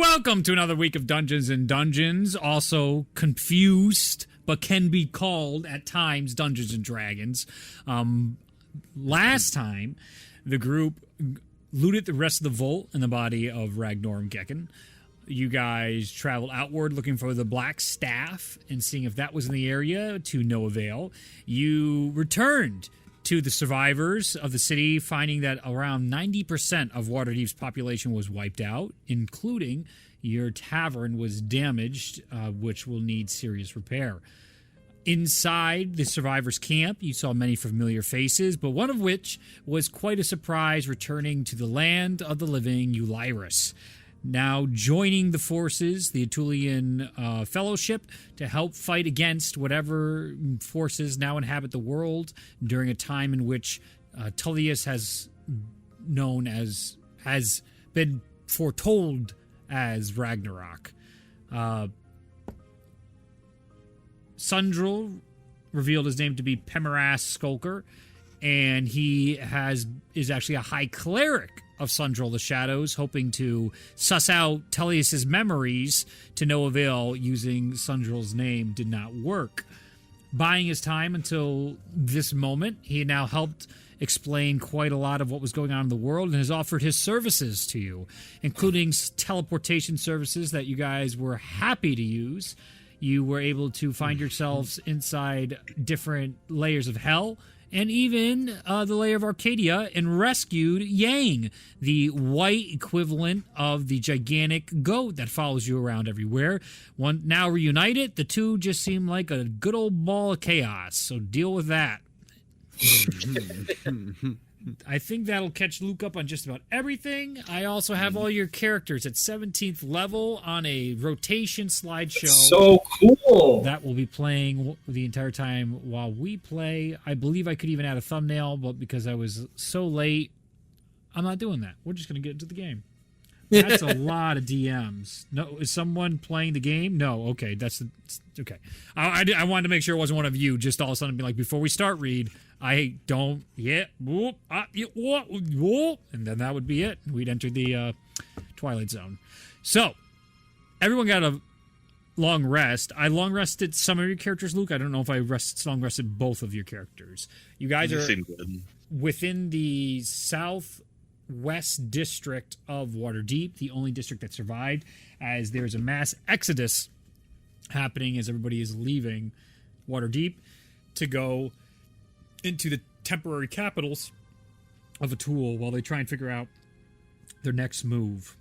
Welcome to another week of Dungeons and Dungeons, also confused, but can be called at times Dungeons and Dragons. Last time, the group looted the rest of the vault in the body of Ragnorum Gekken. You guys traveled outward looking for the Black Staff and seeing if that was in the area, to no avail. You returned to the survivors of the city, finding that around 90% of Waterdeep's population was wiped out, including your tavern was damaged, which will need serious repair. Inside the survivors' camp, you saw many familiar faces, but one of which was quite a surprise, returning to the land of the living, Ulyrus. Now joining the forces, the Aetulian Fellowship, to help fight against whatever forces now inhabit the world during a time in which Tullius has been foretold as Ragnarok. Sundrel revealed his name to be Pemeras Skulker, and he is actually a high cleric of Sundrel the Shadows, hoping to suss out Tullius's memories to no avail. Using Sundrel's name did not work. Buying his time until this moment, he now helped explain quite a lot of what was going on in the world and has offered his services to you, including teleportation services that you guys were happy to use. You were able to find yourselves inside different layers of hell, and even the layer of Arcadia, and rescued Yang, the white equivalent of the gigantic goat that follows you around everywhere. Now reunited, the two just seem like a good old ball of chaos, so deal with that. I think that'll catch Luke up on just about everything. I also have all your characters at 17th level on a rotation slideshow. That's so cool. That will be playing the entire time while we play. I believe I could even add a thumbnail, but because I was so late, I'm not doing that. We're just going to get into the game. That's a lot of DMs. No, is someone playing the game? No. Okay, okay. I wanted to make sure it wasn't one of you. Just all of a sudden be like, before we start, Reed, I don't. Yeah. Whoop, whoop, and then that would be it. We'd enter the Twilight Zone. So everyone got a long rest. I long rested some of your characters, Luke. I don't know if I long rested both of your characters. You guys are within the southwest district of Waterdeep, the only district that survived, as there's a mass exodus happening as everybody is leaving Waterdeep to go into the temporary capitals of Atul while they try and figure out their next move.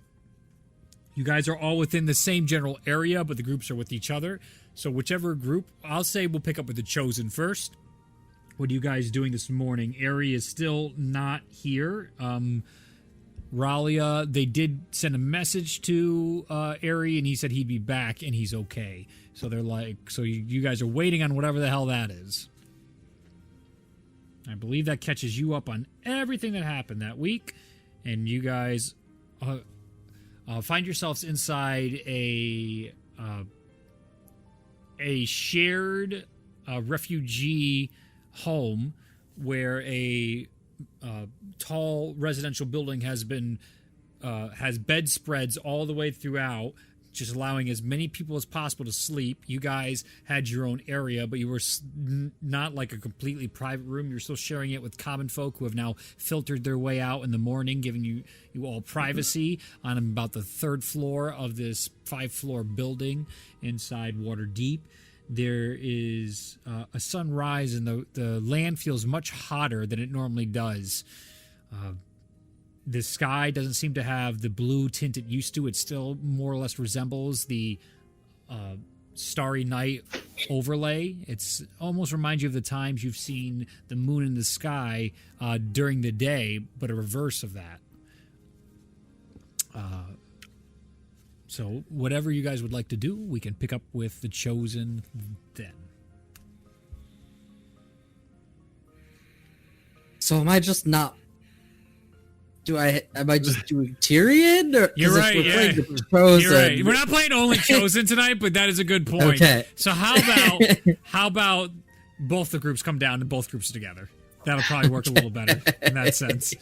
You guys are all within the same general area, but the groups are with each other. So whichever group, I'll say we'll pick up with the Chosen first. What are you guys doing this morning? Ari is still not here. Ralia, they did send a message to Ari, and he said he'd be back, and he's okay. So they're like, so you guys are waiting on whatever the hell that is. I believe that catches you up on everything that happened that week, and you guys find yourselves inside a shared refugee home where a tall residential building has bedspreads all the way throughout, just allowing as many people as possible to sleep. You guys had your own area, but you were not like a completely private room. You're still sharing it with common folk who have now filtered their way out in the morning, giving you all privacy on about the third floor of this 5-floor building inside Waterdeep. There is a sunrise, and the land feels much hotter than it normally does. The sky doesn't seem to have the blue tint it used to. It still more or less resembles the starry night overlay. It's almost reminds you of the times you've seen the moon in the sky during the day, but a reverse of that. So whatever you guys would like to do, we can pick up with the Chosen then. So am I just not... Am I just doing Tyrion? Or, You're right, yeah. You're right. We're not playing only Chosen tonight, but that is a good point. Okay. So how about both the groups come down and both groups together? That'll probably work a little better in that sense.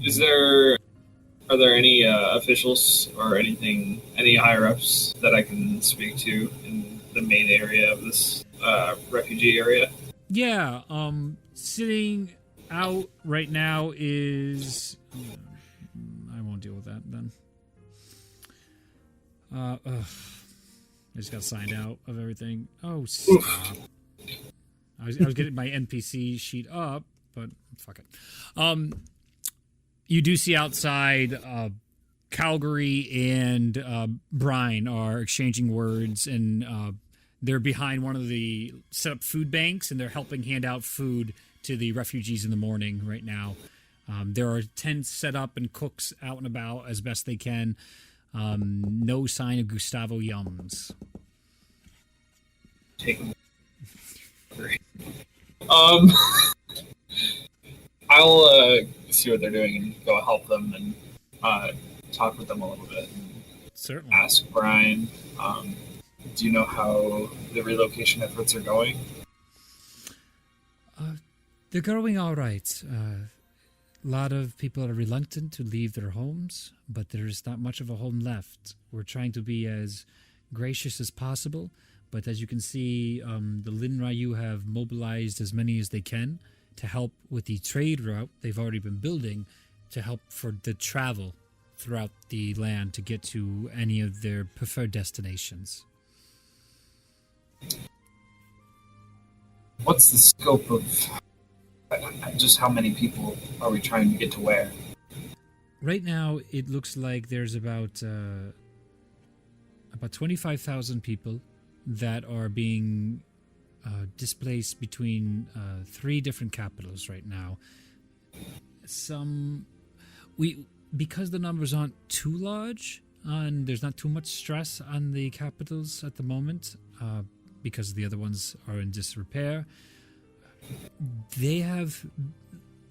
Are there any officials or any higher ups that I can speak to in the main area of this refugee area? Yeah, sitting out right now is... I won't deal with that then. I just got signed out of everything. Oh, stop. I was getting my NPC sheet up, but fuck it. You do see outside Calgary and Brian are exchanging words, and they're behind one of the set up food banks, and they're helping hand out food to the refugees in the morning right now. There are tents set up and cooks out and about as best they can. No sign of Gustavo Yums. Take them. I'll see what they're doing and go help them and talk with them a little bit. Certainly. Ask Brian, do you know how the relocation efforts are going? They're going all right. A lot of people are reluctant to leave their homes, but there's not much of a home left. We're trying to be as gracious as possible, but as you can see, the Lin Ryu have mobilized as many as they can to help with the trade route they've already been building to help for the travel throughout the land to get to any of their preferred destinations. What's the scope of just how many people are we trying to get to where? Right now, it looks like there's about 25,000 people that are being displaced between 3 different capitals right now. Because the numbers aren't too large and there's not too much stress on the capitals at the moment, because the other ones are in disrepair. They have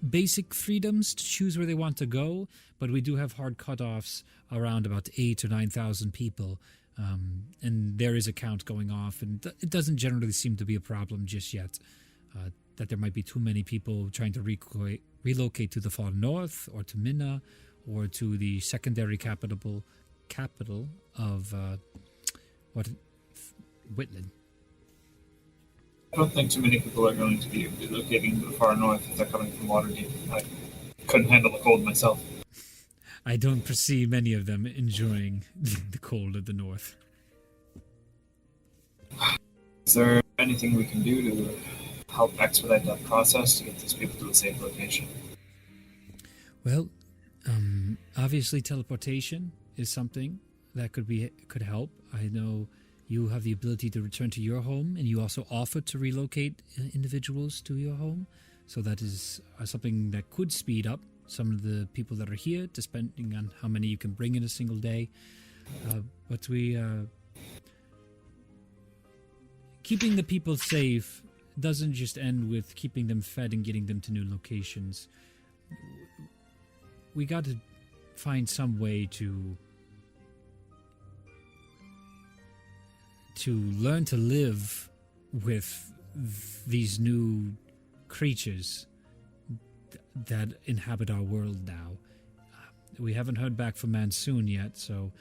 basic freedoms to choose where they want to go, but we do have hard cutoffs around about 8,000 or 9,000 people, and there is a count going off, and it doesn't generally seem to be a problem just yet, that there might be too many people trying to relocate to the far north, or to Minna, or to the secondary capital of Whitland. I don't think too many people are going to be relocating to the far north if they're coming from Waterdeep. I couldn't handle the cold myself. I don't perceive many of them enjoying the cold of the north. Is there anything we can do to help expedite that process to get these people to a safe location? Well, obviously teleportation is something that could help. I know you have the ability to return to your home, and you also offer to relocate individuals to your home. So that is something that could speed up some of the people that are here, depending on how many you can bring in a single day. But keeping the people safe doesn't just end with keeping them fed and getting them to new locations. We got to find some way to learn to live with these new creatures that inhabit our world now. We haven't heard back from Mansoon yet, so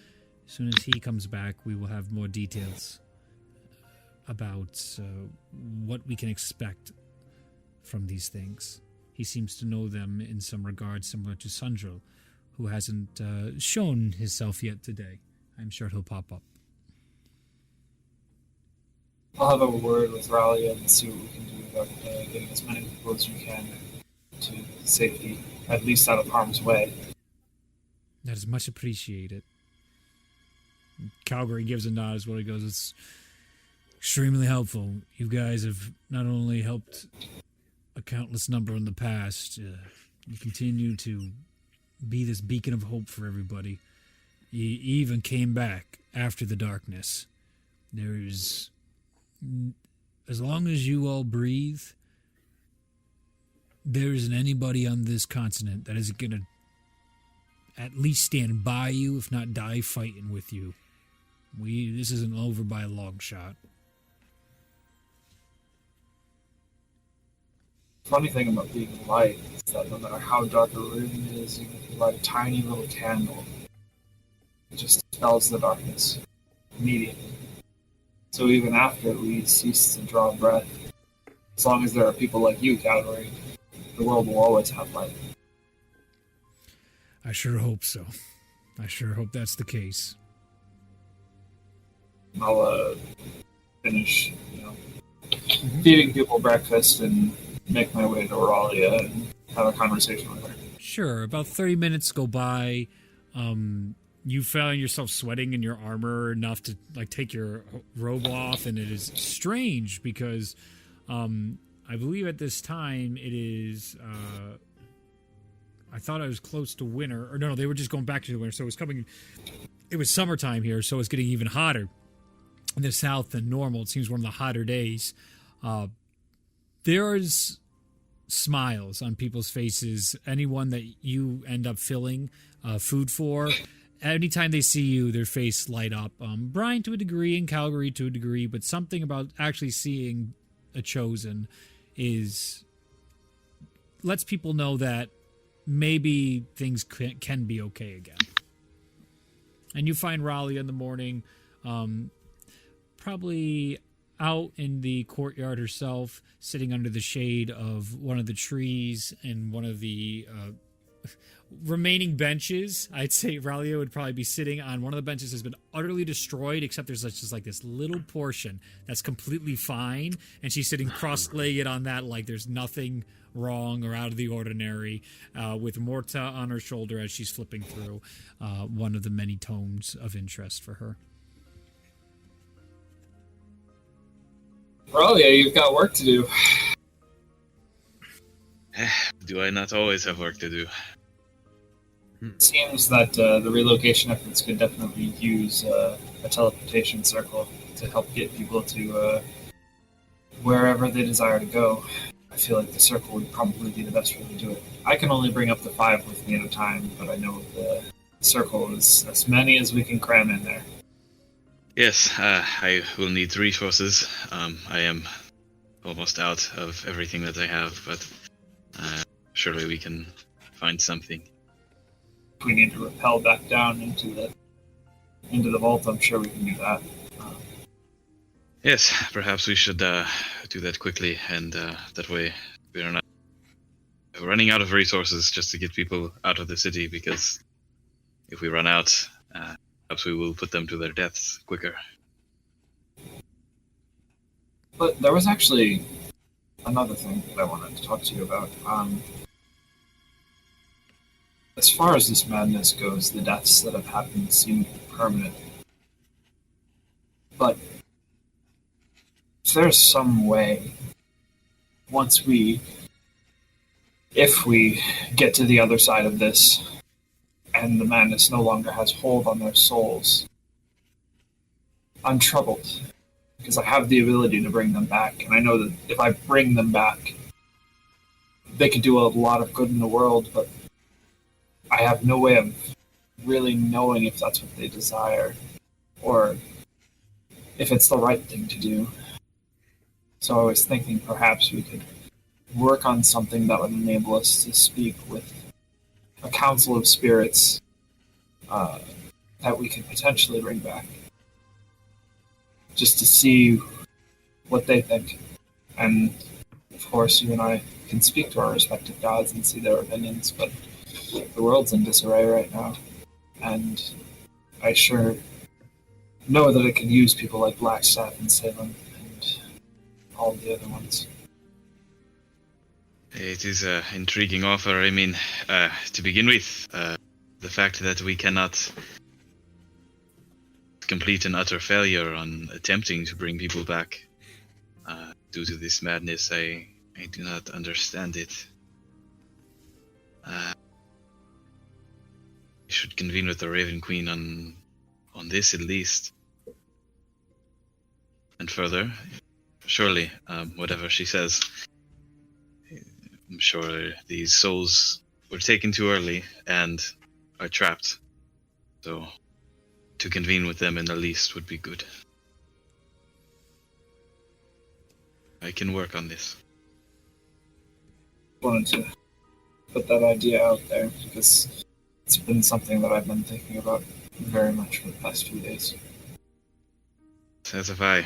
as soon as he comes back, we will have more details about what we can expect from these things. He seems to know them in some regard, similar to Sundril, who hasn't shown himself yet today. I'm sure he'll pop up. I'll have a word with Ralia and see what we can do about getting as many people as we can to safety, at least out of harm's way. That is much appreciated. Calgary gives a nod as well. He goes, "It's extremely helpful. You guys have not only helped a countless number in the past, you continue to be this beacon of hope for everybody. You even came back after the darkness. There's... as long as you all breathe, there isn't anybody on this continent that isn't going to at least stand by you, if not die fighting with you. This isn't over by a long shot." Funny thing about being light is that no matter how dark a room is, is even if you light a tiny little candle, it just dispels the darkness immediately. So even after we cease to draw breath, as long as there are people like you, Calvary, the world will always have light. I sure hope so. I sure hope that's the case. I'll finish, feeding people breakfast and make my way to Auralia and have a conversation with her. Sure. About 30 minutes go by. You find yourself sweating in your armor enough to take your robe off, and it is strange because I believe at this time it is. I thought I was close to winter, or no, they were just going back to the winter, so it was coming. It was summertime here, so it's getting even hotter in the south than normal. It seems one of the hotter days. There's smiles on people's faces. Anyone that you end up filling food for, anytime they see you, their face light up. Brian to a degree, and Calgary to a degree, but something about actually seeing a chosen lets people know that maybe things can be okay again. And you find Ralia in the morning, probably out in the courtyard herself, sitting under the shade of one of the trees and one of the remaining benches. I'd say Ralia would probably be sitting on one of the benches has been utterly destroyed, except there's just this little portion that's completely fine, and she's sitting cross-legged on that like there's nothing wrong or out of the ordinary, with Morta on her shoulder as she's flipping through one of the many tomes of interest for her. Auralia, you've got work to do. Do I not always have work to do? It seems that the relocation efforts could definitely use a teleportation circle to help get people to wherever they desire to go. I feel like the circle would probably be the best way to do it. I can only bring up to 5 with me at a time, but I know the circle is as many as we can cram in there. Yes, I will need resources. I am almost out of everything that I have, but surely we can find something. If we need to rappel back down into the vault, I'm sure we can do that. Yes, perhaps we should do that quickly, and that way we are not running out of resources just to get people out of the city, because if we run out, perhaps we will put them to their deaths quicker. But there was actually another thing that I wanted to talk to you about. As far as this madness goes, the deaths that have happened seem permanent. But if there's some way, if we get to the other side of this, and the madness no longer has hold on their souls, I'm troubled, because I have the ability to bring them back, and I know that if I bring them back, they could do a lot of good in the world, but I have no way of really knowing if that's what they desire, or if it's the right thing to do. So I was thinking perhaps we could work on something that would enable us to speak with a council of spirits that we could potentially bring back, just to see what they think. And of course, you and I can speak to our respective gods and see their opinions, but the world's in disarray right now, and I sure know that it could use people like Blackstaff and Salem and all the other ones. It is an intriguing offer. I mean, to begin with, the fact that we cannot complete an utter failure on attempting to bring people back due to this madness, I do not understand it. We should convene with the Raven Queen on this at least. And further, surely, whatever she says, I'm sure these souls were taken too early and are trapped. So, to convene with them in the least would be good. I can work on this. Wanted to put that idea out there because it's been something that I've been thinking about very much for the past few days. As if I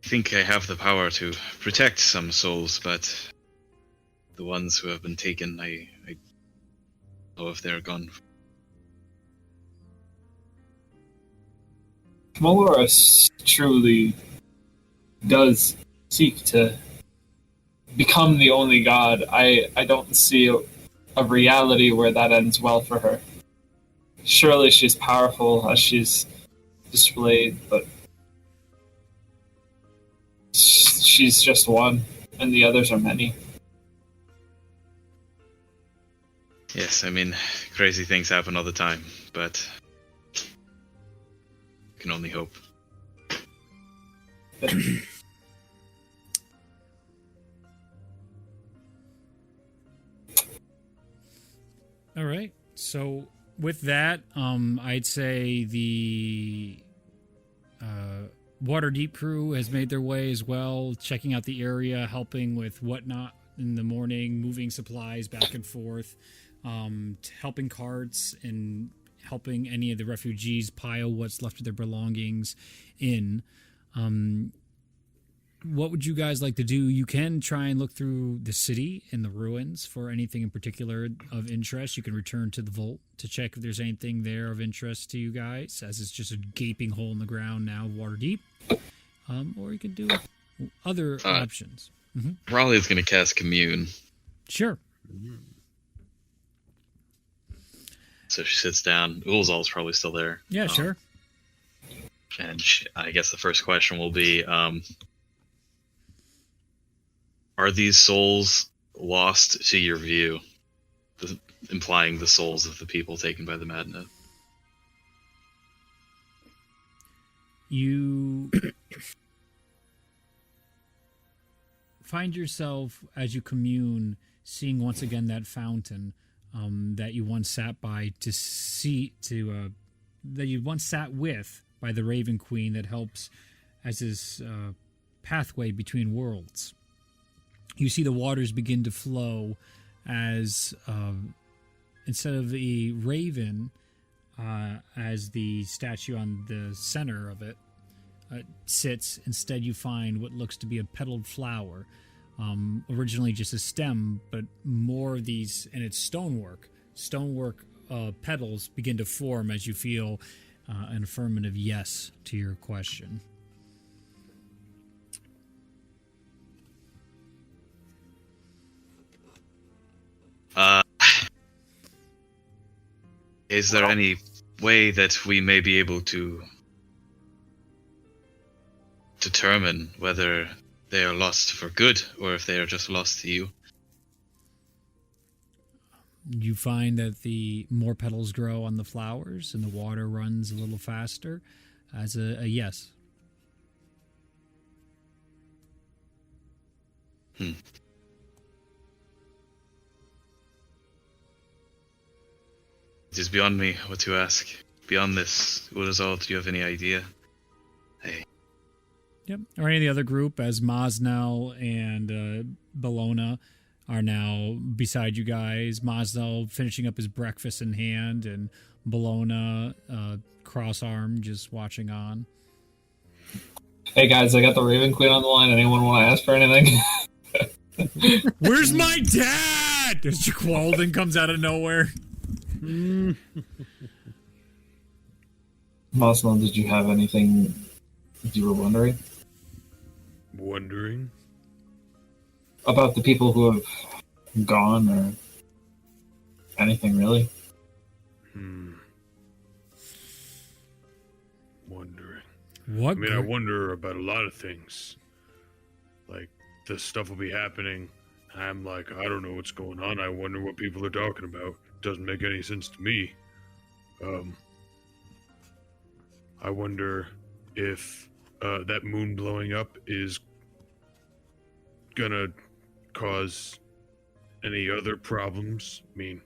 think I have the power to protect some souls, but the ones who have been taken, I don't know if they're gone. Moloros truly does seek to become the only god. I don't see a reality where that ends well for her. Surely she's powerful as she's displayed, but she's just one, and the others are many. Yes, I mean, crazy things happen all the time, but can only hope. All right. So with that, I'd say the Waterdeep crew has made their way as well, checking out the area, helping with whatnot in the morning, moving supplies back and forth, helping carts and helping any of the refugees pile what's left of their belongings in. What would you guys like to do? You can try and look through the city and the ruins for anything in particular of interest. You can return to the vault to check if there's anything there of interest to you guys, as it's just a gaping hole in the ground now, water deep. Or you can do other options. Mm-hmm. Raleigh's going to cast Commune. Sure. So she sits down. Ulzal's probably still there. Yeah, sure. And I guess the first question will be, are these souls lost to your view? Implying the souls of the people taken by the madness. You find yourself, as you commune, seeing once again that fountain that you once sat by that you once sat with by the Raven Queen, that helps as this pathway between worlds. You see the waters begin to flow as instead of the raven as the statue on the center of it sits, instead you find what looks to be a petaled flower. Originally just a stem, but more of these, and it's stonework petals begin to form as you feel an affirmative yes to your question. Is there any way that we may be able to determine whether they are lost for good or if they are just lost to you? You find that the more petals grow on the flowers and the water runs a little faster as a yes. It is beyond me what to ask. Beyond this, Ulazal, do you have any idea? Hey. Yep. Or any of the other group, as Mosnell and Bologna are now beside you guys. Mosnell finishing up his breakfast in hand, and Bologna cross-armed, just watching on. Hey guys, I got the Raven Queen on the line. Anyone want to ask for anything? Where's my dad? As Jaqualdin comes out of nowhere. Mosnell, did you have anything you were wondering? Wondering? About the people who have gone, or anything really? Wondering. What? I mean, I wonder about a lot of things. Like, this stuff will be happening. I'm like, I don't know what's going on. I wonder what people are talking about. Doesn't make any sense to me. I wonder if that moon blowing up is gonna cause any other problems. I mean,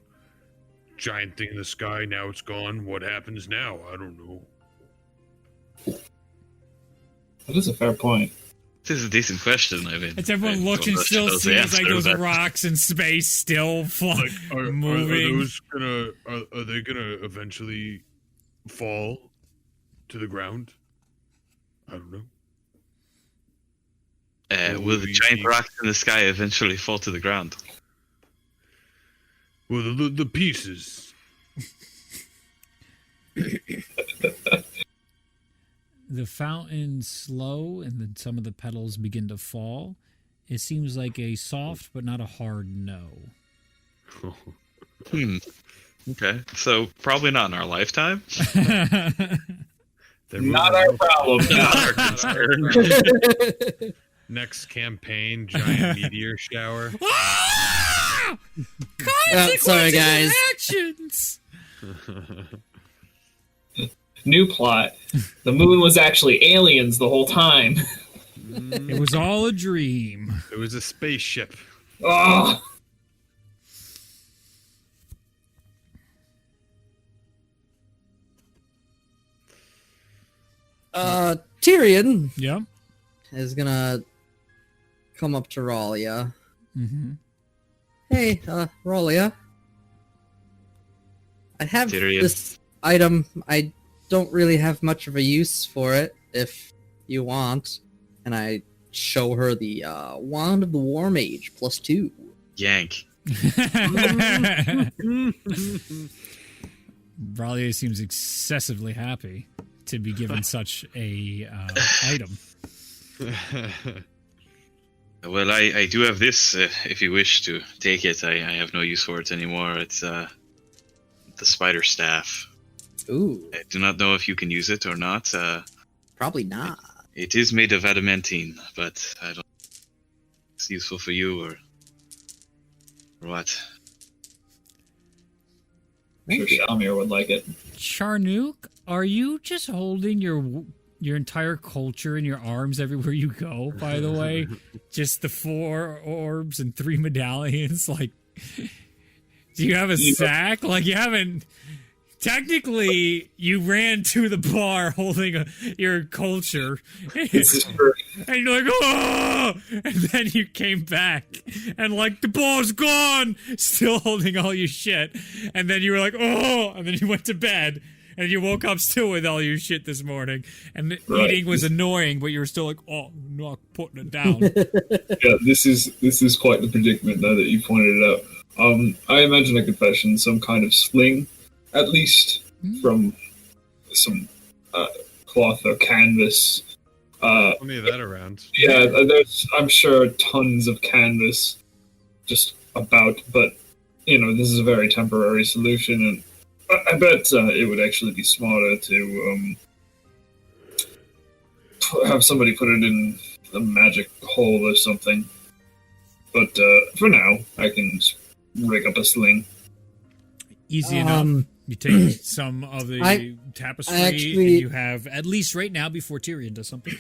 giant thing in the sky, now it's gone. What happens now? I don't know. That is a fair point. This is a decent question. I mean, It's everyone I looking, don't still know the seems answer, like those but- rocks in space still Like, are moving. those gonna are they gonna eventually fall to the ground? I don't know. Will the giant rocks in the sky eventually fall to the ground? Well, the pieces. The fountain slow, and then some of the petals begin to fall. It seems like a soft but not a hard no. Okay, so probably not in our lifetime. They're Not moving our problem. Not our concern. Next campaign, giant meteor shower. Ah! sorry, guys. Actions. New plot. The moon was actually aliens the whole time. It was all a dream. It was a spaceship. Oh, Tyrion Yeah. is gonna come up to Ralia. Mm-hmm. Hey, Ralia. I have Tyrion. this item. I don't really have much of a use for it, if you want. And I show her the Wand of the War Mage, +2. Yank. Bralia seems excessively happy to be given such a item. Well, I do have this. If you wish to take it, I have no use for it anymore. It's the spider staff. Ooh, I do not know if you can use it or not. probably not. It is made of adamantine, but I don't know if it's useful for you or what. I'm sure Shalmir would like it. Charnook, are you just holding your entire culture in your arms everywhere you go, by the way? Just the 4 orbs and 3 medallions? Like, do you have a sack? Like, you haven't... Technically, you ran to the bar holding your culture. This is true. And you're like, oh! And then you came back, and like, the bar's gone! Still holding all your shit. And then you were like, oh! And then you went to bed, and you woke up still with all your shit this morning. And eating was annoying, but you were still like, oh, I'm not putting it down. Yeah, this is quite the predicament now that you pointed it out. I imagine a confession, some kind of sling, at least from some cloth or canvas. Plenty of that around. Yeah, there's, I'm sure, tons of canvas just about, but, you know, this is a very temporary solution, and I bet it would actually be smarter to have somebody put it in a magic hole or something. But for now, I can rig up a sling. Easy enough. You take some of the tapestry, actually- and you have, at least right now, before Tyrion does something,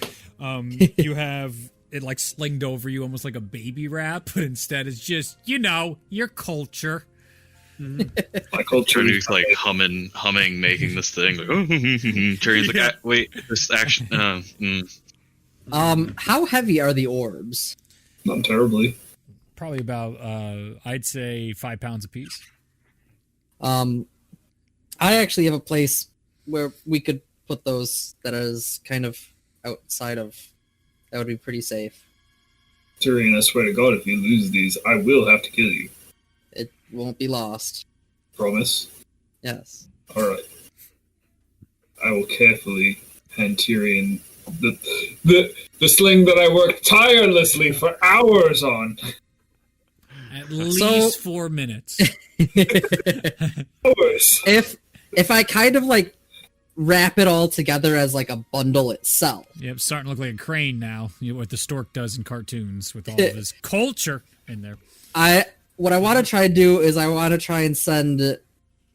you have it like slinged over you almost like a baby wrap, but instead it's just, you know, your culture. My culture Turning's like humming, making this thing. Like, Turning's like, ah, wait, this action. How heavy are the orbs? not terribly. Probably about, I'd say 5 pounds apiece. I actually have a place where we could put those that is kind of outside of. That would be pretty safe. Tyrion, I swear to God, if you lose these, I will have to kill you. It won't be lost. Promise? Yes. Alright. I will carefully hand Tyrion the sling that I worked tirelessly for hours on. At least 4 minutes. Hours! If I kind of like wrap it all together as like a bundle itself. Yep, starting to look like a crane now. You know, what the stork does in cartoons with all of his culture in there. What I want to try and do is I want to try and send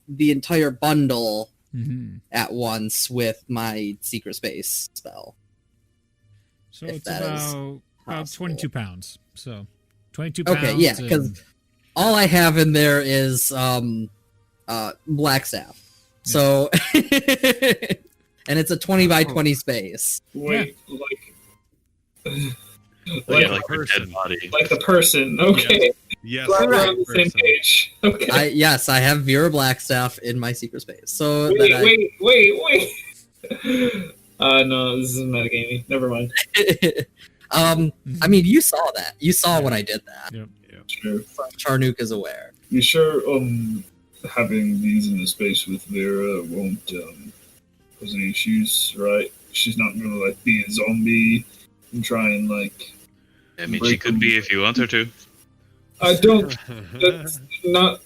the entire bundle at once with my secret space spell. So If it's that is about possible. 22 pounds. So 22 pounds. Okay, yeah, because all I have in there is black staff. So and it's a 20 by 20 space. Wait, Like, Like, like a dead body. like the person. Okay. Yes. Glad we're right, on the same person. page. Okay. Yes, I have Vera Blackstaff in my secret space. So Wait, that wait. No, this is metagaming. Never mind. I mean, you saw that. You saw when I did that. Yep. Sure. Charnook is aware. You sure having these in the space with Vera won't cause any issues, right? She's not gonna like be a zombie and try and like. I mean, she could be if you want her to. I don't. That's not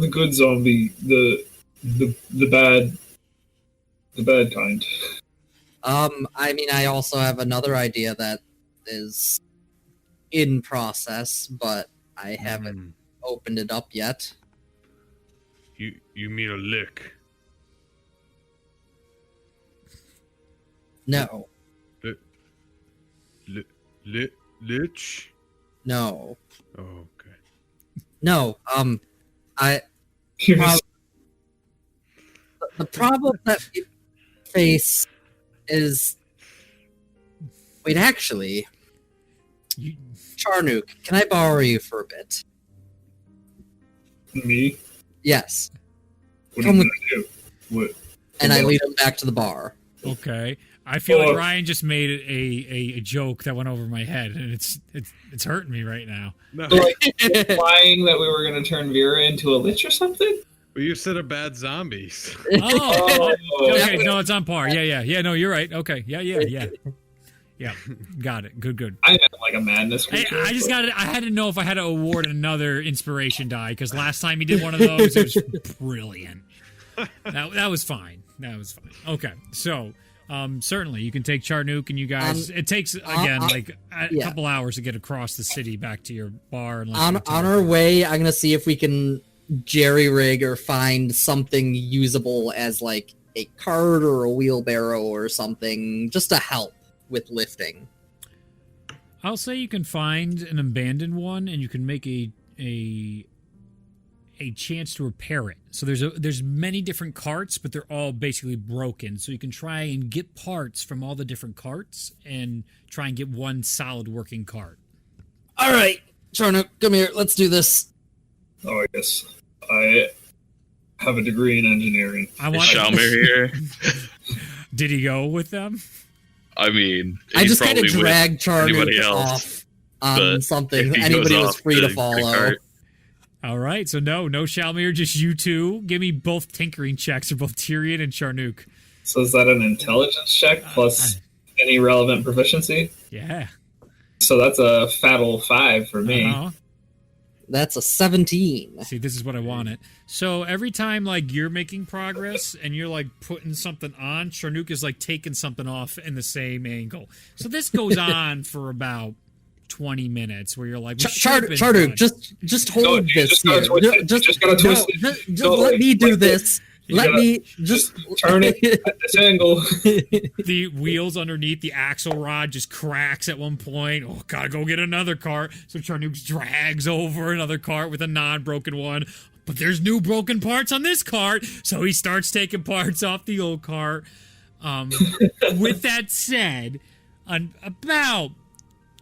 the good zombie. The bad kind. I mean, I also have another idea that is in process, but I haven't opened it up yet. You mean a lick? No, Lich? no, Oh, okay. no. You're Prob- the problem that we face is. Wait, actually, You, Charnook, can I borrow you for a bit? me. Yes, What Come are you gonna do? What? and I lead him back to the bar. okay. I feel like Oh. Ryan just made a joke that went over my head, and it's hurting me right now. No, Like implying that we were gonna turn Vera into a lich or something? well, you said a bad zombies. Oh, Oh, okay. No, it's on par. Yeah. No, you're right. Okay. Yeah. Yeah, got it. Good. I meant like a madness Hey, creature. I just got it. I had to know if I had to award another inspiration die because last time he did one of those, it was brilliant. That was fine. Okay, so certainly you can take Charnook and you guys. It takes again like a yeah. couple hours to get across the city back to your bar. Unless On you tell- our way, I'm gonna see if we can jerry rig or find something usable as like a cart or a wheelbarrow or something, just to help with lifting. I'll say you can find an abandoned one and you can make a chance to repair it. So there's many different carts, but they're all basically broken. So you can try and get parts from all the different carts and try and get one solid working cart. All right, Charnook, come here. Let's do this. Oh, I guess I have a degree in engineering. I Is want. Shalmir here? Did he go with them? I mean, I he's just kind of probably with dragged Charnook anybody else, off on but something. if he Anybody goes was off free to the follow. cart- All right, so no Shalmir, just you two. Give me both tinkering checks for both Tyrion and Charnook. So is that an intelligence check plus any relevant proficiency? Yeah. So that's a fatal 5 for me. Uh-huh. That's a 17. See, this is what I wanted. So every time like you're making progress and you're like putting something on, Charnook is like taking something off in the same angle. So this goes on for about 20 minutes where you're like, we should have been Charnook, done. just No, hold you this just gotta here. twist it. You just gotta twist it. Just No, let me do like this. You Let gotta me just turn it at this angle. The wheels underneath the axle rod just cracks at one point. Oh, gotta go get another cart. So Charnook drags over another cart with a non-broken one. But there's new broken parts on this cart. So he starts taking parts off the old cart. With that said, on about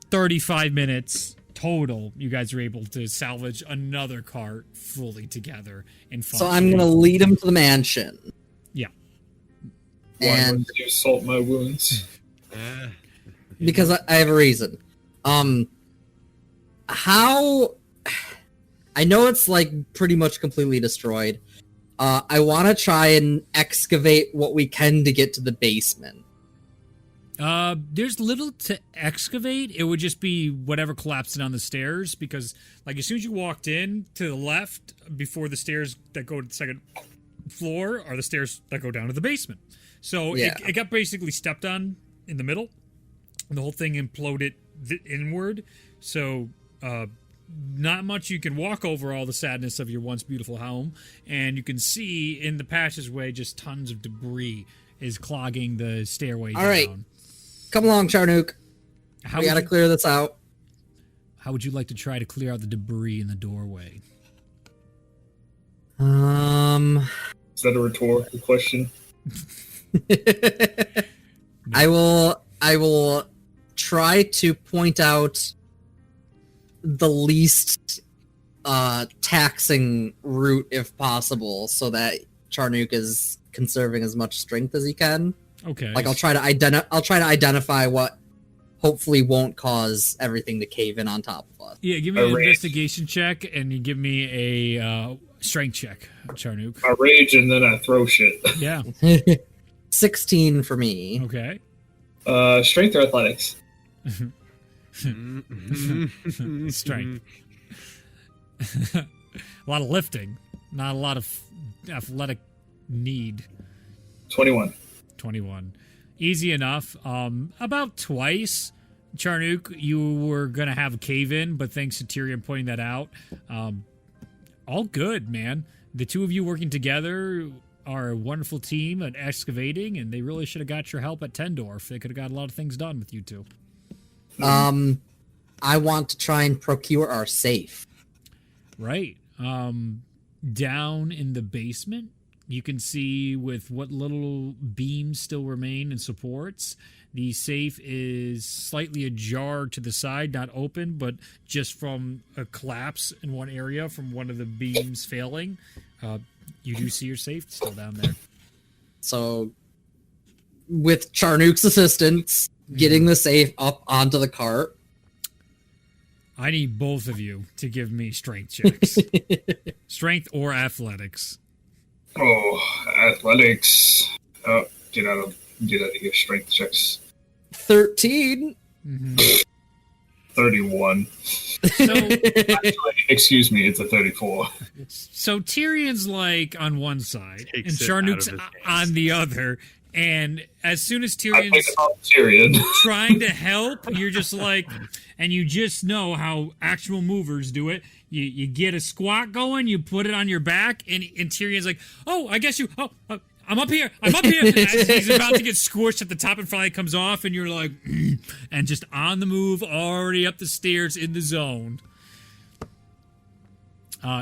35 minutes total, you guys are able to salvage another cart fully together and So I'm gonna lead him to the mansion. Yeah. Why And would you salt my wounds? because I have a reason. How I know it's like pretty much completely destroyed. I want to try and excavate what we can to get to the basement. There's little to excavate. It would just be whatever collapsed down the stairs because, like, as soon as you walked in to the left, before the stairs that go to the second floor are the stairs that go down to the basement. So Yeah. it got basically stepped on in the middle, and the whole thing imploded inward. So, not much you can walk over all the sadness of your once beautiful home, and you can see in the passageway just tons of debris is clogging the stairway All down. right. Come along, Charnook. How We would gotta you- clear this out. How would you like to try to clear out the debris in the doorway? Is that a rhetorical question? I will try to point out the least taxing route if possible, so that Charnook is conserving as much strength as he can. Okay. Like I'll try to identify what hopefully won't cause everything to cave in on top of us. Yeah, give me an investigation check, and you give me a strength check, Charnook. I rage and then I throw shit. Yeah. 16 for me. Okay. Strength or athletics? Strength. A lot of lifting, not a lot of athletic need. 21. 21. Easy enough. About twice, Charnook, you were going to have a cave-in, but thanks to Tyrion pointing that out, all good, man. The two of you working together are a wonderful team at excavating, and they really should have got your help at Tendorf. They could have got a lot of things done with you two. I want to try and procure our safe. Right. Down in the basement, you can see with what little beams still remain and supports, the safe is slightly ajar to the side, not open, but just from a collapse in one area from one of the beams failing. You do see your safe still down there. So, with Charnook's assistance, getting the safe up onto the cart. I need both of you to give me strength checks. Strength or athletics. Oh, athletics. Oh, get out of here. Strength checks. 13. Mm-hmm. 31. So, Actually, excuse me, it's a 34. so Tyrion's like on one side, Takes and it Charnook's out of his on the other. And as soon as I Tyrion's pick up Tyrion. trying to help, you're just like, and you just know how actual movers do it. You get a squat going, you put it on your back, and Tyrion's like, oh, I guess you, I'm up here. As he's about to get squished at the top and finally comes off, and you're like, and just on the move, already up the stairs in the zone.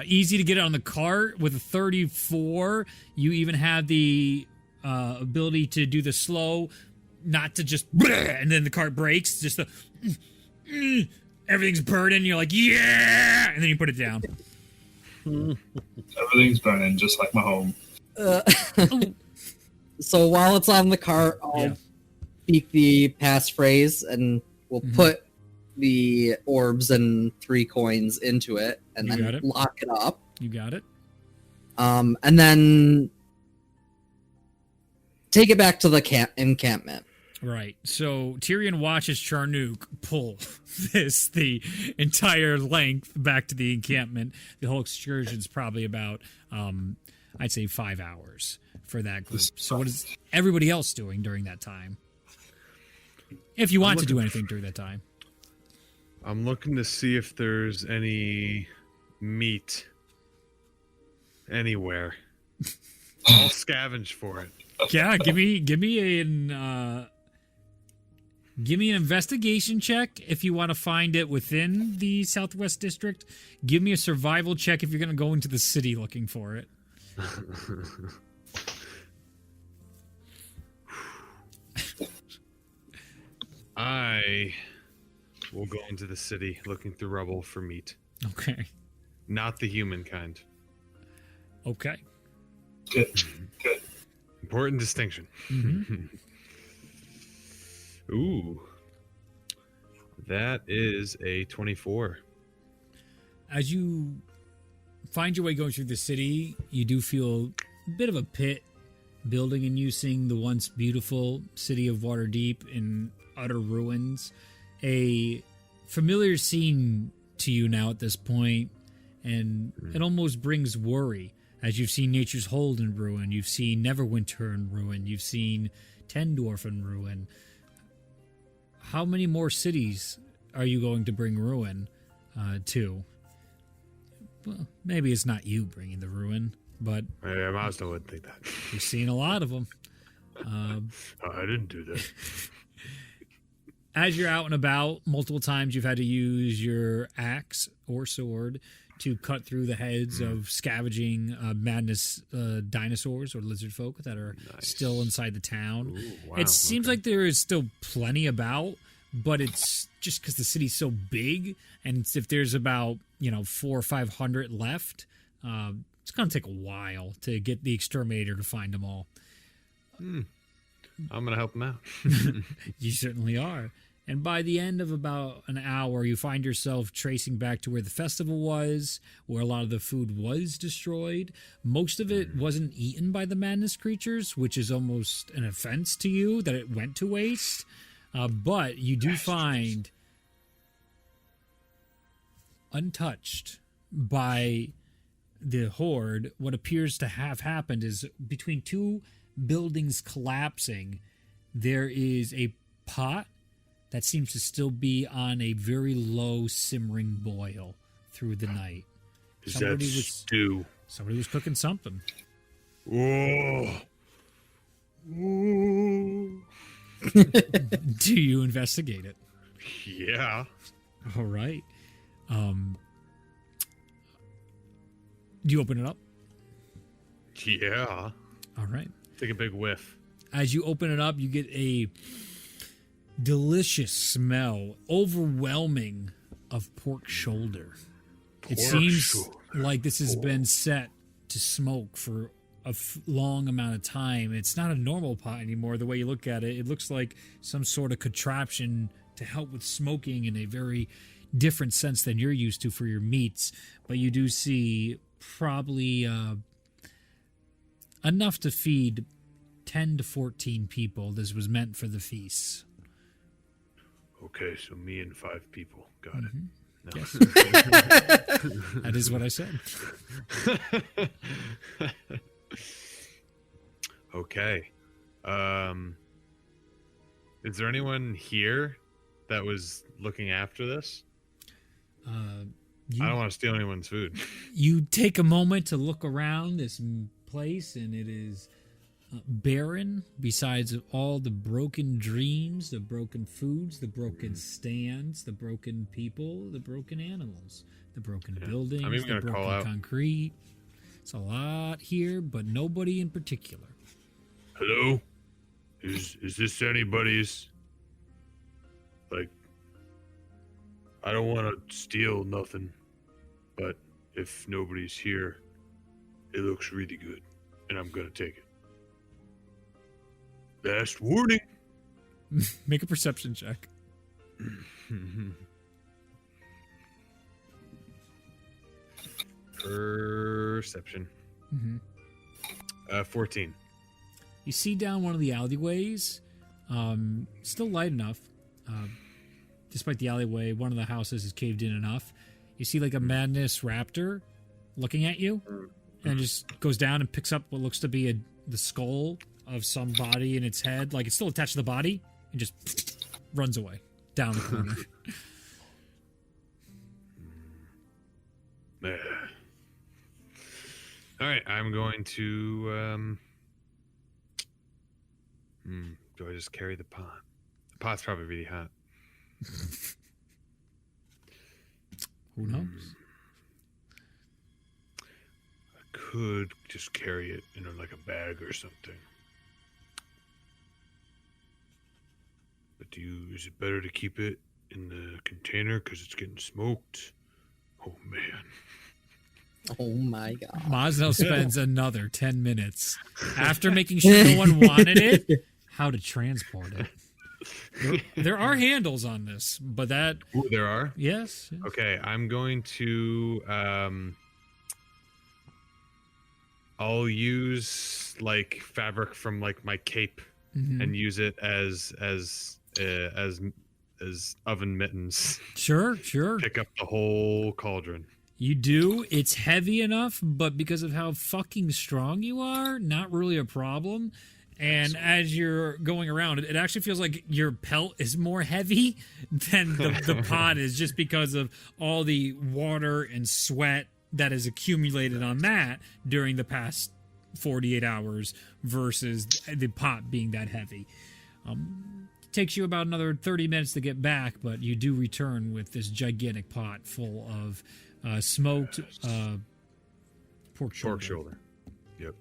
Easy to get it on the cart with a 34. You even have the ability to do the slow, not to just, and then the cart breaks, just the, everything's burning, you're like, yeah, and then you put it down. Everything's burning, just like my home. So while it's on the cart, I'll speak the passphrase, and we'll put the orbs and 3 coins into it, and You got then it. lock it up. You got it? And then take it back to the encampment. Right. So Tyrion watches Charnook pull the entire length back to the encampment. The whole excursion's probably about, I'd say 5 hours for that group. So what is everybody else doing during that time? If you want to do anything during that time. I'm looking to see if there's any meat anywhere. I'll scavenge for it. Yeah, give me an investigation check if you want to find it within the Southwest District. Give me a survival check if you're going to go into the city looking for it. I will go into the city looking through rubble for meat. Okay. Not the human kind. Okay. Good. Important distinction. Mhm. Ooh. That is a 24. As you find your way going through the city, you do feel a bit of a pit building in you, seeing the once beautiful city of Waterdeep in utter ruins. A familiar scene to you now at this point, and it almost brings worry. As you've seen Nature's Hold in ruin, you've seen Neverwinter in ruin, you've seen Tendorf in ruin. How many more cities are you going to bring ruin to? Well, maybe it's not you bringing the ruin, but I also wouldn't think that. you've seen a lot of them. I didn't do that. As you're out and about, multiple times you've had to use your axe or sword to cut through the heads of scavenging madness dinosaurs or lizard folk that are still inside the town. Ooh, wow, It seems like there is still plenty about, but it's just because the city's so big, and if there's about 400 or 500 left, it's gonna take a while to get the exterminator to find them all. I'm gonna help him out. You certainly are. And by the end of about an hour, you find yourself tracing back to where the festival was, where a lot of the food was destroyed. Most of it wasn't eaten by the madness creatures, which is almost an offense to you that it went to waste. But you do find, untouched by the horde, what appears to have happened is between two buildings collapsing, there is a pot that seems to still be on a very low simmering boil through the night. Is that stew? Somebody was cooking something. Whoa. Whoa. Do you investigate it? Yeah. All right. Do you open it up? Yeah. All right. Take a big whiff. As you open it up, you get a delicious smell, overwhelming, of pork shoulder. It seems like this has been set to smoke for a long amount of time. It's not a normal pot anymore. The way you look at it, it looks like some sort of contraption to help with smoking in a very different sense than you're used to for your meats. But you do see probably enough to feed 10 to 14 people. This was meant for the feast. Okay, so me and 5 people. Got it. No. Yes. That is what I said. Okay. Is there anyone here that was looking after this? I don't want to steal anyone's food. You take a moment to look around this place, and it is barren, besides all the broken dreams, the broken foods, the broken stands, the broken people, the broken animals, the broken buildings, I'm even the gonna call broken out. concrete. It's a lot here, but nobody in particular. Hello? Is this anybody's? Like, I don't want to steal nothing, but if nobody's here, it looks really good, and I'm gonna take it. Last warning. Make a perception check. Perception. 14. You see down one of the alleyways, still light enough. Despite the alleyway, one of the houses is caved in enough. You see like a madness raptor looking at you, and just goes down and picks up what looks to be the skull of some body in its head. Like it's still attached to the body, and just runs away down the corner. All right, I'm going to. Do I just carry the pot? The pot's probably really hot. Who knows? I could just carry it in like a bag or something. But is it better to keep it in the container because it's getting smoked? Oh man. Oh my god. Mosnell spends another 10 minutes after making sure no one wanted it, how to transport it. There are handles on this, but that... Ooh, there are? Yes. Okay, I'm going to... I'll use like fabric from like my cape and use it as oven mittens. Sure. Pick up the whole cauldron. You do. It's heavy enough, but because of how fucking strong you are, not really a problem. And as you're going around, it actually feels like your pelt is more heavy than the pot is, just because of all the water and sweat that has accumulated on that during the past 48 hours versus the pot being that heavy. Takes you about another 30 minutes to get back, but you do return with this gigantic pot full of smoked pork shoulder. Pork shoulder. Yep.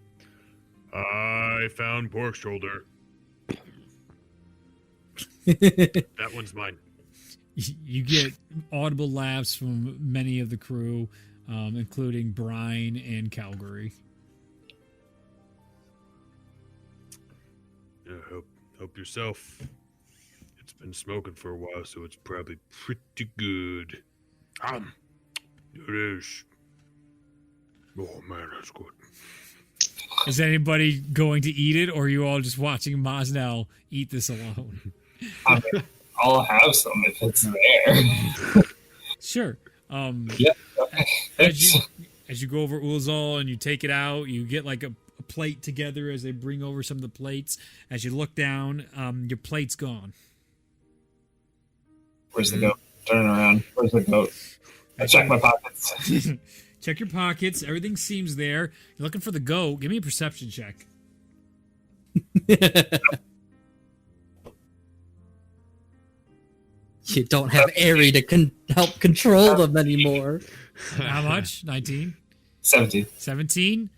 I found pork shoulder. That one's mine. You get audible laughs from many of the crew, including Brine and Calgary. Yeah, help yourself. It's been smoking for a while, so it's probably pretty good. It is. Oh man, that's good. Is anybody going to eat it, or are you all just watching Mosnell eat this alone? I mean, I'll have some if it's there. Sure. Yeah. Okay. As you go over Ulzal and you take it out, you get like a plate together as they bring over some of the plates. As you look down, your plate's gone. Where's the goat? Turn around. Where's the goat? I check my pockets. Check your pockets. Everything seems there. You're looking for the goat. Give me a perception check. You don't have Airy to help control them anymore. How much? 19? 17. 17?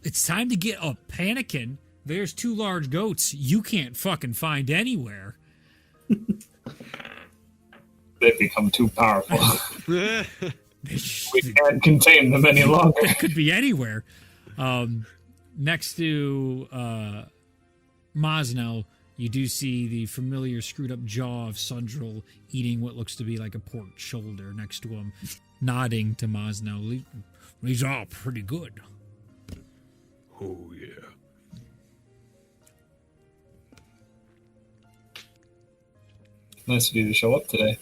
It's time to get a panicking. There's 2 large goats you can't fucking find anywhere. They've become too powerful. They We can't contain them any longer. could be anywhere. Next to Mosnell, you do see the familiar screwed up jaw of Sundrel eating what looks to be like a pork shoulder next to him, nodding to Mosnell. These are pretty good. Oh yeah. Nice of you to show up today.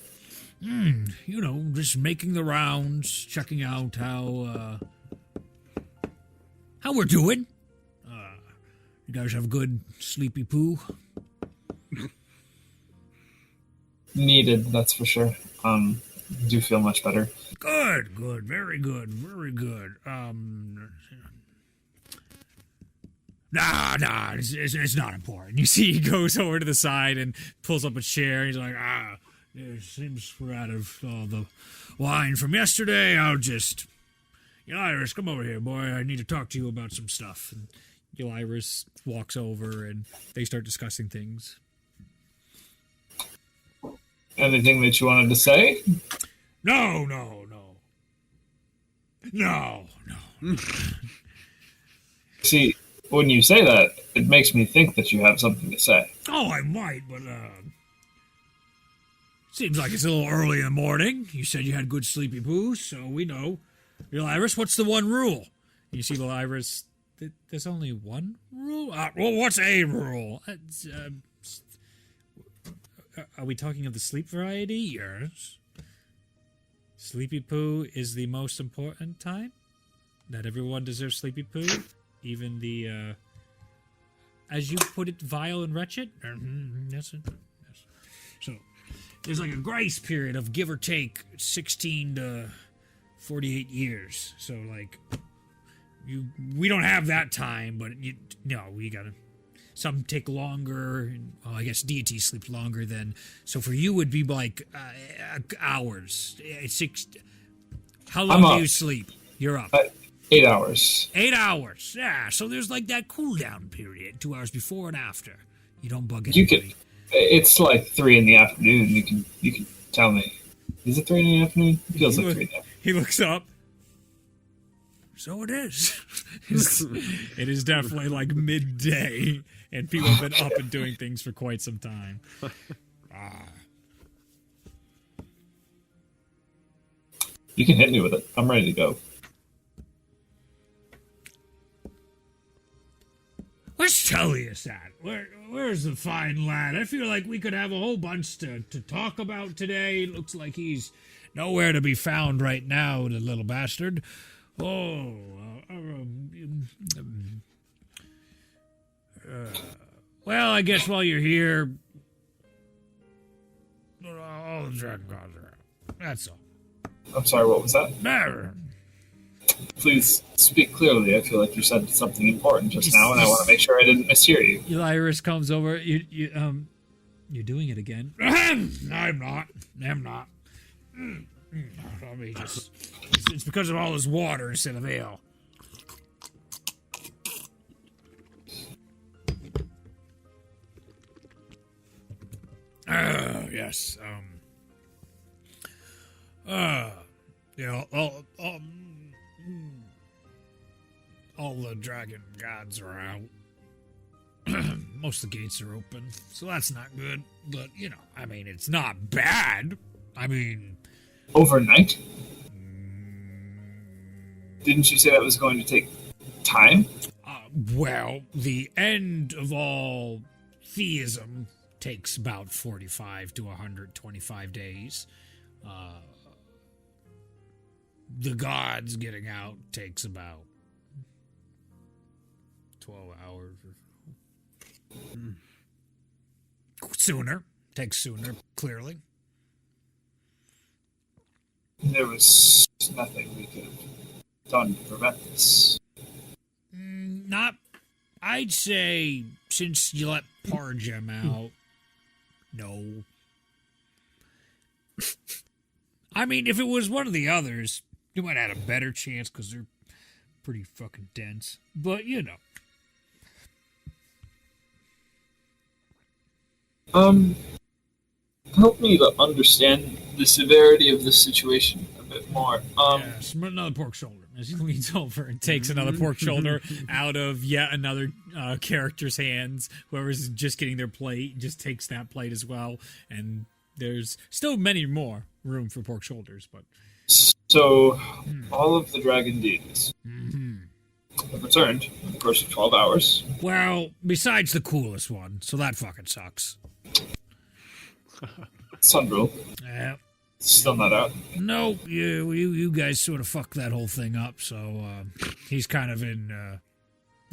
You know, just making the rounds, checking out how we're doing. You guys have a good sleepy poo? Needed, that's for sure. Do feel much better. Good, very good, very good. Nah, it's not important. You see, he goes over to the side and pulls up a chair. He's like, it seems we're out of all the wine from yesterday. I'll just... Iris, come over here, boy. I need to talk to you about some stuff. And Iris walks over and they start discussing things. Anything that you wanted to say? No. See, when you say that, it makes me think that you have something to say. Oh, I might, but seems like it's a little early in the morning. You said you had good sleepy poo, so we know. Iris, what's the one rule? You see, Iris, there's only one rule? Well, what's a rule? Are we talking of the sleep variety? Yes. Sleepy poo is the most important time? That everyone deserves sleepy poo? Even the, as you put it, vile and wretched? Yes. So, there's like a grace period of give or take 16 to 48 years. So, like, we don't have that time, but we gotta... Some take longer. I guess deities sleep longer than... So for you, it would be like hours. How long do you sleep? You're up. 8 hours. 8 hours. Yeah, so there's like that cool down period, 2 hours before and after. You don't bug anybody. It's like 3 in the afternoon. You can tell me. Is it 3 in the afternoon? It feels like 3 in the afternoon. He looks up. So it is. It is definitely like midday, and people have been up and doing things for quite some time. You can hit me with it. I'm ready to go. Where's Tullius at? Where's the fine lad? I feel like we could have a whole bunch to talk about today. Looks like he's nowhere to be found right now, the little bastard. Well, I guess while you're here, all the dragon gods are out. That's all. I'm sorry, what was that? There. Please speak clearly. I feel like you said something important just now, and I want to make sure I didn't mishear you. Iris comes over. You're doing it again. I'm not. Let me just... It's because of all this water instead of ale. yes. All the dragon gods are out. Most of the gates are open, so that's not good. But, it's not bad. Overnight? Didn't you say that was going to take time? Well, the end of all theism takes about 45 to 125 days. The gods getting out takes about 12 hours or so. Sooner. Takes sooner, clearly. There was nothing we could have done to prevent this. I'd say, since you let Pargem out, no. If it was one of the others, you might have had a better chance because they're pretty fucking dense. But, Help me to understand the severity of this situation a bit more. Yes, another pork shoulder. As he leans over and takes another pork shoulder out of yet another character's hands. Whoever's just getting their plate just takes that plate as well. And there's still many more room for pork shoulders. But So, all of the dragon deities have returned in the course of 12 hours. Well, besides the coolest one, so that fucking sucks. Sundril, Yeah. still not out. No, you guys sort of fucked that whole thing up, so he's kind of in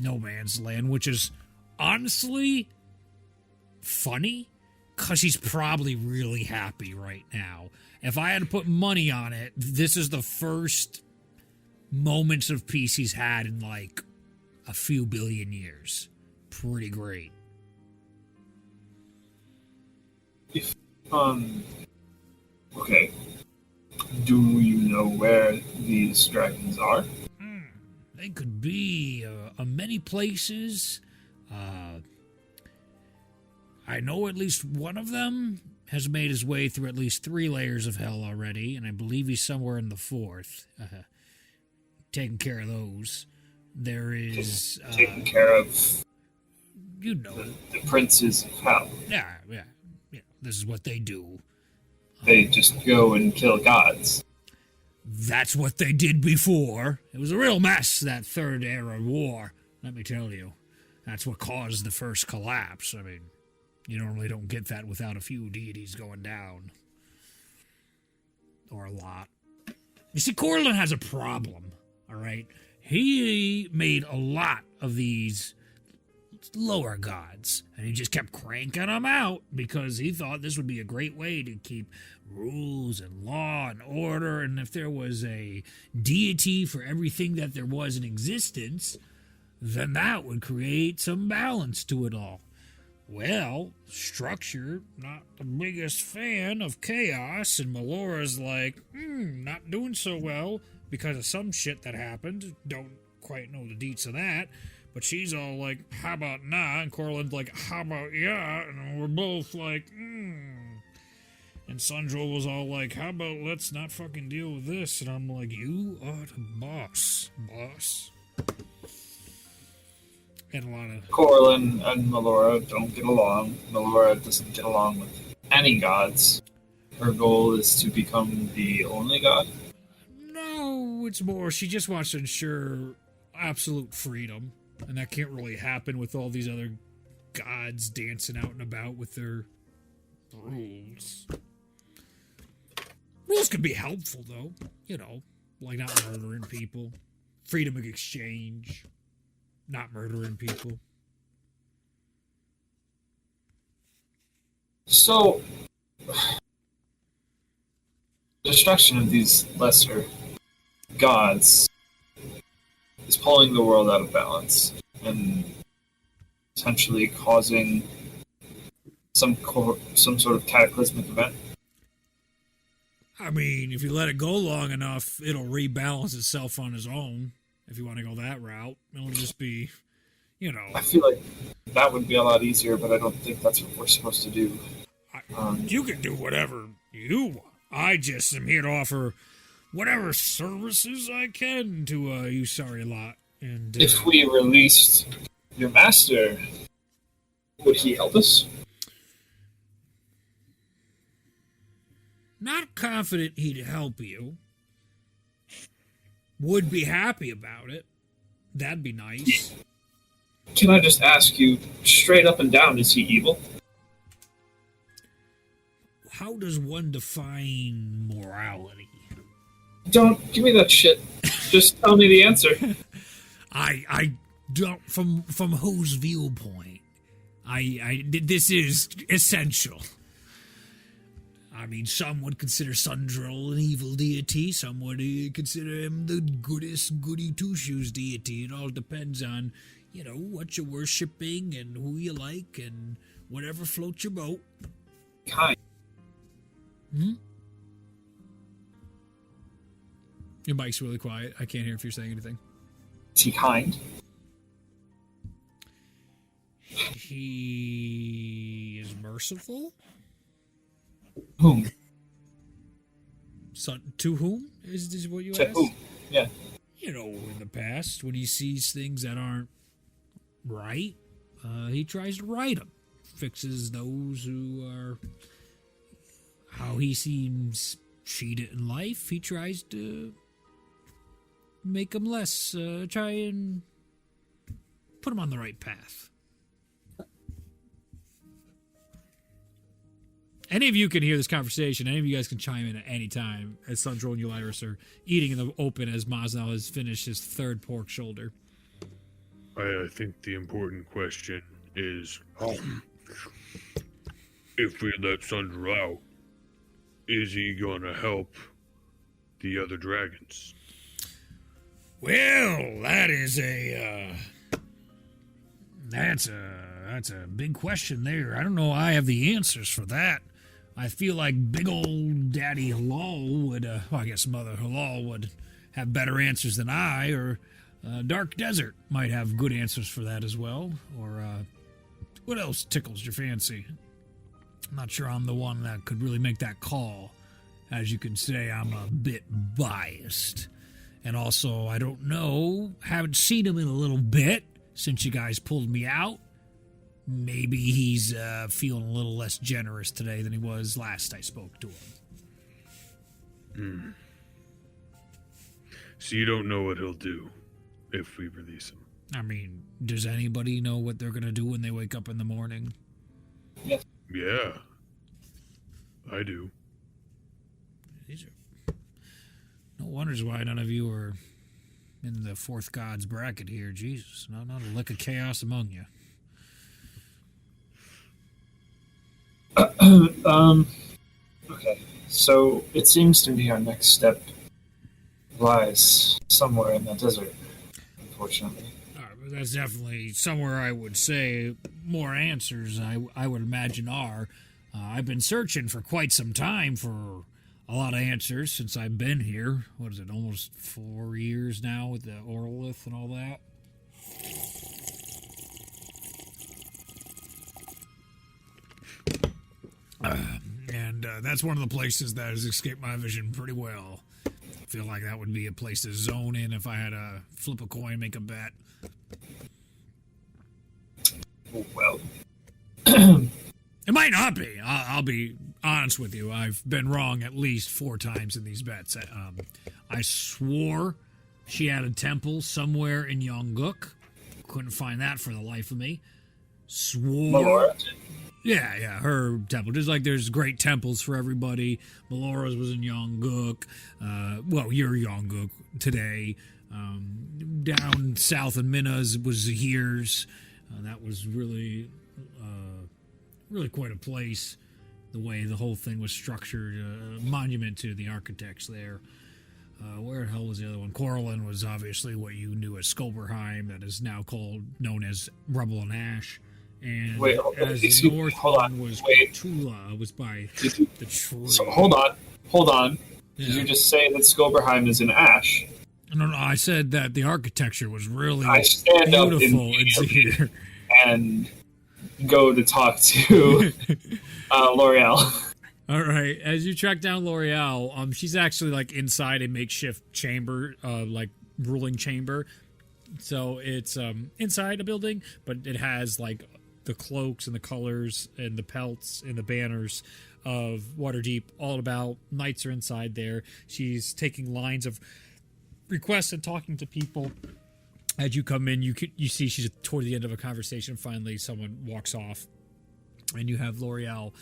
no man's land, which is honestly funny, because he's probably really happy right now. If I had to put money on it, this is the first moments of peace he's had in like a few billion years. Pretty great. Okay. Do you know where these dragons are? They could be many places. I know at least one of them has made his way through at least 3 layers of hell already, and I believe he's somewhere in the 4th. Taking care of those. There is... Taking care of the princes of hell. Yeah. This is what they do. They just go and kill gods. That's what they did before. It was a real mess, that Third Era War, let me tell you. That's what caused the first collapse. You normally don't get that without a few deities going down. Or a lot. You see, Corlin has a problem, all right? He made a lot of these lower gods, and he just kept cranking them out because he thought this would be a great way to keep rules and law and order, and if there was a deity for everything that there was in existence, then that would create some balance to it all. Well, Structure, not the biggest fan of chaos, and Melora's like, not doing so well because of some shit that happened. Don't quite know the deets of that. But she's all like, how about nah? And Corlin's like, how about yeah? And we're both like, And Sundril was all like, how about let's not fucking deal with this? And I'm like, you are the boss. And a lot of... Corlin and Melora don't get along. Melora doesn't get along with any gods. Her goal is to become the only god. No, it's more, she just wants to ensure absolute freedom. And that can't really happen with all these other gods dancing out and about with their rules. Rules can be helpful, though. Like not murdering people. Freedom of exchange. Not murdering people. So, destruction of these lesser gods is pulling the world out of balance and potentially causing some sort of cataclysmic event. If you let it go long enough, it'll rebalance itself on its own. If you want to go that route, it'll just be, I feel like that would be a lot easier, but I don't think that's what we're supposed to do. You can do whatever you want. I just am here to offer whatever services I can to you sorry lot. And if we released your master, would he help us? Not confident he'd help you. Would be happy about it. That'd be nice. Can I just ask you straight up and down, is he evil? How does one define morality? Don't give me that shit. Just tell me the answer. I don't from whose viewpoint? This is essential. I mean, some would consider Sundrel an evil deity. Some would consider him the goodest goody two-shoes deity. It all depends on, what you're worshipping and who you like and whatever floats your boat. Kind. Your mic's really quiet. I can't hear if you're saying anything. Is he kind? He is merciful. Whom? To whom is what you To asked? whom? Yeah. In the past, when he sees things that aren't right, he tries to right them. Fixes those who are how he seems cheated in life. He tries to make them less. Try and put them on the right path. Any of you can hear this conversation. Any of you guys can chime in at any time as Sundrel and Eulyris are eating in the open as Mosnell has finished his third pork shoulder. I think the important question is, if we let Sundrel out, is he going to help the other dragons? Well, that is that's a big question there. I don't know I have the answers for that. I feel like big old Daddy Halal would, I guess Mother Halal would have better answers than I, or Dark Desert might have good answers for that as well. Or what else tickles your fancy? I'm not sure I'm the one that could really make that call. As you can say, I'm a bit biased. And also, I don't know, haven't seen him in a little bit since you guys pulled me out. Maybe he's feeling a little less generous today than he was last I spoke to him. So you don't know what he'll do if we release him? I mean, does anybody know what they're going to do when they wake up in the morning? Yeah, I do. These are... No wonders why none of you are in the fourth god's bracket here. Jesus, not a lick of chaos among you. Okay. So it seems to me our next step lies somewhere in the desert, unfortunately. That's definitely somewhere I would say more answers I would imagine are. I've been searching for quite some time for a lot of answers since I've been here. What is it, almost 4 years now with the Orolith and all that? And that's one of the places that has escaped my vision pretty well. I feel like that would be a place to zone in if I had to flip a coin, make a bet. Well, it might not be. I'll be honest with you. I've been wrong at least 4 times in these bets. I swore she had a temple somewhere in Yongguk. Couldn't find that for the life of me. Swore. Melora. Yeah, her temple. Just like there's great temples for everybody. Melora's was in Yongguk. You're Yongguk today. Down south in Minas was Zahirs. That was really quite a place. The way the whole thing was structured, a monument to the architects there. Where the hell was the other one? Coralin was obviously what you knew as Schoberhiem, that is now known as Rubble and Ash. And as the north one was Tula, was by the tree. So hold on. Yeah. Did you just say that Schoberhiem is in ash? No, I said that the architecture was really beautiful in here. And go to talk to L'Oreal. All right. As you track down L'Oreal, she's actually like inside a makeshift chamber, like ruling chamber. So it's inside a building, but it has like the cloaks and the colors and the pelts and the banners of Waterdeep all about. Knights are inside there. She's taking lines of requests and talking to people. As you come in, you see she's toward the end of a conversation. Finally, someone walks off, and you have L'Oreal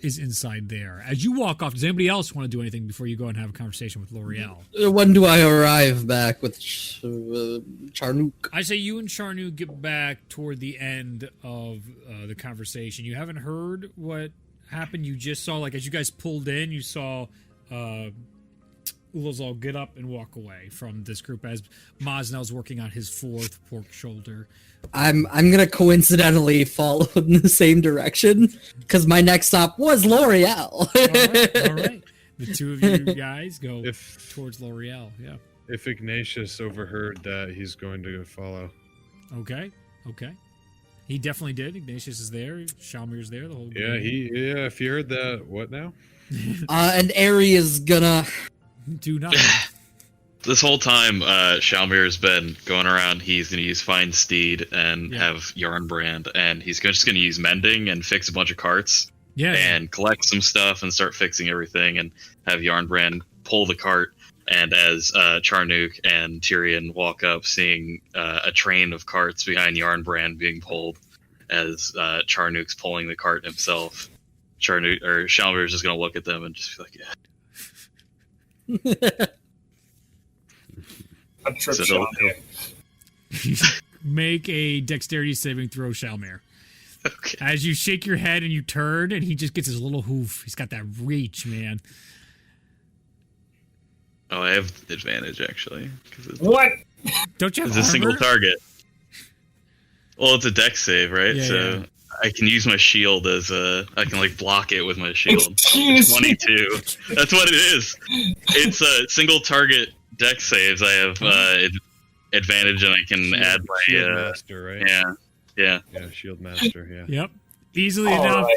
is inside there. As you walk off, does anybody else want to do anything before you go and have a conversation with L'Oreal? When do I arrive back with Charnook? I say you and Charnu get back toward the end of the conversation. You haven't heard what happened. You just saw, like, as you guys pulled in, you saw Ulazal get up and walk away from this group as Mosnell's working on his fourth pork shoulder. I'm gonna coincidentally follow in the same direction because my next stop was L'Oreal. All right. The two of you guys go towards L'Oreal. Yeah. If Ignatius overheard that, he's going to follow. Okay. He definitely did. Ignatius is there. Shalmir's there. The whole Yeah, if you heard that, what now? And Ari is gonna do nothing. This whole time, Shalmir's been going around. He's going to use Find Steed and have Yarnbrand, and he's just going to use Mending and fix a bunch of carts. And collect some stuff and start fixing everything, and have Yarnbrand pull the cart. And as Charnook and Tyrion walk up, seeing a train of carts behind Yarnbrand being pulled, as Charnook's pulling the cart himself, Shalmir's just going to look at them and just be like, yeah. A trip So Make a dexterity saving throw, Shalmir. Okay. As you shake your head and you turn, and he just gets his little hoof. He's got that reach, man. Oh, I have advantage, actually. What? Don't you have It's a single armor? target. Well, it's a dex save, right? Yeah. I can use my shield as I can, like, block it with my shield. Excuse me. 22. That's what it is. It's a single target dex saves. I have advantage, and I can add my... Shield Master, right? Yeah. Yeah, Shield Master, yeah. Yep. Easily All enough.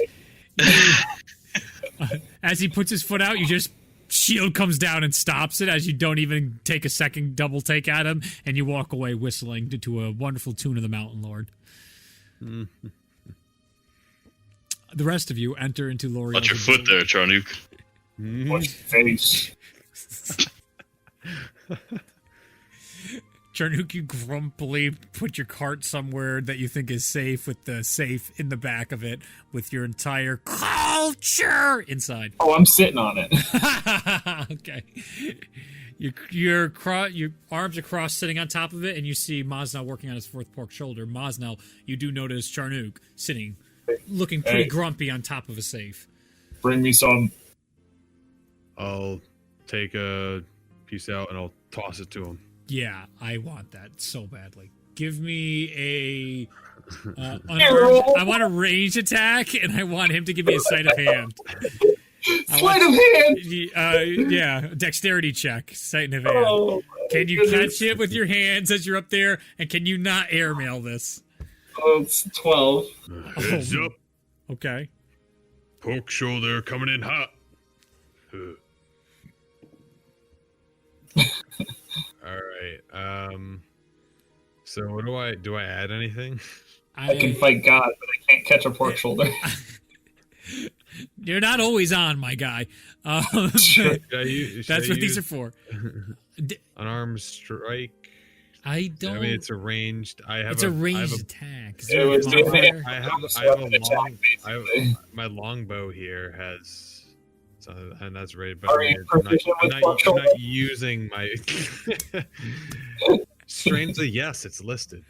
right. As he puts his foot out, you just shield comes down and stops it as you don't even take a second double take at him, and you walk away whistling to a wonderful tune of the Mountain Lord. The rest of you enter into L'Oreal's... Watch your foot there, Charnook. What face? Charnook, you grumpily put your cart somewhere that you think is safe, with the safe in the back of it, with your entire culture inside. Oh, I'm sitting on it. Okay. Your arms are crossed, sitting on top of it, and you see Mosnell working on his fourth pork shoulder. Mosnell, you do notice Charnook sitting, looking pretty grumpy on top of a safe. Bring me some. I'll take a piece out and I'll toss it to him. Yeah, I want that so badly. Give me a I want a range attack, and I want him to give me a sleight of hand. Sleight of hand. Yeah, dexterity check, sleight of hand. Oh, Can you goodness. catch it with your hands as you're up there, and can you not airmail this? Oh, it's 12. Heads up, Okay. pork shoulder coming in hot. All right. So what do I add anything? I can fight God, but I can't catch a pork shoulder. You're not always on, my guy. Should That's I what these are use for. Unarmed strike. I don't. I mean, it's arranged. It's a ranged attack. Is It there a was modifier? I have Weapon attack, basically. my longbow here has, and that's right. But Are you proficient with pork I'm shoulder? not using my. Strangely, yes, it's listed.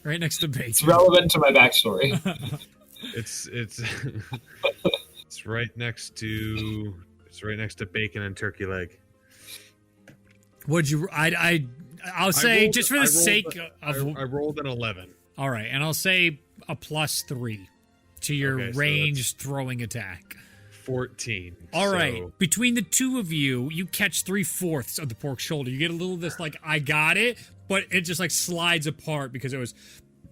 Right next to Bates. It's relevant to my backstory. It's it's right next to bacon and turkey leg. Would you? I'll say, just for the sake of. I rolled an 11. All right, and I'll say a +3 to your Okay, so ranged throwing attack. 14. All right, so- between the two of you, you catch 3/4 of the pork shoulder. You get a little of this, like, I got it, but it just, like, slides apart because it was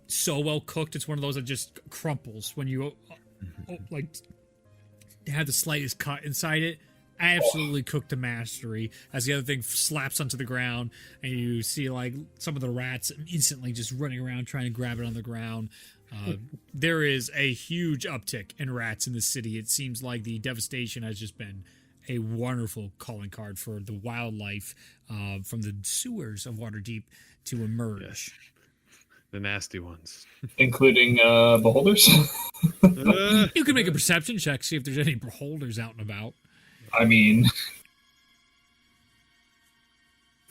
so well cooked. It's one of those that just crumples when you like have the slightest cut inside it. Absolutely cooked to mastery. As the other thing slaps onto the ground, and you see like some of the rats instantly just running around trying to grab it on the ground. There is a huge uptick in rats in the city. It seems like the devastation has just been a wonderful calling card for the wildlife from the sewers of Waterdeep to emerge. Yes. The nasty ones. Including beholders? You can make a perception check, see if there's any beholders out and about. I mean...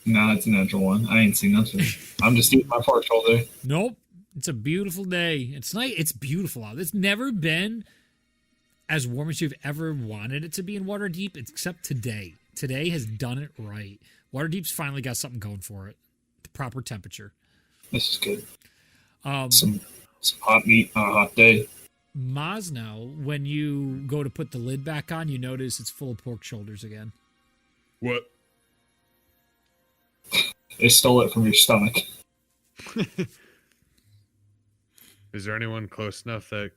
Nah, it's a natural one. I ain't seen nothing. I'm just eating my fork shoulder. Nope. It's a beautiful day. It's nice. It's beautiful out. It's never been as warm as you've ever wanted it to be in Waterdeep, except today. Today has done it right. Waterdeep's finally got something going for it. The proper temperature. This is good. Some hot meat on a hot day. Mosnow, when you go to put the lid back on, you notice it's full of pork shoulders again. What? They stole it from your stomach. Is there anyone close enough that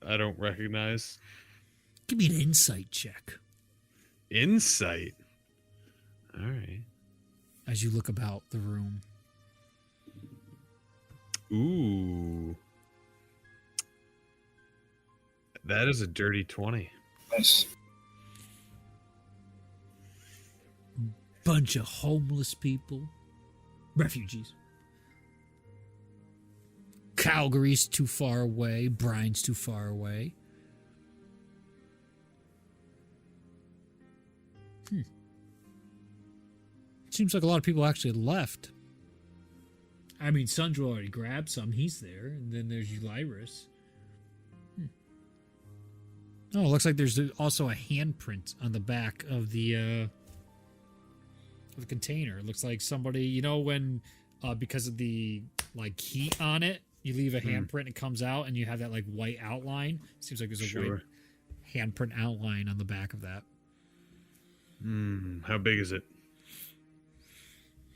I don't recognize? Give me an insight check. Insight? All right. As you look about the room. Ooh. That is a dirty 20. Nice. Bunch of homeless people. Refugees. Calgary's too far away. Brian's too far away. Seems like a lot of people actually left. I mean, Sundra already grabbed some. He's there. And then there's Ulyrus. Oh, it looks like there's also a handprint on the back of the container. It looks like somebody, you know, when because of the like heat on it, you leave a handprint and it comes out, and you have that like white outline. Seems like there's a white handprint outline on the back of that. How big is it?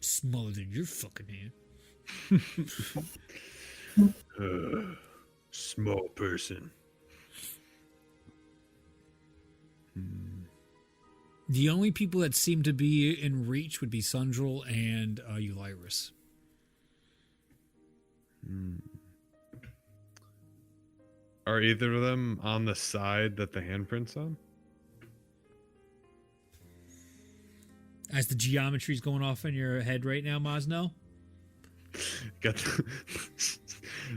Smaller than your fucking hand. Small person. The only people that seem to be in reach would be Sundral and Ulyrus. Are either of them on the side that the handprint's on? As the geometry's going off in your head right now, Mosno? Got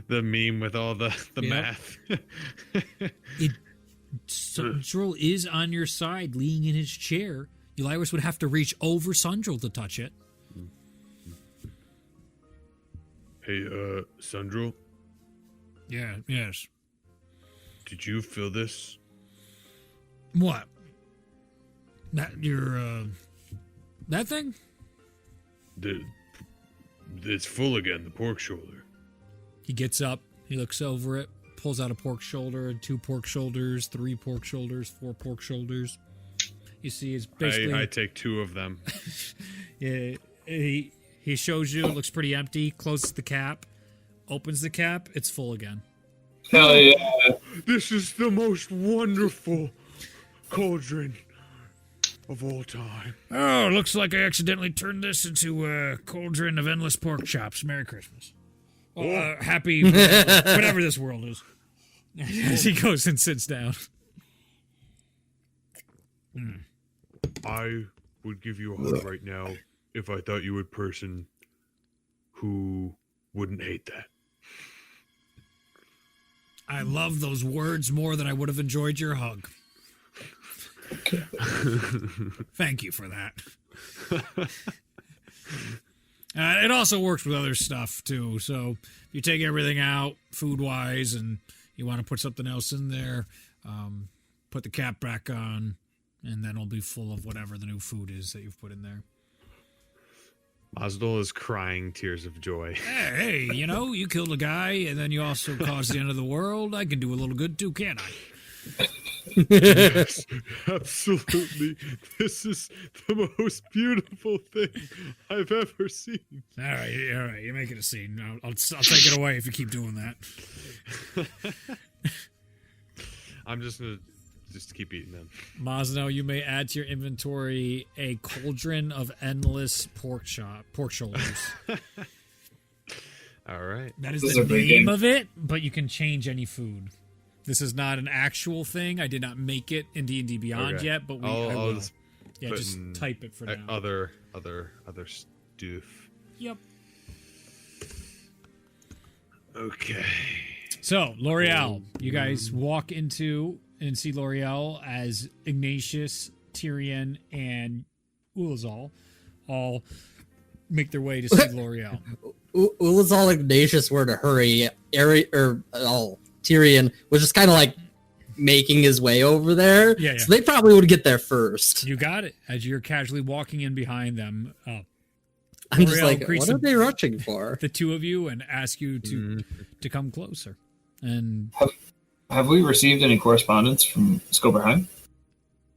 the meme with all the Yep. math. Sundral is on your side, leaning in his chair. Ulyrus would have to reach over Sundral to touch it. Hey, Sundral, Yeah, yes. did you fill this? What? That your that thing? It's full again, the pork shoulder. He gets up, he looks over it, pulls out a pork shoulder, 2 pork shoulders, 3 pork shoulders, 4 pork shoulders. You see, it's basically. I take 2 of them. Yeah, he shows you. It looks pretty empty. Closes the cap, opens the cap. It's full again. Hell yeah. This is the most wonderful cauldron of all time. Oh, looks like I accidentally turned this into a cauldron of endless pork chops. Merry Christmas. Well, happy whatever this world is. As he goes and sits down. I would give you a hug right now if I thought you were a person who wouldn't hate that. I love those words more than I would have enjoyed your hug. Thank you for that. It also works with other stuff, too. So if you take everything out, food-wise, and you want to put something else in there, put the cap back on, and then it'll be full of whatever the new food is that you've put in there. Mazdol is crying tears of joy. Hey, you know, you killed a guy, and then you also caused the end of the world. I can do a little good, too, can't I? Yes, absolutely. This is the most beautiful thing I've ever seen. All right, you're making a scene. I'll take it away if you keep doing that. I'm just gonna keep eating them. Mosno, you may add to your inventory a cauldron of endless pork shoulders. All right. That is This the is a great name game. of it, but you can change any food. This is not an actual thing. I did not make it in D&D Beyond Okay. yet, but I I'll will. just Yeah, put just in type it for now. other stuff. Yep. Okay. So, L'Oreal, you guys walk into and see L'Oreal as Ignatius, Tyrion, and Ulazal all make their way to see L'Oreal. Ulazal and Ignatius were to hurry. Tyrion was just kind of like making his way over there. Yeah. So they probably would get there first. You got it. As you're casually walking in behind them, I'm just L'Oreal like, greets what are they rushing for? the two of you and ask you to come closer. And Have we received any correspondence from Schoberhiem?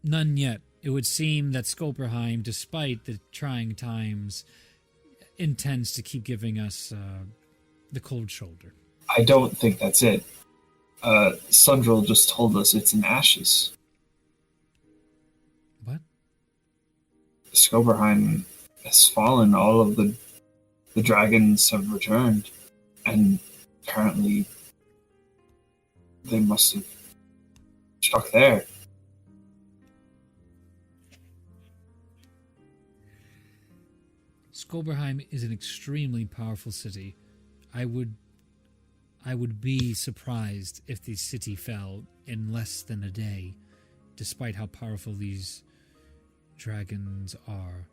none yet. It would seem that Schoberhiem, despite the trying times, intends to keep giving us the cold shoulder. I don't think that's it. Sundrel just told us it's in ashes. What? Schoberhiem has fallen. All of the dragons have returned, and apparently they must have struck there. Schoberhiem is an extremely powerful city. I would be surprised if the city fell in less than a day, despite how powerful these dragons are.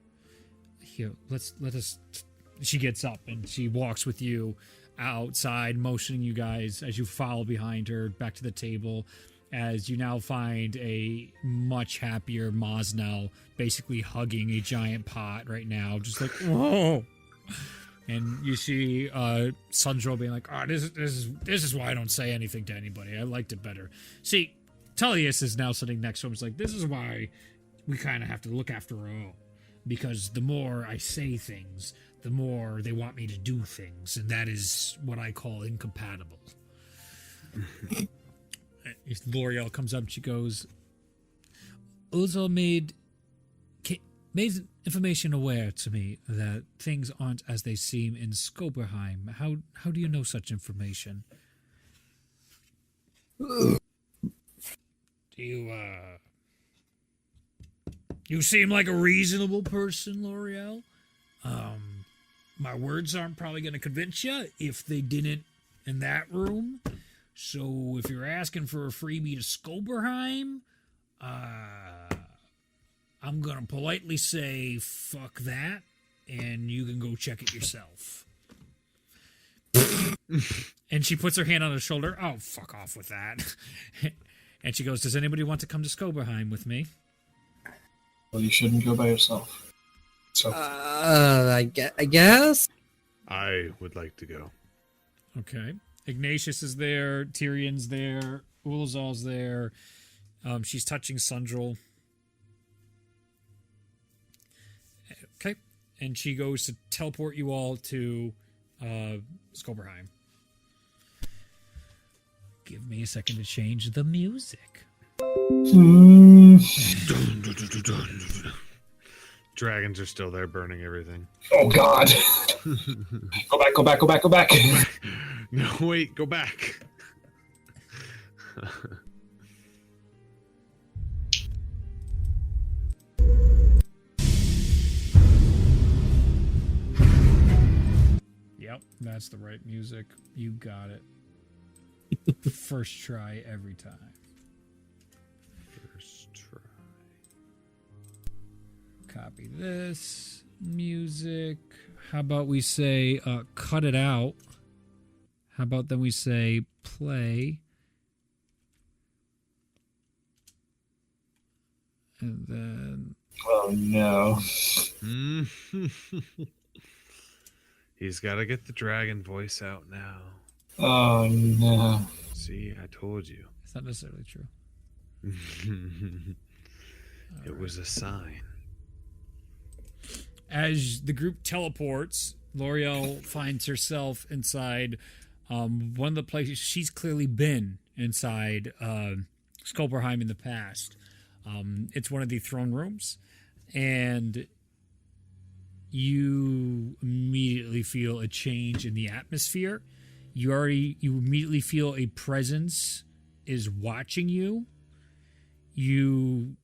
Here, let us. She gets up and she walks with you outside, motioning you guys as you follow behind her back to the table. As you now find a much happier Mosnell basically hugging a giant pot right now, just like, whoa. And you see Sundrel being like, oh, this is why I don't say anything to anybody. I liked it better. See, Tullius is now sitting next to him. It's like, this is why we kind of have to look after our own. Because the more I say things, the more they want me to do things. And that is what I call incompatible. L'Oreal comes up and she goes, Uzal made information aware to me that things aren't as they seem in Schoberhiem. How do you know such information? You seem like a reasonable person, L'Oreal. My words aren't probably going to convince you if they didn't in that room. So if you're asking for a freebie to Schoberhiem, I'm going to politely say, fuck that, and you can go check it yourself. And she puts her hand on his shoulder. Oh, fuck off with that. And she goes, does anybody want to come to Schoberhiem with me? Well, you shouldn't go by yourself. So I guess. I would like to go. Okay. Ignatius is there. Tyrion's there. Ulazal's there. She's touching Sundrel. Okay. And she goes to teleport you all to Schoberhiem. Give me a second to change the music. Dragons are still there burning everything. Oh God! Go back! No, wait, go back. Yep, that's the right music. You got it. First try every time. First try. Copy this music. How about we say cut it out? How about then we say play? And then Oh no! He's got to get the dragon voice out now. Oh no! See, I told you. it's not necessarily true. It was a sign. As the group teleports, L'Oreal finds herself inside one of the places she's clearly been inside Schoberhiem in the past. It's one of the throne rooms, and you immediately feel a change in the atmosphere. You immediately feel a presence is watching you. You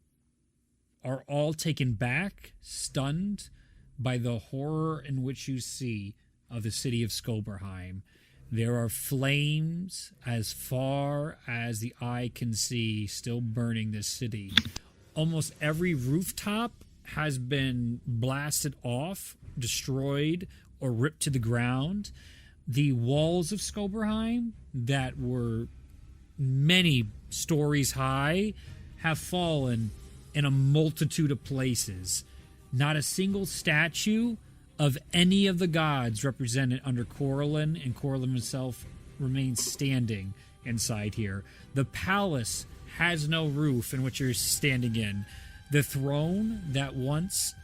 are all taken back, stunned by the horror in which you see of the city of Schoberhiem. There are flames as far as the eye can see still burning this city. Almost every rooftop has been blasted off, destroyed, or ripped to the ground. The walls of Schoberhiem that were many stories high have fallen in a multitude of places. Not a single statue of any of the gods represented under Corellin and Corellin himself remains standing inside here. The palace has no roof in which you're standing in. The throne that once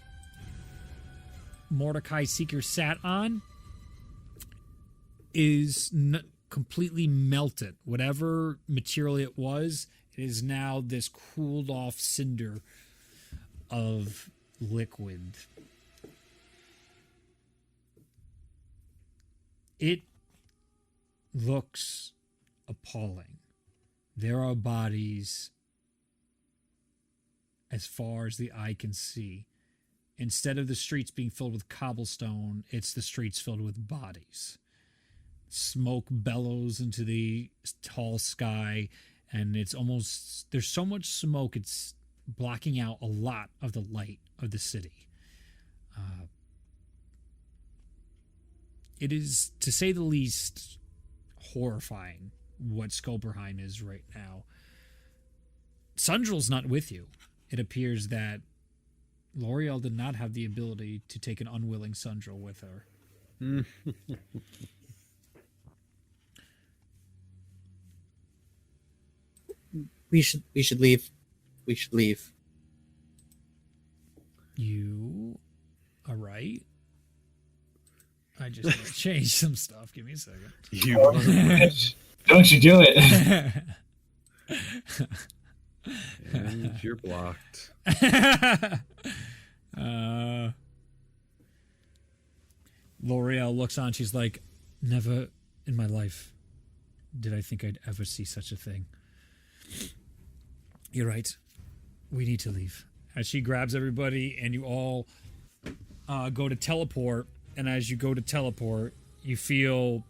Mordecai Seeker sat on is completely melted. Whatever material it is now this cooled off cinder of liquid. It looks appalling. There are bodies as far as the eye can see. Instead of the streets being filled with cobblestone, it's the streets filled with bodies. Smoke bellows into the tall sky, and it's almost, there's so much smoke, it's blocking out a lot of the light of the city. It is, to say the least, horrifying what Schoberhiem is right now. Sundrel's not with you. It appears that L'Oreal did not have the ability to take an unwilling Sundrel with her. We should leave. We should leave. You are right. I just need to change some stuff. Give me a second. Don't you do it. And you're blocked. L'Oreal looks on. She's like, never in my life did I think I'd ever see such a thing. You're right. We need to leave. As she grabs everybody and you all go to teleport, and as you go to teleport, you feel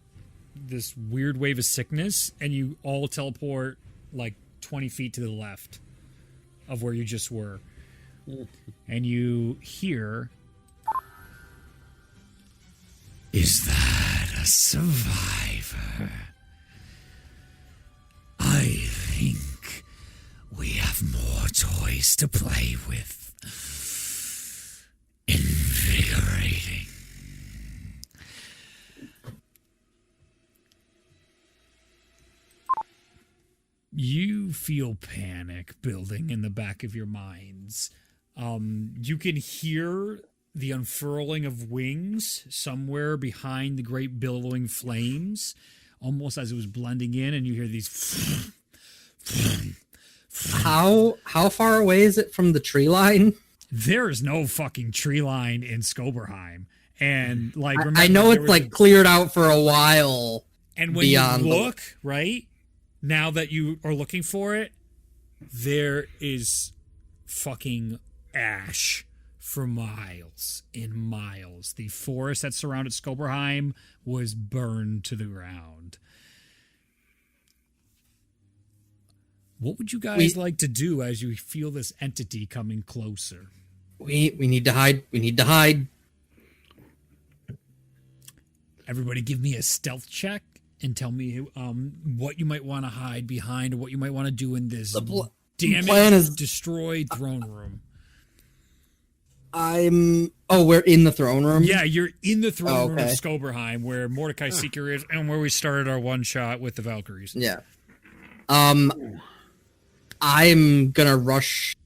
this weird wave of sickness, and you all teleport like 20 feet to the left of where you just were. And you hear... Is that a survivor? I think we have more toys to play with. Invigorating. You feel panic building in the back of your minds. You can hear the unfurling of wings somewhere behind the great billowing flames, almost as it was blending in, and you hear these... How far away is it from the tree line? There is no fucking tree line in Schoberhiem. And, like, remember, I know it's, like, cleared out for a while. And when you look, right, now that you are looking for it, there is fucking ash for miles and miles. The forest that surrounded Schoberhiem was burned to the ground. What would you guys like to do as you feel this entity coming closer? We need to hide. We need to hide. Everybody give me a stealth check and tell me what you might want to hide behind or what you might want to do in this damaged, destroyed throne room. we're in the throne room? Yeah, you're in the throne room of Schoberhiem, where Mordecai Seeker is, and where we started our one shot with the Valkyries. Yeah. I'm gonna rush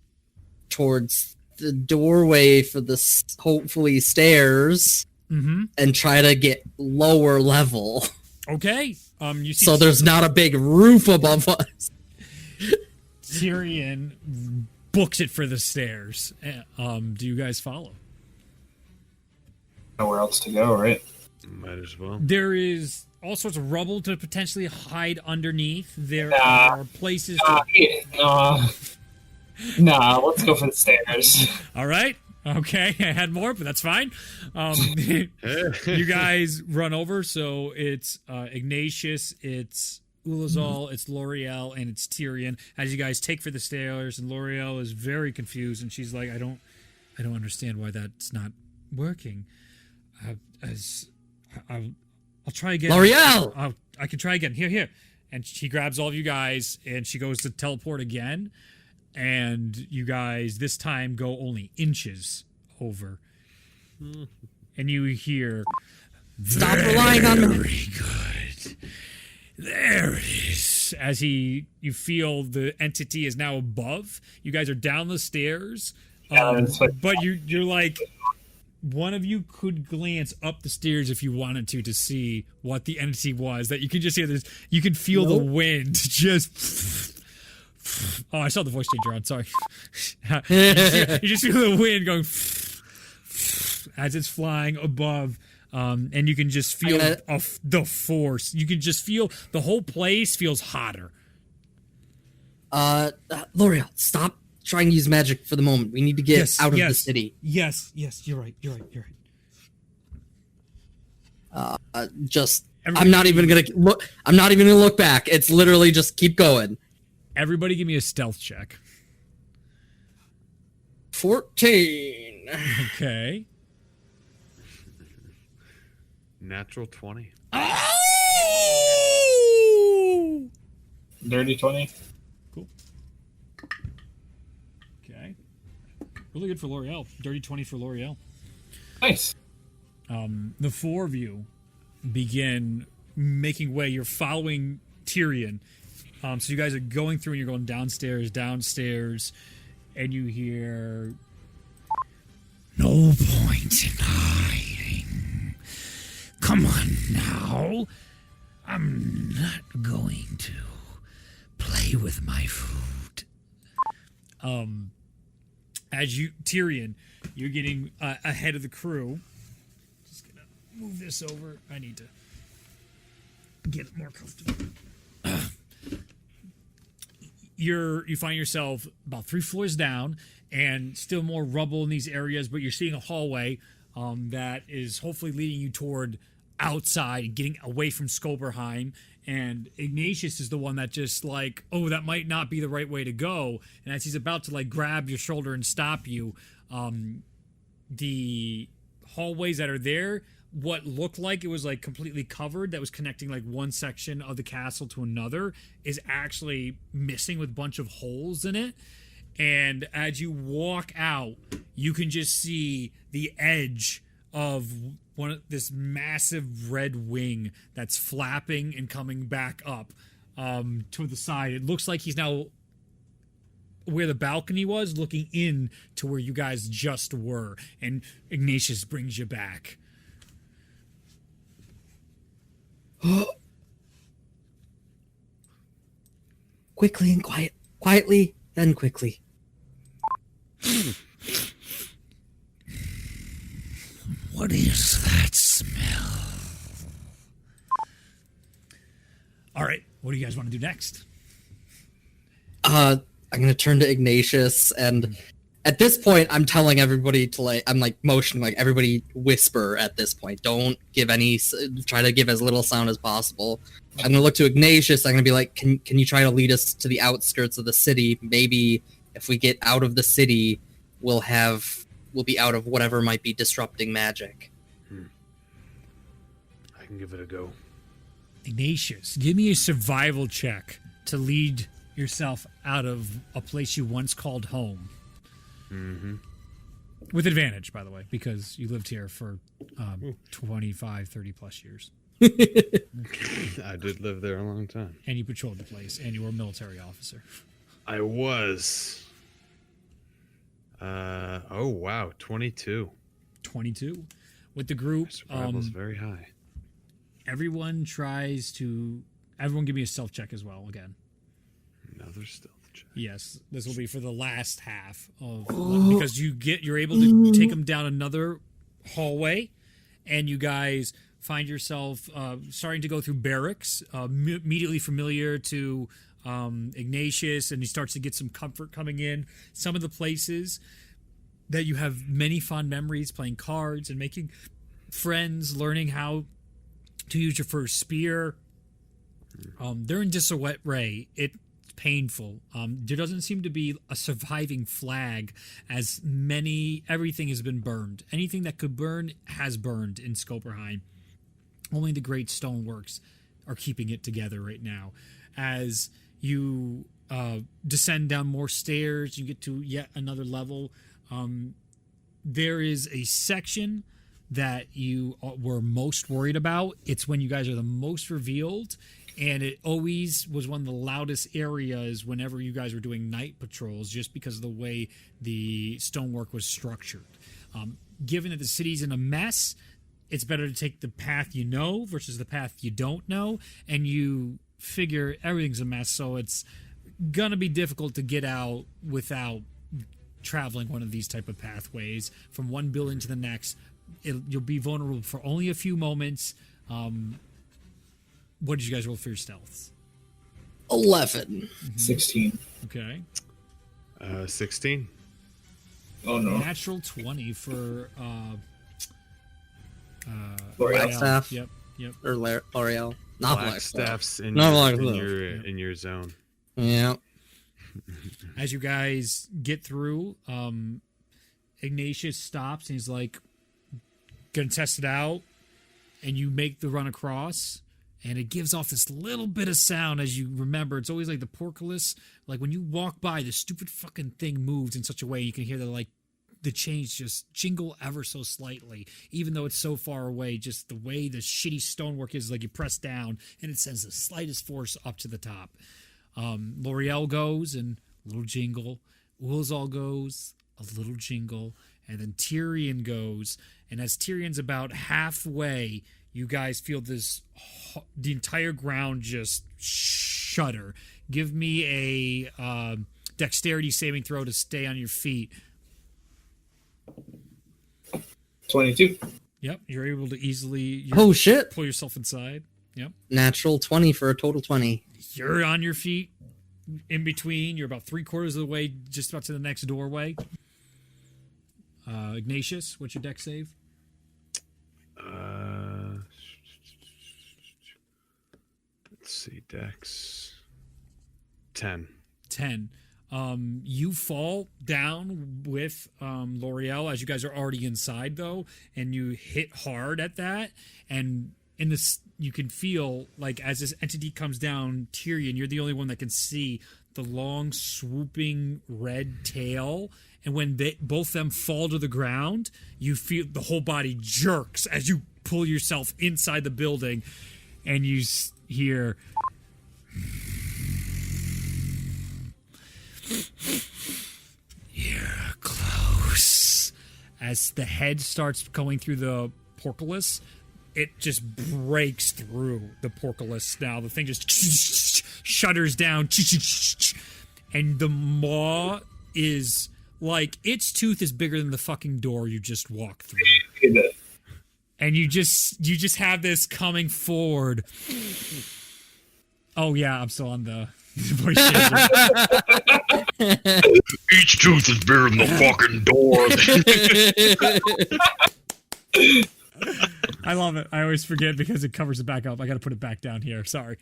towards the doorway for the hopefully stairs and try to get lower level. Okay. You see so there's not a big roof above us. Tyrion books it for the stairs. Do you guys follow? Nowhere else to go, right? Might as well. There is all sorts of rubble to potentially hide underneath. There Nah. are places. Nah, let's go for the stairs. All right. Okay. I had more, but that's fine. You guys run over. So it's Ignatius, it's Ulazal, it's L'Oreal, and it's Tyrion. As you guys take for the stairs, and L'Oreal is very confused, and she's like, I don't understand why that's not working. I'll try again. L'Oreal! I can try again. Here. And she grabs all of you guys, and she goes to teleport again. And you guys this time go only inches over. And you hear, Stop relying on me. Very good. There it is. As you feel the entity is now above. You guys are down the stairs. But you're like, one of you could glance up the stairs if you wanted to see what the entity was. That you can just hear this. You can feel the wind just. Oh, I saw the voice changer on. Sorry. You just feel the wind going as it's flying above, and you can just feel the force. You can just feel the whole place feels hotter. L'Oreal, stop trying to use magic for the moment. We need to get out of the city. Yes, you're right. I'm not even gonna look. I'm not even gonna look back. It's literally just keep going. Everybody, give me a stealth check. 14. Okay. Natural 20. Oh! Dirty 20. Cool. Okay. Really good for L'Oreal. Dirty 20 for L'Oreal. Nice. The four of you begin making way. You're following Tyrion. So you guys are going through and you're going downstairs, and you hear, no point in hiding. Come on now. I'm not going to play with my food. Tyrion, you're getting ahead of the crew. Just gonna move this over. I need to get it more comfortable. You find yourself about 3 floors down and still more rubble in these areas, but you're seeing a hallway that is hopefully leading you toward outside, getting away from Schoberhiem. And Ignatius is the one that just like, oh, that might not be the right way to go. And as he's about to like grab your shoulder and stop you, the hallways that are there, what looked like it was like completely covered, that was connecting like one section of the castle to another, is actually missing with a bunch of holes in it. And as you walk out, you can just see the edge of this massive red wing that's flapping and coming back up to the side. It looks like he's now where the balcony was, looking in to where you guys just were. And Ignatius brings you back. Quickly and quietly, then quickly. What is that smell? All right, what do you guys want to do next? I'm gonna turn to Ignatius, and at this point, I'm telling everybody to I'm motioning everybody whisper at this point. Don't give try to give as little sound as possible. I'm gonna look to Ignatius. I'm gonna be like, can you try to lead us to the outskirts of the city? Maybe if we get out of the city, we'll be out of whatever might be disrupting magic. I can give it a go. Ignatius, give me a survival check to lead yourself out of a place you once called home. Mm-hmm. With advantage, by the way, because you lived here for 25, 30 plus years. I did live there a long time. And you patrolled the place, and you were a military officer. I was. Oh, wow. 22. 22. With the group, Survival's very high. everyone give me a stealth check as well, again. Another stealth check. Yes, this will be for the last half of because you're able to take them down another hallway, and you guys find yourself starting to go through barracks, immediately familiar to Ignatius, and he starts to get some comfort coming in. Some of the places that you have many fond memories, playing cards and making friends, learning how to use your first spear. They're in disarray. It's painful. There doesn't seem to be a surviving flag, as everything has been burned. Anything that could burn has burned in Schoberhiem. Only the great stoneworks are keeping it together right now. As you descend down more stairs, you get to yet another level. There is a section that you were most worried about. It's when you guys are the most revealed, and it always was one of the loudest areas whenever you guys were doing night patrols, just because of the way the stonework was structured. Given that the city's in a mess, it's better to take the path you know versus the path you don't know, and you figure everything's a mess, so it's gonna be difficult to get out without traveling one of these type of pathways from one building to the next. You'll be vulnerable for only a few moments. What did you guys roll for your stealths? 11. 16. Okay. 16. Oh no. Natural 20 for L'Oreal. Staff. Yep. Or L'Oreal. Not Black Black staffs in Not your, Black in Staff. your in your zone. Yeah. As you guys get through, Ignatius stops and he's like, gonna test it out, and you make the run across, and it gives off this little bit of sound. As you remember, it's always like the portcullis, like when you walk by, the stupid fucking thing moves in such a way you can hear the chains just jingle ever so slightly, even though it's so far away. Just the way the shitty stonework is, like you press down and it sends the slightest force up to the top. L'Oreal goes, and a little jingle. Ulzal goes, a little jingle. And then Tyrion goes, and as Tyrion's about halfway, you guys feel the entire ground just shudder. Give me a dexterity saving throw to stay on your feet. 22. Yep, you're able to easily Oh, shit. pull yourself inside. Yep. Natural 20 for a total 20. You're on your feet in between. You're about 3/4 of the way, just about to the next doorway. Ignatius, what's your dex save? Let's see, Dex. 10. 10. You fall down with L'Oreal as you guys are already inside, though, and you hit hard at that. And in this, you can feel like as this entity comes down, Tyrion, you're the only one that can see the long, swooping red tail. And when both them fall to the ground, you feel the whole body jerks as you pull yourself inside the building, and you hear. You're close. As the head starts going through the portcullis, it just breaks through the portcullis. Now the thing just shudders down, and the maw is like its tooth is bigger than the fucking door you just walked through. And you just have this coming forward. Oh yeah, I'm still on the voice changer. Each tooth is bigger than the fucking door. I love it. I always forget because it covers it back up. I got to put it back down here. Sorry.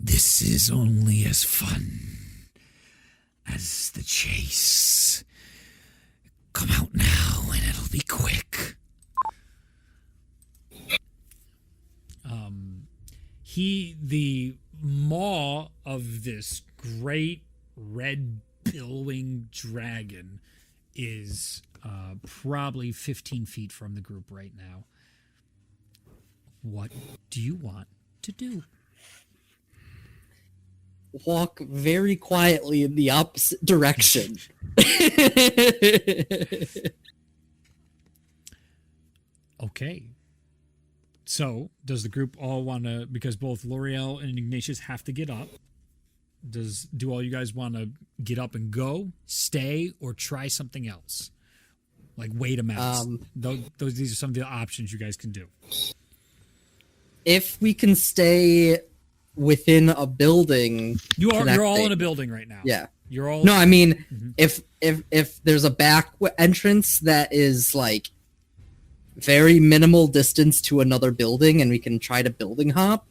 This is only as fun as the chase. Come out now and it'll be quick. The maw of this great red billowing dragon is probably 15 feet from the group right now. What do you want to do? Walk very quietly in the opposite direction. Okay. So, does the group all want to, because both L'Oreal and Ignatius have to get up, do all you guys want to get up and go, stay, or try something else? Like wait a minute. These are some of the options you guys can do. If we can stay within a building, you're all in a building right now. Yeah, you're all. No, I mean, if there's a back entrance that is like very minimal distance to another building, and we can try to building hop,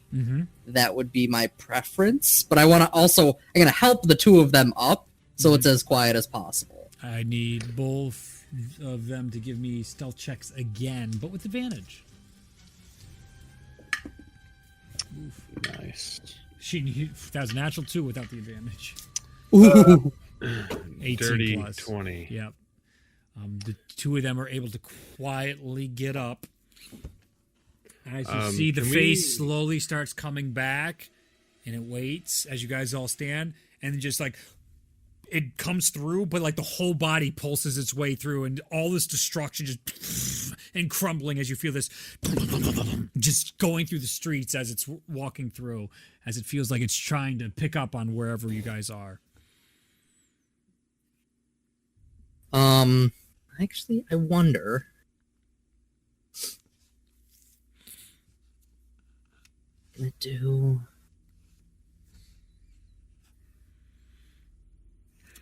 that would be my preference. But I'm gonna help the two of them up, so it's as quiet as possible. I need both of them to give me stealth checks again, but with advantage. Oof. Nice. That was a natural 2 without the advantage. Ooh. 18 Dirty plus. 20. Yep. The two of them are able to quietly get up. As you see, the face slowly starts coming back, and it waits as you guys all stand, and just like it comes through, but like the whole body pulses its way through, and all this destruction just and crumbling as you feel this just going through the streets as it's walking through, as it feels like it's trying to pick up on wherever you guys are. Actually, I wonder. I'm gonna do.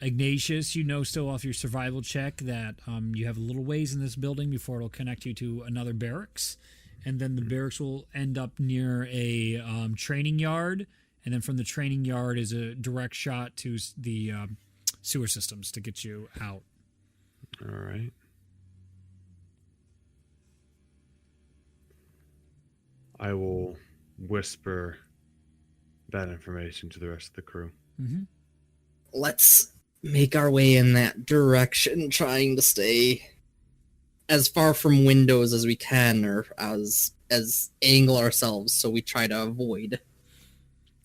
Ignatius, you know still off your survival check that you have a little ways in this building before it'll connect you to another barracks. And then the barracks will end up near a training yard. And then from the training yard is a direct shot to the sewer systems to get you out. All right. I will whisper that information to the rest of the crew. Mm-hmm. Let's make our way in that direction, trying to stay as far from windows as we can, or as angle ourselves so we try to avoid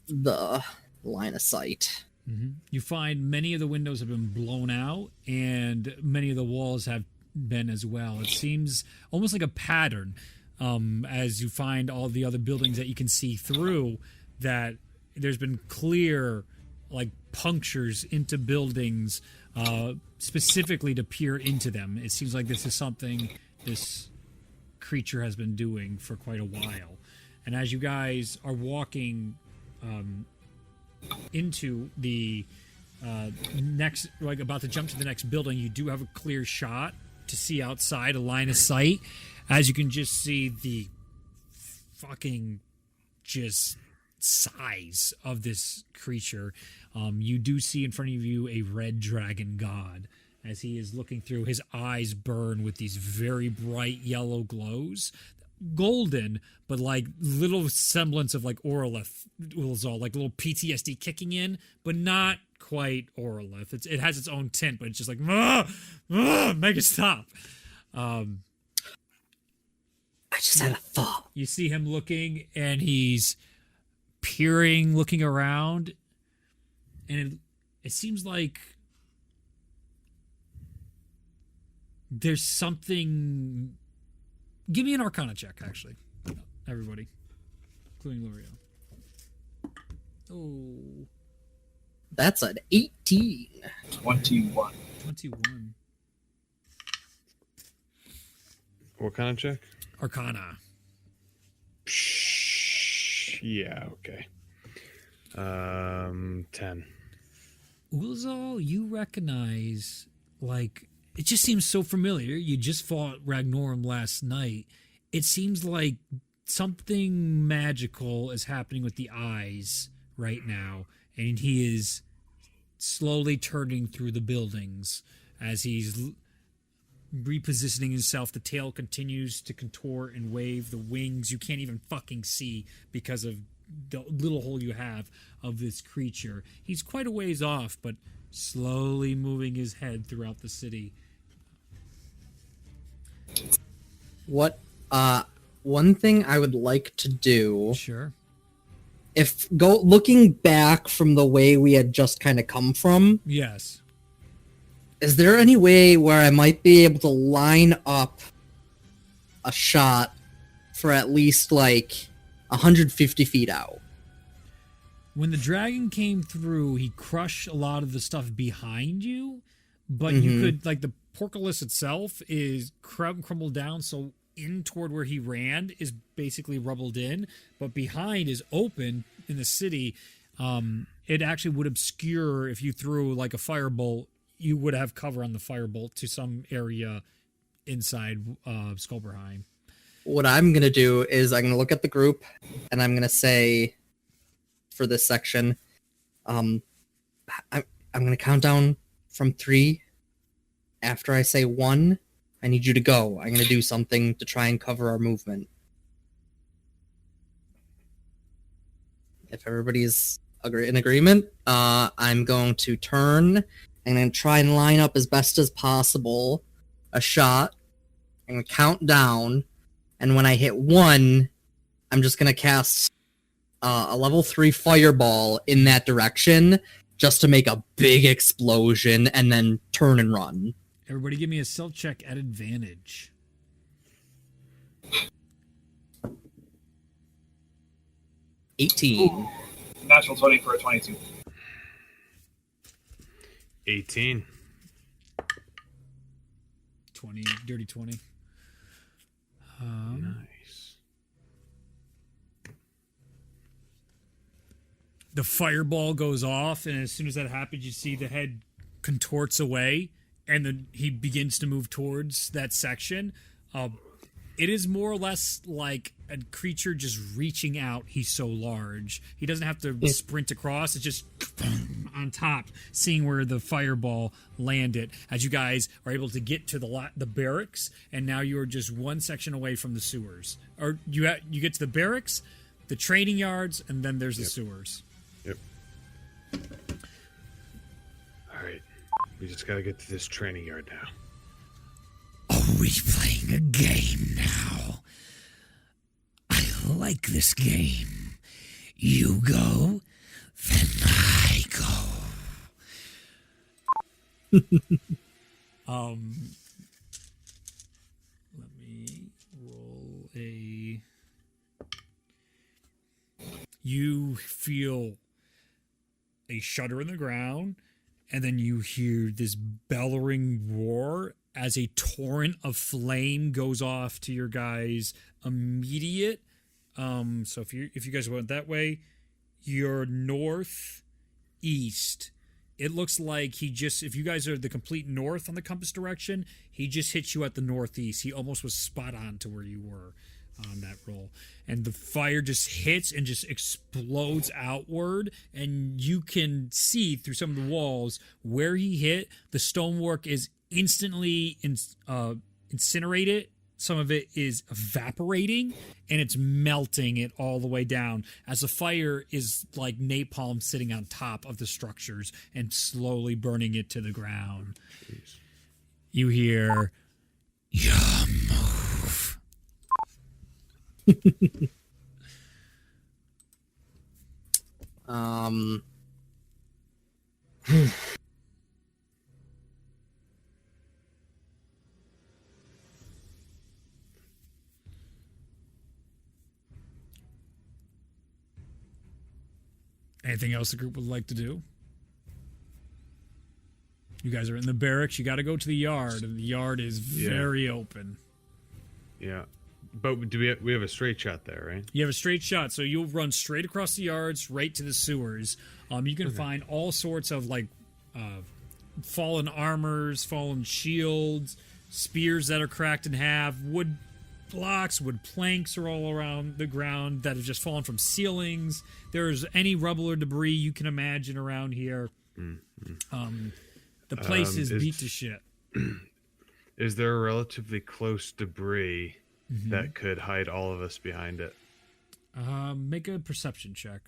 the line of sight. Mm-hmm. You find many of the windows have been blown out, and many of the walls have been as well. It seems almost like a pattern as you find all the other buildings that you can see through, that there's been clear like punctures into buildings specifically to peer into them. It seems like this is something this creature has been doing for quite a while. And as you guys are walking into the next, like about to jump to the next building, you do have a clear shot to see outside, a line of sight, as you can just see the fucking just size of this creature. You do see in front of you a red dragon god as he is looking through. His eyes burn with these very bright yellow glows, golden, but like little semblance of like Orolith, like little PTSD kicking in, but not quite Orolith. It has its own tint, but it's just like make it stop. I just had a thought. You see him looking, and he's peering, looking around, and it seems like there's something. Give me an Arcana check, actually, everybody, including L'Oreal. Oh, that's an 18. 21. 21. What kind of check? Arcana. Yeah, okay. 10. Ulazal, you recognize, like, it just seems so familiar. You just fought Ragnorum last night. It seems like something magical is happening with the eyes right now, and he is slowly turning through the buildings as he's repositioning himself. The tail continues to contort and wave. The wings you can't even fucking see because of the little hole you have of this creature. He's quite a ways off, but slowly moving his head throughout the city. What one thing I would like to do, Sure. if looking back from the way we had just kind of come from, Yes. is there any way where I might be able to line up a shot for at least like 150 feet out. When the dragon came through, he crushed a lot of the stuff behind you, but Mm-hmm. you could, like, the portcullis itself is crumbled down, so in toward where he ran is basically rubbled in, but behind is open in the city. It actually would obscure, if you threw like a firebolt, you would have cover on the firebolt to some area inside Schoberhiem. What I'm going to do is I'm going to look at the group and I'm going to say for this section, I'm going to count down from 3. After I say 1, I need you to go. I'm going to do something to try and cover our movement. If everybody's in agreement, I'm going to turn and then try and line up as best as possible a shot. I'm going to count down, and when I hit 1, I'm just going to cast a level 3 fireball in that direction just to make a big explosion and then turn and run. Everybody give me a stealth check at advantage. $18. Natural 20 for a 22. 18. 20, dirty 20. Nice. The fireball goes off, and as soon as that happens, you see the head contorts away, and then he begins to move towards that section. It is more or less like a creature just reaching out. He's so large. He doesn't have to sprint across. It's just on top, seeing where the fireball landed. As you guys are able to get to the barracks, and now you are just one section away from the sewers. Or you get to the barracks, the training yards, and then there's the sewers. Yep. All right. We just got to get to this training yard now. Are we playing a game now? I like this game. You go, then I go. Let me roll a... You feel a shudder in the ground, and then you hear this bellowing roar as a torrent of flame goes off to your guys' immediate. So if you guys went that way, you're northeast. It looks like if you guys are the complete north on the compass direction, he just hit you at the northeast. He almost was spot on to where you were on that roll. And the fire just hits and just explodes outward, and you can see through some of the walls where he hit. The stonework is instantly incinerated. Some of it is evaporating, and it's melting it all the way down as the fire is like napalm sitting on top of the structures and slowly burning it to the ground. Jeez. You hear, Your move. anything else the group would like to do? You guys are in the barracks. You got to go to the yard, and the yard is very open. Yeah. But do we have a straight shot there, right? You have a straight shot, so you'll run straight across the yards, right to the sewers. You can find all sorts of like fallen armors, fallen shields, spears that are cracked in half, wood blocks, wood planks are all around the ground that have just fallen from ceilings. There's any rubble or debris you can imagine around here. The place is beat to shit. Is there a relatively close debris that could hide all of us behind it? Make a perception check.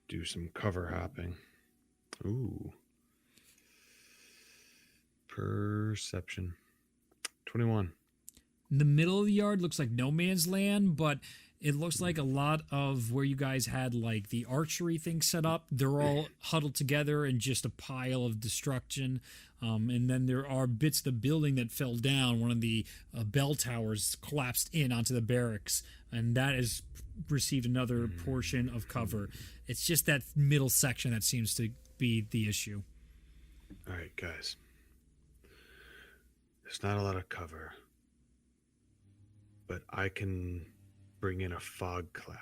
Do some cover hopping. Ooh. Perception. 21. In the middle of the yard looks like no man's land, but It looks like a lot of where you guys had like the archery thing set up, they're all huddled together in just a pile of destruction. And then there are bits of the building that fell down. One of the bell towers collapsed in onto the barracks, and that has received another portion of cover. It's just that middle section that seems to be the issue. All right, guys. There's not a lot of cover, but I can bring in a fog cloud,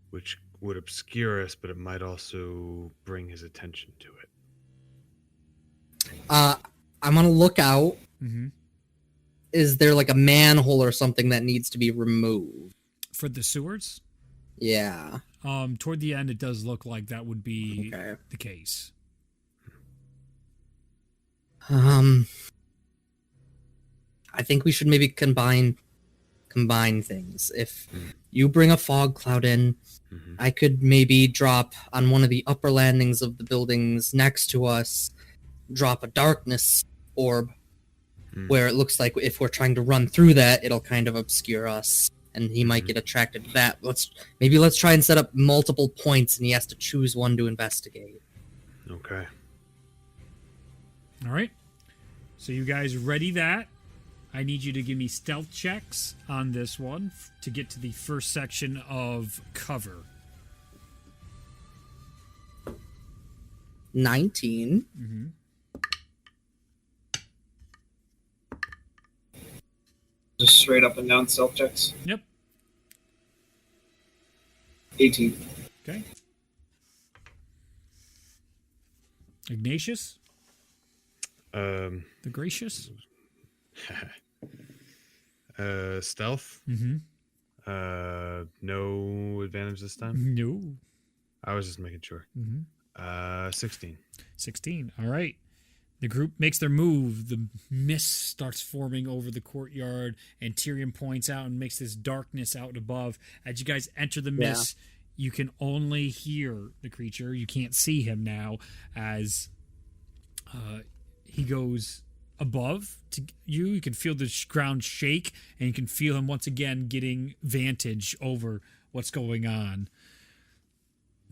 which would obscure us, but it might also bring his attention to it. I'm gonna look out. Mm-hmm. Is there like a manhole or something that needs to be removed? For the sewers? Yeah. Toward the end, it does look like that would be Okay. the case. I think we should maybe combine things. If you bring a fog cloud in, I could maybe drop on one of the upper landings of the buildings next to us, drop a darkness orb where it looks like if we're trying to run through that, it'll kind of obscure us and he might get attracted to that. Let's try and set up multiple points and he has to choose one to investigate. Okay. All right. So you guys ready that? I need you to give me stealth checks on this one to get to the first section of cover. 19. Mm-hmm. Just straight up and down self checks. Yep. 18. Okay. Ignatius? Um, The Gracious? Stealth. Mm-hmm. No advantage this time. No. I was just making sure. Mm-hmm. 16. 16. All right. The group makes their move. The mist starts forming over the courtyard, and Tyrion points out and makes this darkness out above. As you guys enter the mist, you can only hear the creature. You can't see him now as he goes above to you. You can feel the ground shake, and you can feel him once again getting vantage over what's going on.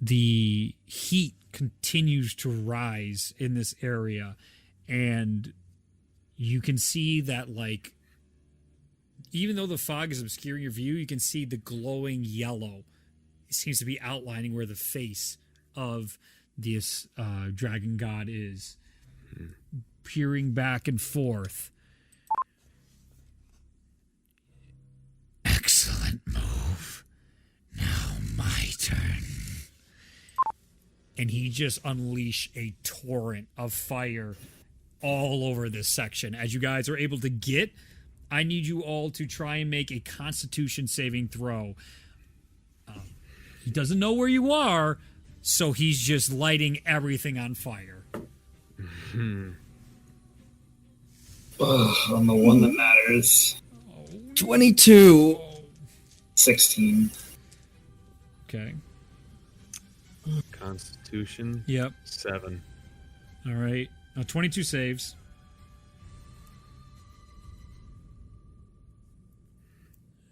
The heat continues to rise in this area, and you can see that, like, even though the fog is obscuring your view, you can see the glowing yellow. It seems to be outlining where the face of this dragon god is, peering back and forth. Excellent move. Now my turn. And he just unleashed a torrent of fire all over this section. As you guys are able to get, I need you all to try and make a Constitution saving throw. He doesn't know where you are, so he's just lighting everything on fire. On the one that matters. 22. 16. Okay. Constitution. Yep. 7. All right. 22 saves.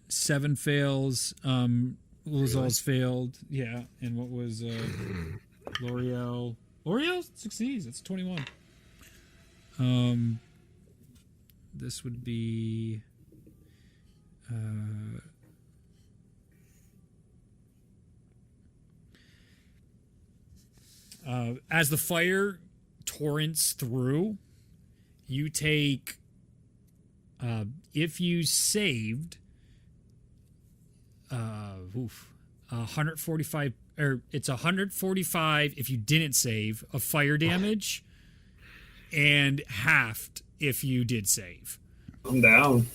Seven fails. Lizal's failed. Yeah. And what was L'Oreal? L'Oreal succeeds. It's 21. This would be as the fire torrents through, you take if you saved 145, or it's 145 if you didn't save of fire damage, and halved if you did save. I'm down.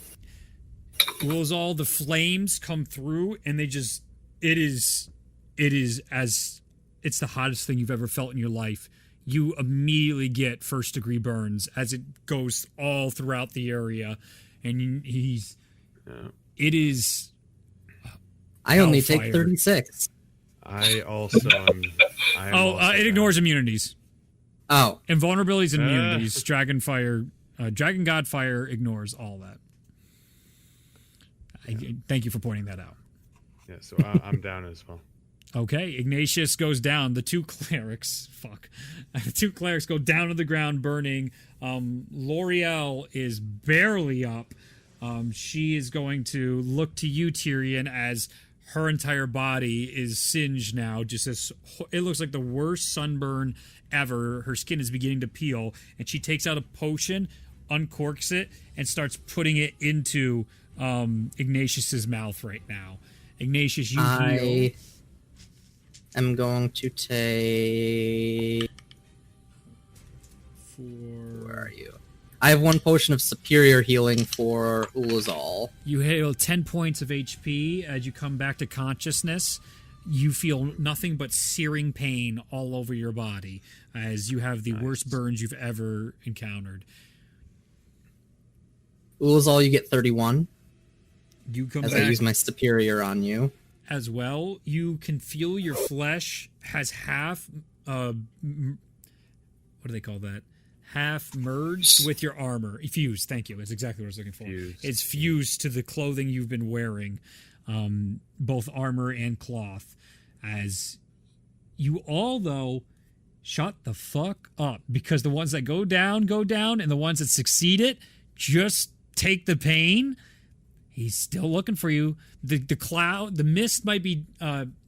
All the flames come through, and they just it is as it's the hottest thing you've ever felt in your life. You immediately get first degree burns as it goes all throughout the area, and it is. I only take hellfire. 36. I also am. It ignores immunities. Oh. Invulnerabilities and immunities. Dragon God fire ignores all that. Thank you for pointing that out. Yeah, so I'm down as well. Okay, Ignatius goes down. The two clerics, the two clerics go down to the ground, burning. L'Oreal is barely up. She is going to look to you, Tyrion, as her entire body is singed now. Just this, it looks like the worst sunburn ever. Her skin is beginning to peel, and she takes out a potion, uncorks it, and starts putting it into Ignatius's mouth right now. Ignatius, you heal. I'm going to take... Where are you? I have 1 potion of superior healing for Ulazal. You heal 10 points of HP as you come back to consciousness. You feel nothing but searing pain all over your body as you have the worst burns you've ever encountered. Ulazal, you get 31. You come as back I use my superior on you. as well. You can feel your flesh has half, what do they call that? Half merged with your armor. Fused, thank you. That's exactly what I was looking for. Fused. It's fused to the clothing you've been wearing, both armor and cloth. As you all, though, shut the fuck up. Because the ones that go down, and the ones that succeed it, just take the pain. He's still looking for you. The cloud, the mist might be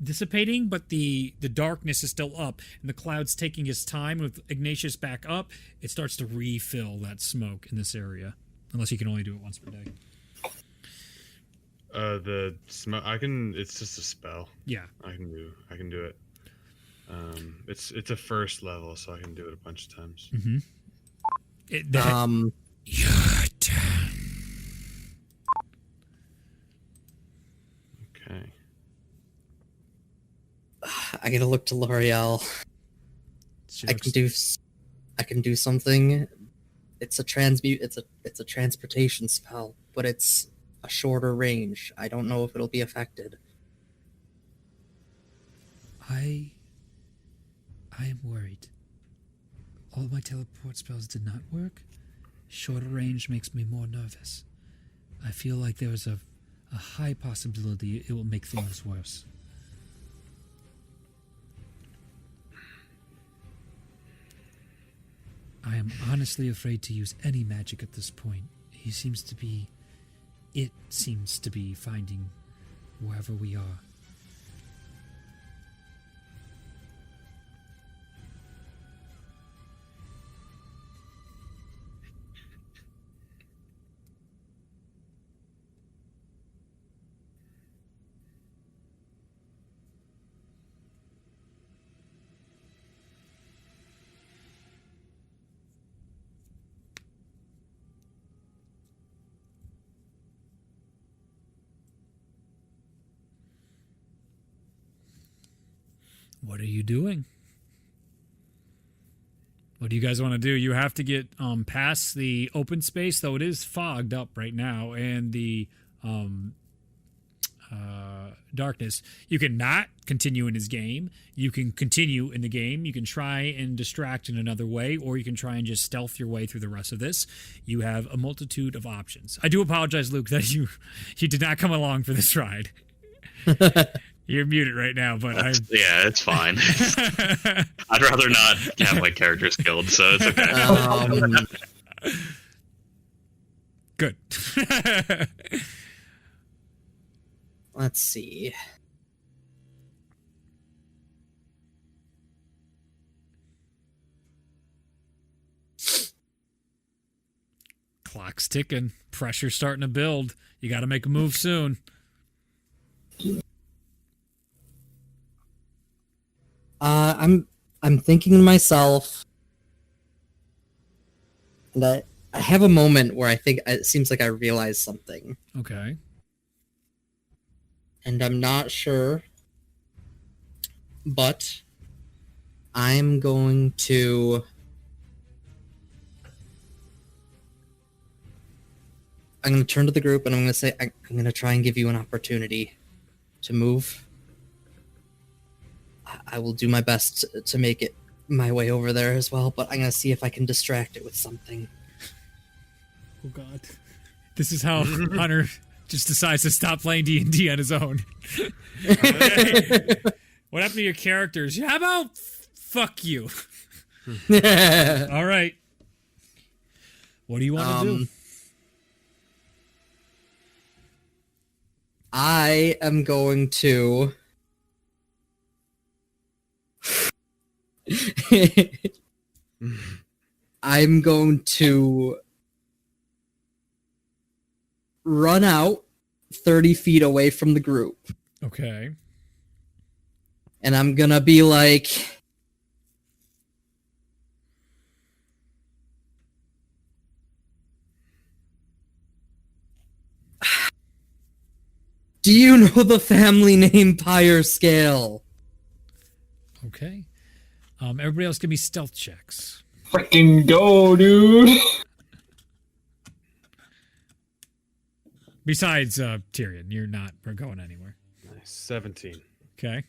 dissipating, but the darkness is still up, and the cloud's taking his time. With Ignatius back up, it starts to refill that smoke in this area, unless you can only do it once per day. The smoke. I can. It's just a spell. Yeah, I can do it. It's a first level, so I can do it a bunch of times. Mm-hmm. Your turn. Okay. I gotta look to L'Oreal. I can do something. It's a transportation spell, but it's a shorter range. I don't know if it'll be affected. I am worried. All my teleport spells did not work. Shorter range makes me more nervous. I feel like there is a high possibility it will make things worse. I am honestly afraid to use any magic at this point. It seems to be finding wherever we are. What are you doing? What do you guys want to do? You have to get past the open space, though it is fogged up right now, and the darkness. You can not continue in his game. You can continue in the game. You can try and distract in another way, or you can try and just stealth your way through the rest of this. You have a multitude of options. I do apologize, Luke, that you did not come along for this ride. You're muted right now, but yeah, it's fine. I'd rather not have my characters killed, so it's okay. Good. Let's see. Clock's ticking. Pressure's starting to build. You got to make a move soon. I'm thinking to myself, and I have a moment where I think it seems like I realize something. Okay. And I'm not sure, but I'm going to turn to the group and I'm going to say, I'm going to try and give you an opportunity to move. I will do my best to make it my way over there as well, but I'm going to see if I can distract it with something. Oh, God. This is how Hunter just decides to stop playing D&D on his own. Okay. What happened to your characters? How about fuck you? All right. What do you want to do? I am going to... I'm going to run out 30 feet away from the group. Okay. And I'm gonna be like... Do you know the family name Pyre Scale? Okay. Everybody else give me stealth checks. Freaking go, dude! Besides Tyrion, you're not going anywhere. Nice. 17. Okay.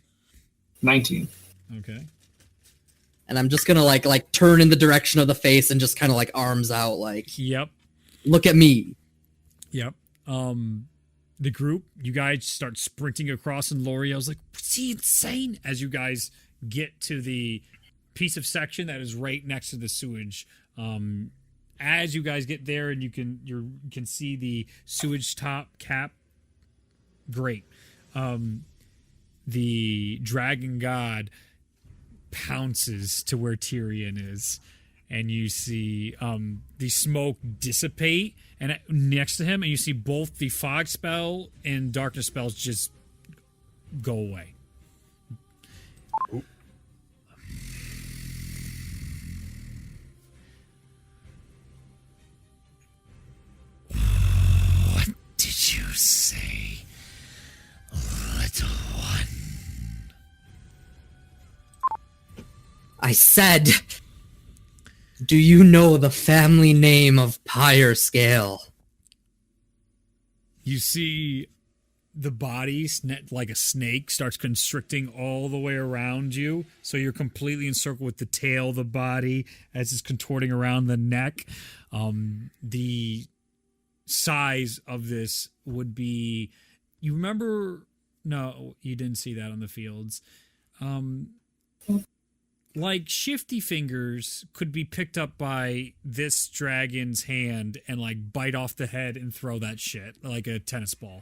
19. Okay. And I'm just gonna like turn in the direction of the face and just kind of like arms out, like, Yep. look at me. Yep. The group, you guys start sprinting across, and L'Oreal's like, "Was he insane?" As you guys get to the piece of section that is right next to the sewage. As you guys get there, and you can see the sewage top cap. Great. The dragon god pounces to where Tyrion is, and you see the smoke dissipate and next to him, and you see both the fog spell and darkness spells just go away. What did you say, little one? I said, do you know the family name of Pyre Scale? You see the body, like a snake, starts constricting all the way around you. So you're completely encircled with the tail, the body, as it's contorting around the neck. The size of this would be... You remember... No, you didn't see that on the fields. Like Shifty Fingers could be picked up by this dragon's hand and like bite off the head and throw that shit like a tennis ball.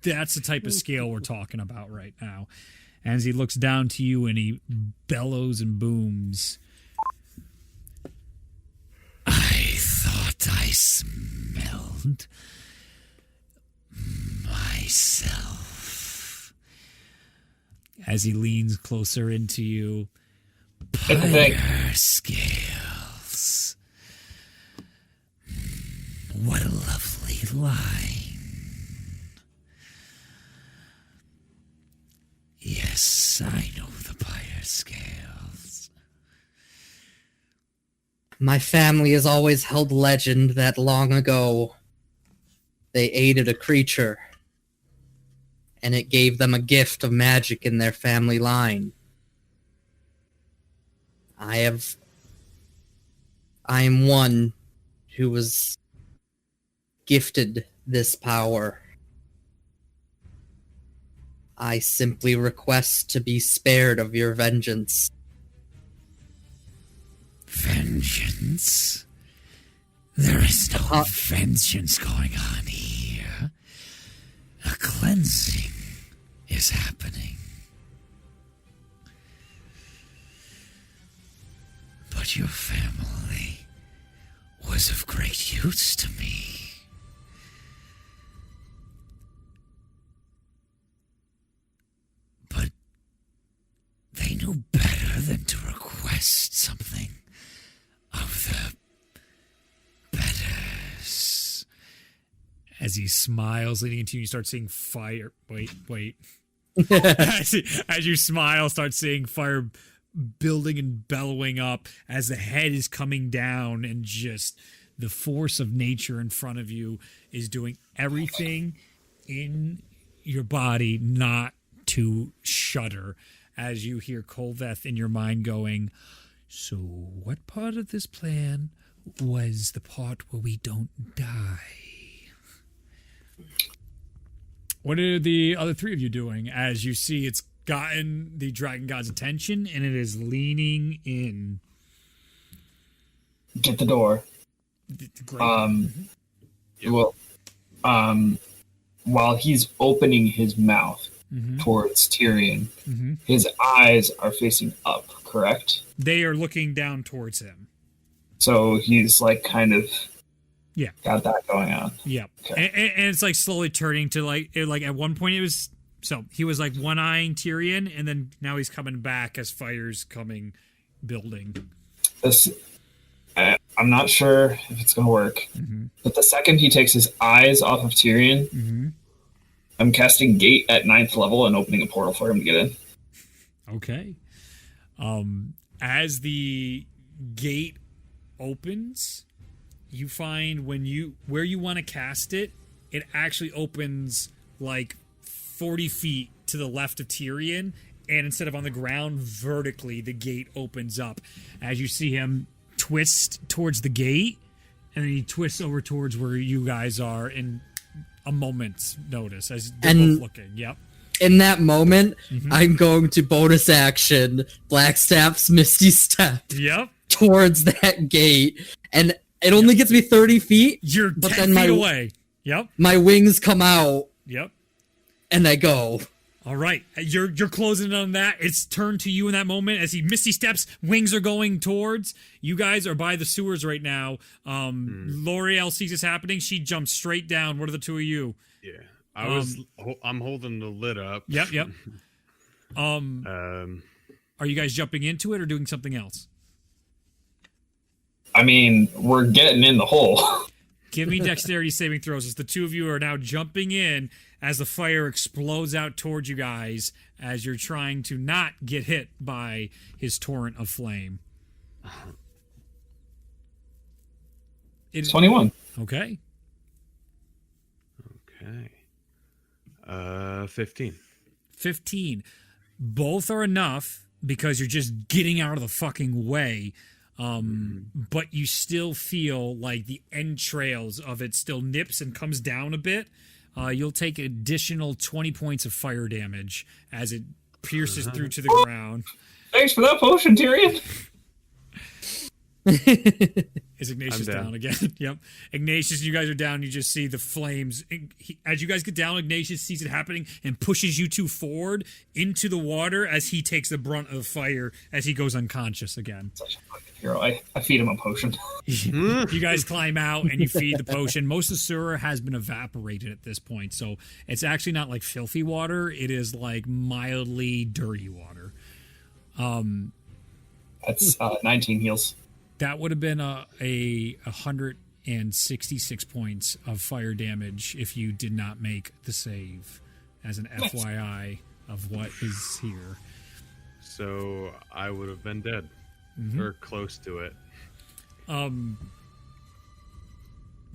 That's the type of scale we're talking about right now. As he looks down to you and he bellows and booms. I thought I smelled myself. As he leans closer into you. Pyre Scales. What a lovely line. Yes, I know the Pyre Scales. My family has always held legend that long ago they aided a creature, and it gave them a gift of magic in their family line. I am one who was gifted this power. I simply request to be spared of your vengeance. Vengeance? There is no vengeance going on here. A cleansing is happening. But your family was of great use to me. But they knew better than to request something of the betters. As he smiles, leading into you, you start seeing fire. Wait. as you smile, start seeing fire building and bellowing up as the head is coming down, and just the force of nature in front of you is doing everything in your body not to shudder as you hear Kolveth in your mind going, so what part of this plan was the part where we don't die? What are the other three of you doing as you see it's gotten the dragon god's attention and it is leaning in? Get the door. Great. Well, while he's opening his mouth Mhm. towards Tyrion, Mhm. his eyes are facing up, correct? They are looking down towards him. So he's like kind of Yeah. got that going on. Yep. Okay. And it's like slowly turning to like at one point it was so he was like one eyeing Tyrion and then now he's coming back as fire's coming building. This, I'm not sure if it's going to work, but the second he takes his eyes off of Tyrion, Mm-hmm. I'm casting Gate at 9th level and opening a portal for him to get in. Okay. As the gate opens, you find where you want to cast it, it actually opens like 40 feet to the left of Tyrion, and instead of on the ground vertically, the gate opens up. As you see him twist towards the gate, and then he twists over towards where you guys are in a moment's notice as they're both looking. Yep. In that moment, I'm going to bonus action Blackstaff's Misty Step Yep. towards that gate, and it only gets me 30 feet. You're But 10 then feet my- away. Yep. My wings come out, Yep. and I go. All right, you're closing in on that. It's turned to you in that moment as he misty steps. Wings are going towards you guys. Are by the sewers right now. L'Oreal sees this happening. She jumps straight down. What are the two of you? Yeah. I'm holding the lid up. Yep. Are you guys jumping into it or doing something else? I mean, we're getting in the hole. Give me dexterity saving throws as the two of you are now jumping in as the fire explodes out towards you guys as you're trying to not get hit by his torrent of flame. It's 21. Okay. Okay. 15. 15. Both are enough because you're just getting out of the fucking way. But you still feel like the entrails of it still nips and comes down a bit. You'll take additional 20 points of fire damage as it pierces through to the ground. Thanks for that potion, Tyrion. Is Ignatius I'm down. down again? Yep. Ignatius, you guys are down. You just see the flames. As you guys get down, Ignatius sees it happening and pushes you two forward into the water as he takes the brunt of the fire as he goes unconscious again. Such a fucking hero. I feed him a potion. You guys climb out and you feed the potion. Most of the sewer has been evaporated at this point, so it's actually not like filthy water. It is like mildly dirty water. That's 19 heals. That would have been a 166 points of fire damage if you did not make the save, as an FYI of what is here. So I would have been dead. Or close to it.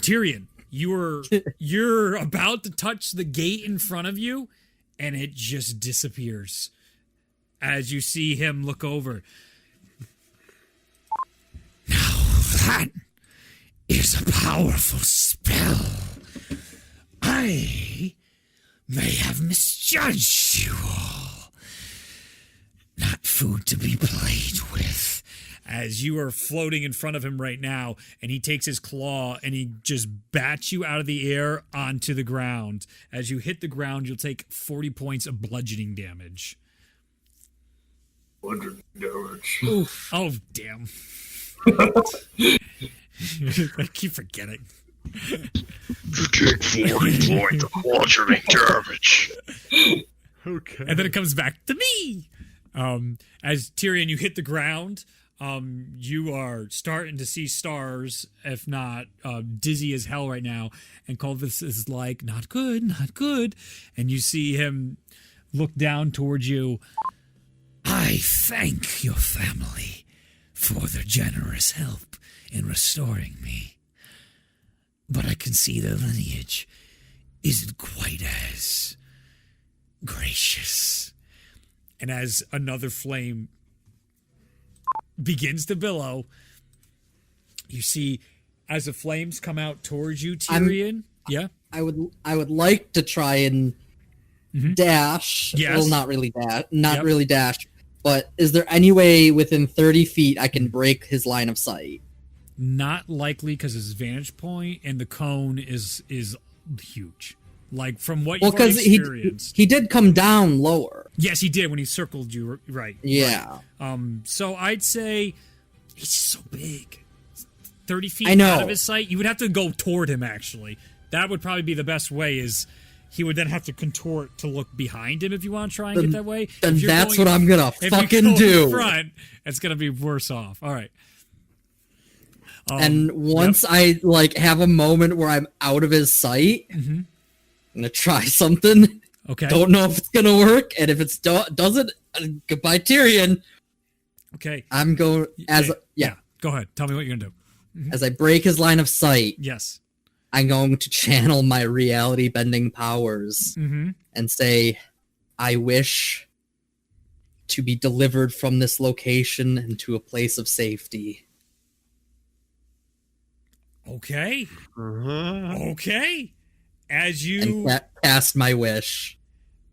Tyrion, you're about to touch the gate in front of you, and it just disappears as you see him look over. Now that is a powerful spell. I may have misjudged you all. Not food to be played with. As you are floating in front of him right now, and he takes his claw and he just bats you out of the air onto the ground. As you hit the ground, you'll take 40 points of bludgeoning damage. 100 damage. Oh, damn. I keep forgetting. Take 40 points of bludgeoning damage. Okay. And then it comes back to me. As Tyrion, you hit the ground. You are starting to see stars, if not dizzy as hell right now. And Colvis is like, not good, not good. And you see him look down towards you. I thank your family for their generous help in restoring me. But I can see their lineage isn't quite as gracious. And as another flame begins to billow, you see as the flames come out towards you, Tyrion. I would like to try and dash. Yes. Well, not really dash. Not Yep. really dash. But is there any way within 30 feet I can break his line of sight? Not likely because his vantage point and the cone is huge. Like from what Well, you've already because experienced. he did come down lower. Yes, he did when he circled you. Right. Yeah. So I'd say he's just so big. 30 feet I know. out of his sight. You would have to go toward him. Actually, that would probably be the best way. Is he would then have to contort to look behind him if you want to try and get that way. Then If you're that's going- what I'm gonna if you fucking go in do. front, it's gonna be worse off. All right. And once I like have a moment where I'm out of his sight, I'm gonna try something. Okay. Don't know if it's gonna work, and if it doesn't, goodbye Tyrion. Okay. I'm going as Yeah. Go ahead. Tell me what you're gonna do. as I break his line of sight. Yes. I'm going to channel my reality bending powers Mm-hmm. and say, I wish to be delivered from this location into a place of safety. Okay. Uh-huh. Okay. As you And cast my wish.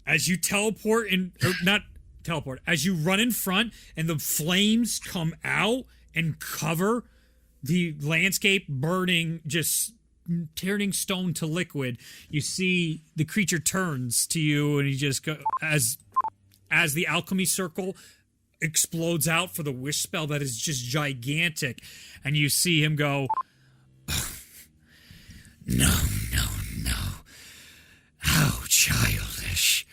as you teleport and or not teleport, as you run in front and the flames come out and cover the landscape, burning, just turning stone to liquid, you see the creature turns to you and he just go as the alchemy circle explodes out for the wish spell that is just gigantic, and you see him go, no, how childish.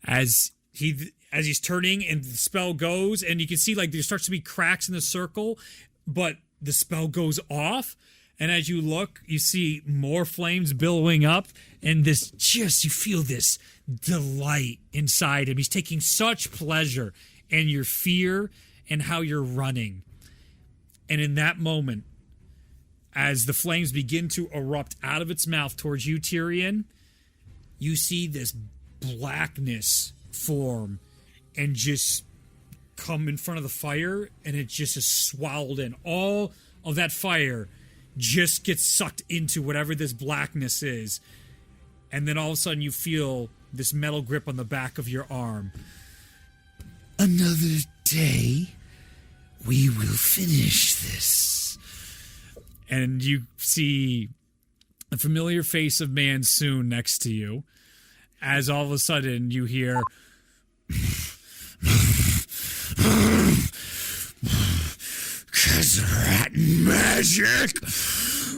As he's turning and the spell goes, and you can see like there starts to be cracks in the circle, but the spell goes off, and as you look, you see more flames billowing up, and you feel this delight inside him. He's taking such pleasure in your fear and how you're running. And in that moment, as the flames begin to erupt out of its mouth towards you, Tyrion, you see this blackness form and just come in front of the fire, and it just is swallowed in. All of that fire just gets sucked into whatever this blackness is. And then all of a sudden you feel this metal grip on the back of your arm. Another day, we will finish this. And you see a familiar face of Mansoon next to you, as all of a sudden you hear Kazrat magic,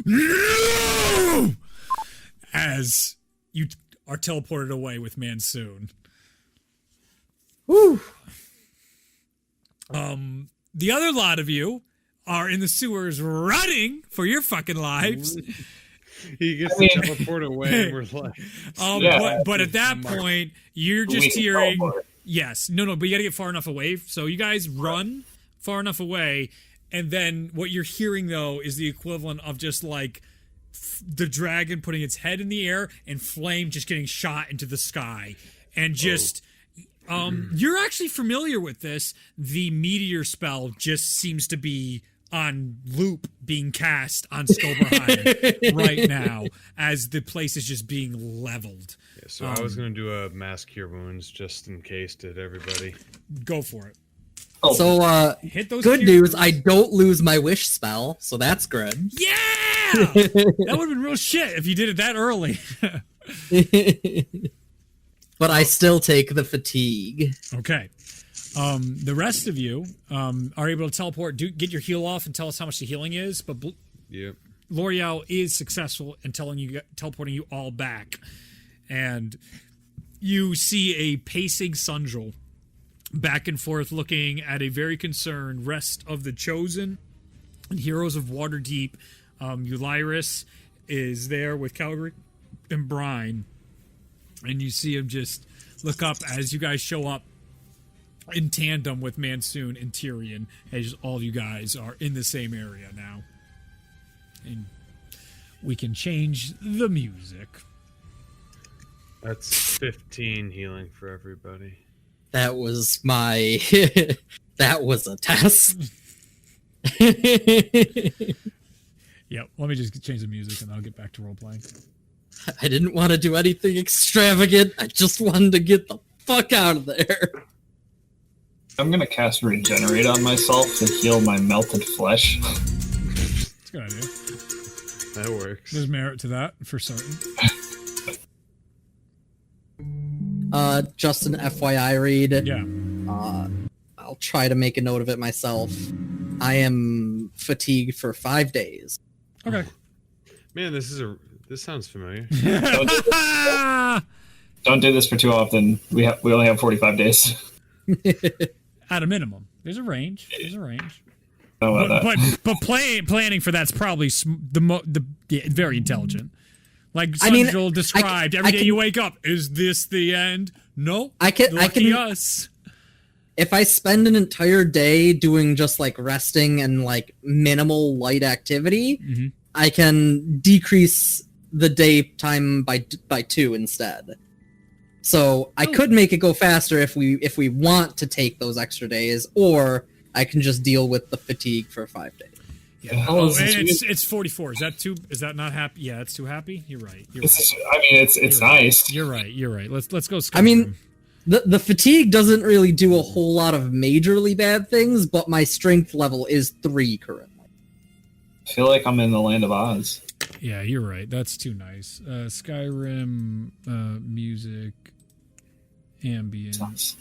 no! As you are teleported away with Mansoon. Whew. The other lot of you are in the sewers running for your fucking lives. He gets I to mean- teleport away, and we're like, Yeah. But at that point, you're We just can hearing. teleport. Yes. No, but you got to get far enough away. So you guys run far enough away, and then what you're hearing, though, is the equivalent of just like the dragon putting its head in the air and flame just getting shot into the sky. And just. You're actually familiar with this. The meteor spell just seems to be on loop being cast on Schoberhiem right now as the place is just being leveled. yeah, so I was going to do a mass cure wounds just in case, did everybody? Go for it. Oh, So, Hit those good cure- news, I don't lose my wish spell, so that's good. Yeah! That would have been real shit if you did it that early. But I still take the fatigue. Okay. The rest of you are able to teleport, get your heal off, and tell us how much the healing is. But Yep. L'Oreal is successful in teleporting you all back, and you see a pacing Sundrel back and forth, looking at a very concerned rest of the Chosen and Heroes of Waterdeep. Eulyris is there with Calgary and Brine, and you see him just look up as you guys show up in tandem with Mansoon and Tyrion, as all of you guys are in the same area now. And we can change the music. That's 15 healing for everybody. That was my... that was a test. Yep, let me just change the music and I'll get back to role playing. I didn't want to do anything extravagant. I just wanted to get the fuck out of there. I'm gonna cast Regenerate on myself to heal my melted flesh. It's a good idea. That works. There's merit to that for certain. Just an FYI read. Yeah. I'll try to make a note of it myself. I am fatigued for 5 days. Okay. Man, this sounds familiar. Don't do this for too often. We only have 45 days. At a minimum. There's a range. There's a range. Know about that. But planning for that's probably very intelligent. Like I mean, Sundrel described, every day you wake up, is this the end? No. I can us. If I spend an entire day doing just like resting and like minimal light activity, Mm-hmm. I can decrease the daytime by 2 instead. So I could make it go faster if we want to take those extra days, or I can just deal with the fatigue for 5 days. Yeah. Oh, And it's 44. Is that too? Is that not happy? Yeah, it's too happy. You're right. It's nice. You're right. You're right. Let's go. I mean, the fatigue doesn't really do a whole lot of majorly bad things, but my strength level is 3 currently. I feel like I'm in the land of Oz. yeah, you're right. That's too nice. Skyrim music, ambient. Nice.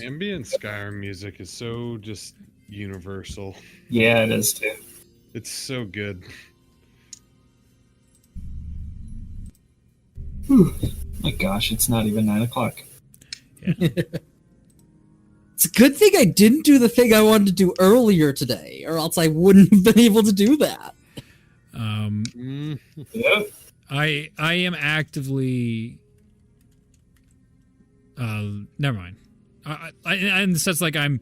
Ambient Skyrim music is so just universal. Yeah, it is too. It's so good. Whew. My gosh, it's not even 9 o'clock. It's a good thing I didn't do the thing I wanted to do earlier today, or else I wouldn't have been able to do that. Yeah. I am actively. Never mind. I in the sense like I'm.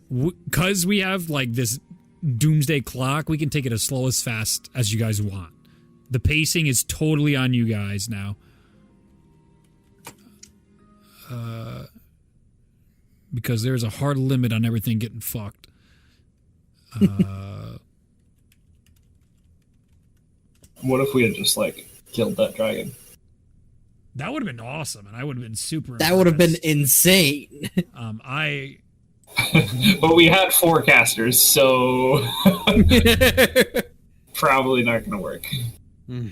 Because we have like this doomsday clock, we can take it as slow as fast as you guys want. The pacing is totally on you guys now. Because there's a hard limit on everything getting fucked. What if we had just like killed that dragon? That would have been awesome, and I would have been super. That would have been impressed. insane. But we had 4 casters, so probably not going to work. All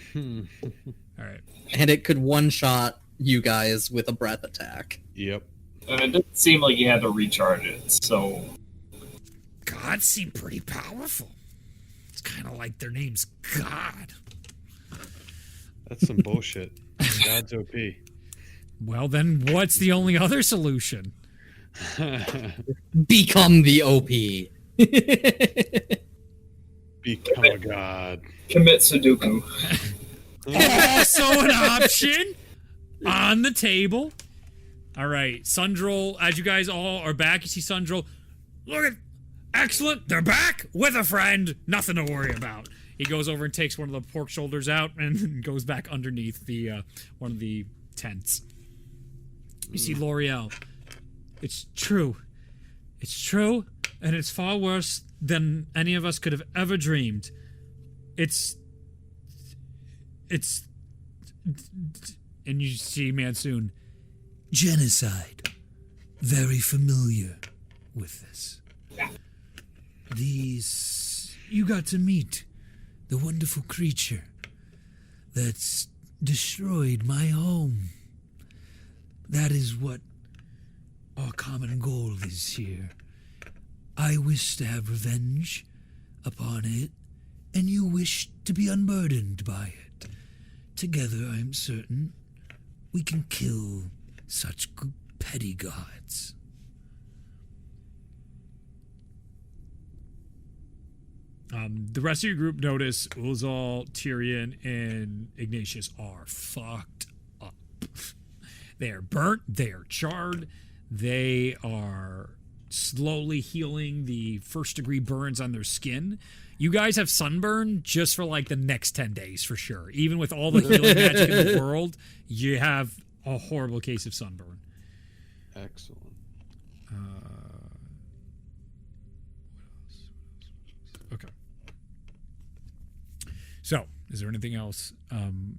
right. And it could one-shot you guys with a breath attack. Yep. And it didn't seem like you had to recharge it, so Gods seem pretty powerful. It's kind of like their name's God. That's some bullshit. God's OP. Well, then what's the only other solution? Become the OP. Become a god. commit Sudoku. Also an option on the table. All right, Sundrel, as you guys all are back, you see Sundrel. Look at, excellent, they're back with a friend. Nothing to worry about. He goes over and takes one of the pork shoulders out and goes back underneath the one of the tents. You see L'Oreal. It's true. It's true, and it's far worse than any of us could have ever dreamed. It's... And you see Mansoon. Genocide. Very familiar with this. These... You got to meet the wonderful creature that's destroyed my home. That is what our common goal is here. I wish to have revenge upon it, and you wish to be unburdened by it. Together, I am certain, we can kill such petty gods. The rest of your group notice Ulzal, Tyrion, and Ignatius are fucked up. They are burnt. They are charred. They are slowly healing the first-degree burns on their skin. You guys have sunburn just for like the next 10 days for sure. Even with all the healing magic in the world, you have a horrible case of sunburn. Excellent. Okay. So, Is there anything else?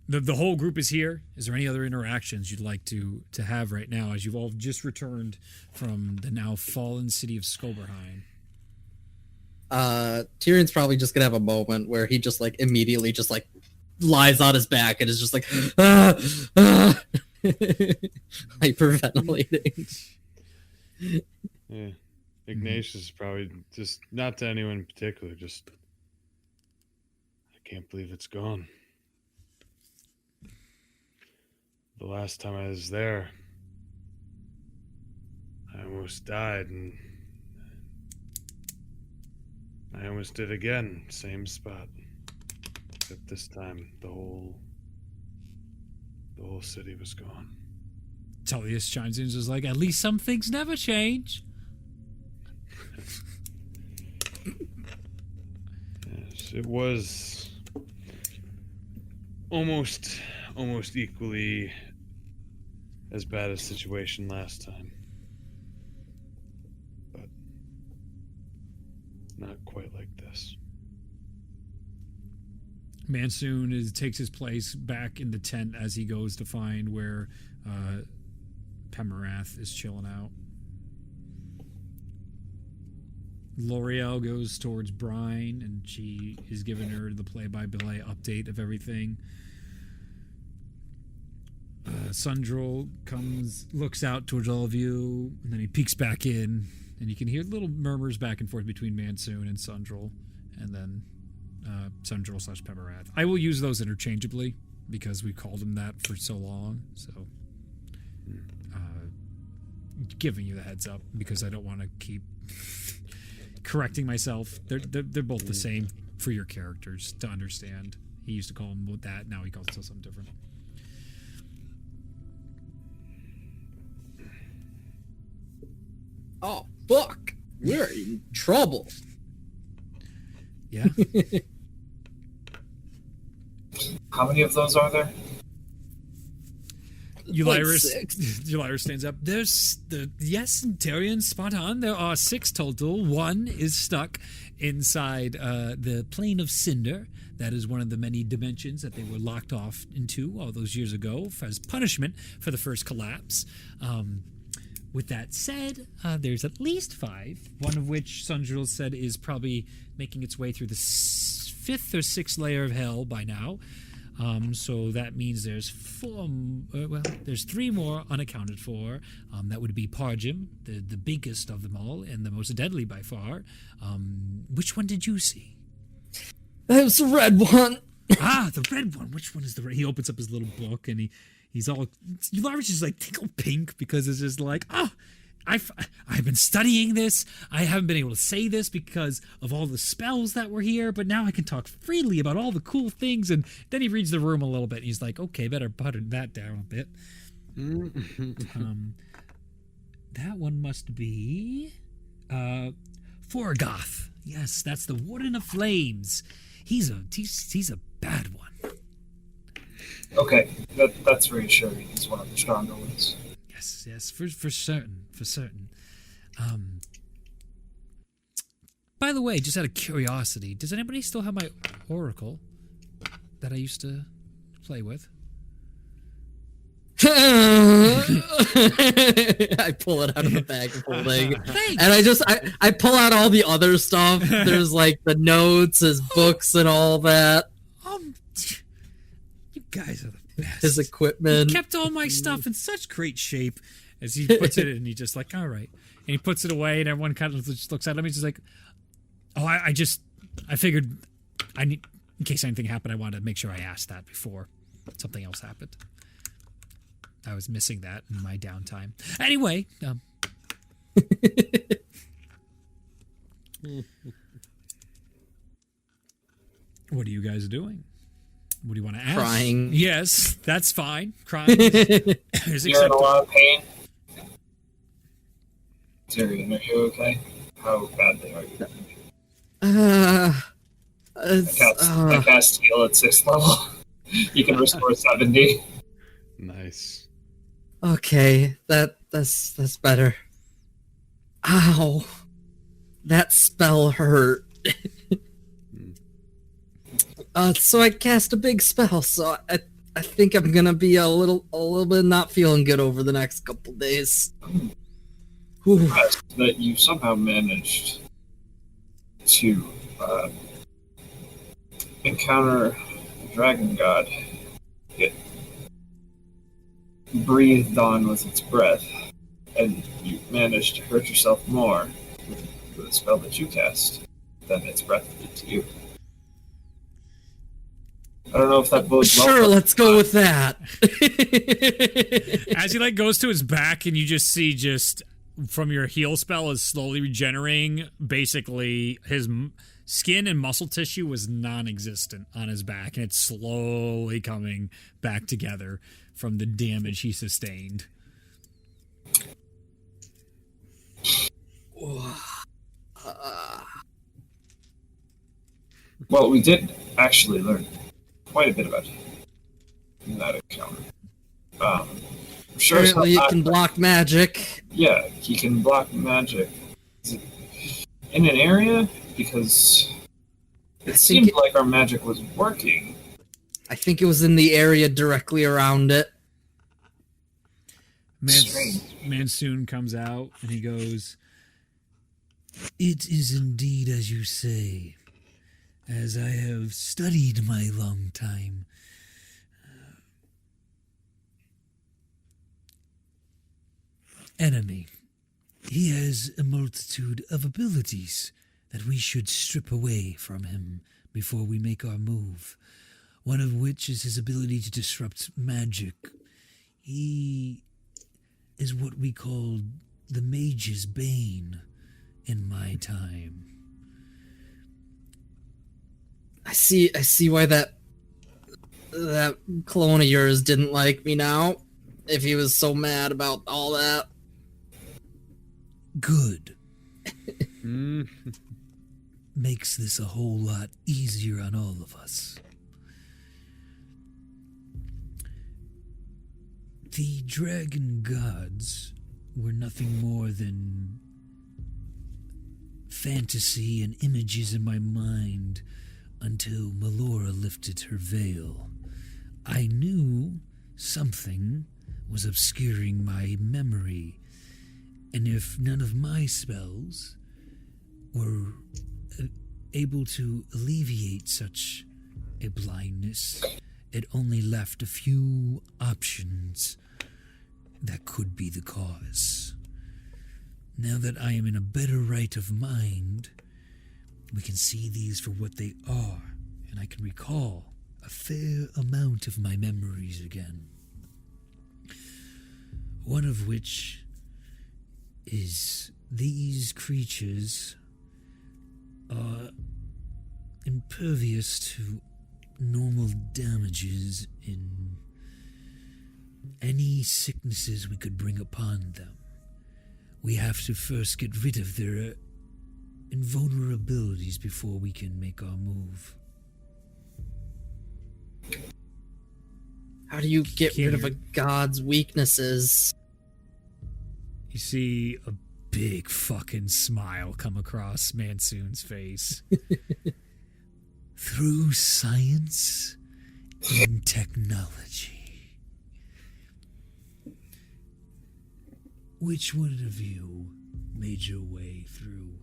The whole group is here. Is there any other interactions you'd like to have right now as you've all just returned from the now fallen city of Schoberhiem? Tyrion's probably just gonna have a moment where he just like immediately just like lies on his back and is just like hyperventilating. Yeah. Ignatius is probably just, not to anyone in particular, just, I can't believe it's gone. The last time I was there, I almost died, and I almost did again, same spot. Except this time, the whole city was gone. Tullius chimes in and is like, at least some things never change. Yes, it was almost equally as bad a situation last time, but not quite like this. Mansoon takes his place back in the tent as he goes to find where Pemerath is chilling out. L'Oreal goes towards Brine, and she is giving her the play-by-play update of everything. Sundrel looks out towards all of you, and then he peeks back in, and you can hear little murmurs back and forth between Mansoon and Sundrel, and then Sundrel/Pemerath. I will use those interchangeably because we called them that for so long, so giving you the heads up because I don't want to keep correcting myself. They're both the same for your characters to understand. He used to call them that, now he calls it something different. Oh fuck! We're in trouble. Yeah. How many of those are there? Ulyrus stands up. Yes, Tyrion, spot on. There are 6 total. 1 is stuck inside the plane of cinder. That is one of the many dimensions that they were locked off into all those years ago as punishment for the first collapse. With that said, there's at least 5, one of which Sundrel said is probably making its way through the 5th or 6th layer of hell by now. So that means there's 3 more unaccounted for. That would be Parjim, the biggest of them all and the most deadly by far. Which one did you see? That was the red one. The red one. Which one is the red? He opens up his little book and he's all, Ulyrus is like tickle pink because it's just like, I've been studying this. I haven't been able to say this because of all the spells that were here, but now I can talk freely about all the cool things. And then he reads the room a little bit. And he's like, okay, better butter that down a bit. That one must be Forgoth. Yes, that's the Warden of Flames. He's a bad one. Okay, that's reassuring. He's one of the stronger ones. Yes, for certain. By the way, just out of curiosity, does anybody still have my oracle that I used to play with? I pull it out of the bag of holding, and I pull out all the other stuff. There's like the notes, his books, and all that. You guys are the best. His equipment. He kept all my stuff in such great shape. As he puts it in, and he's just like, all right. And he puts it away, and everyone kind of just looks at him. He's just like, oh, I figured in case anything happened, I wanted to make sure I asked that before something else happened. I was missing that in my downtime. Anyway, what are you guys doing? What do you want to ask? Crying. Yes, that's fine. Crying. You're in a lot of pain. Tyrion, are you okay? How badly are you? I cast heal at 6th level. You can restore 70. Nice. Okay, that's better. Ow, that spell hurt. So I cast a big spell, so I think I'm gonna be a little bit not feeling good over the next couple days. Whew. That you somehow managed to encounter the dragon god. It breathed on with its breath, and you managed to hurt yourself more with a spell that you cast than its breath did to you. I don't know if that bodes well. Sure, let's go with that. As he like goes to his back, and you just see from your heal spell is slowly regenerating. Basically, his skin and muscle tissue was non-existent on his back, and it's slowly coming back together from the damage he sustained. Well, we did actually learn quite a bit about him in that encounter. Sure, Apparently it can block magic. Yeah, he can block magic. Is it in an area? Because it seemed like our magic was working. I think it was in the area directly around it. Mansoon comes out, and he goes, It is indeed as you say, as I have studied my long time. Enemy. He has a multitude of abilities that we should strip away from him before we make our move. One of which is his ability to disrupt magic. He is what we call the Mage's Bane in my time. I see why that clone of yours didn't like me now. If he was so mad about all that. Good. Makes this a whole lot easier on all of us. The dragon gods were nothing more than fantasy and images in my mind until Melora lifted her veil. I knew something was obscuring my memory, and if none of my spells were able to alleviate such a blindness, it only left a few options that could be the cause. Now that I am in a better right of mind, we can see these for what they are, and I can recall a fair amount of my memories again. One of which is these creatures are impervious to normal damages in any sicknesses we could bring upon them. We have to first get rid of their invulnerabilities before we can make our move. How do you get rid of a god's weaknesses? you see a big fucking smile come across Mansoon's face. Through science and technology. Which one of you made your way through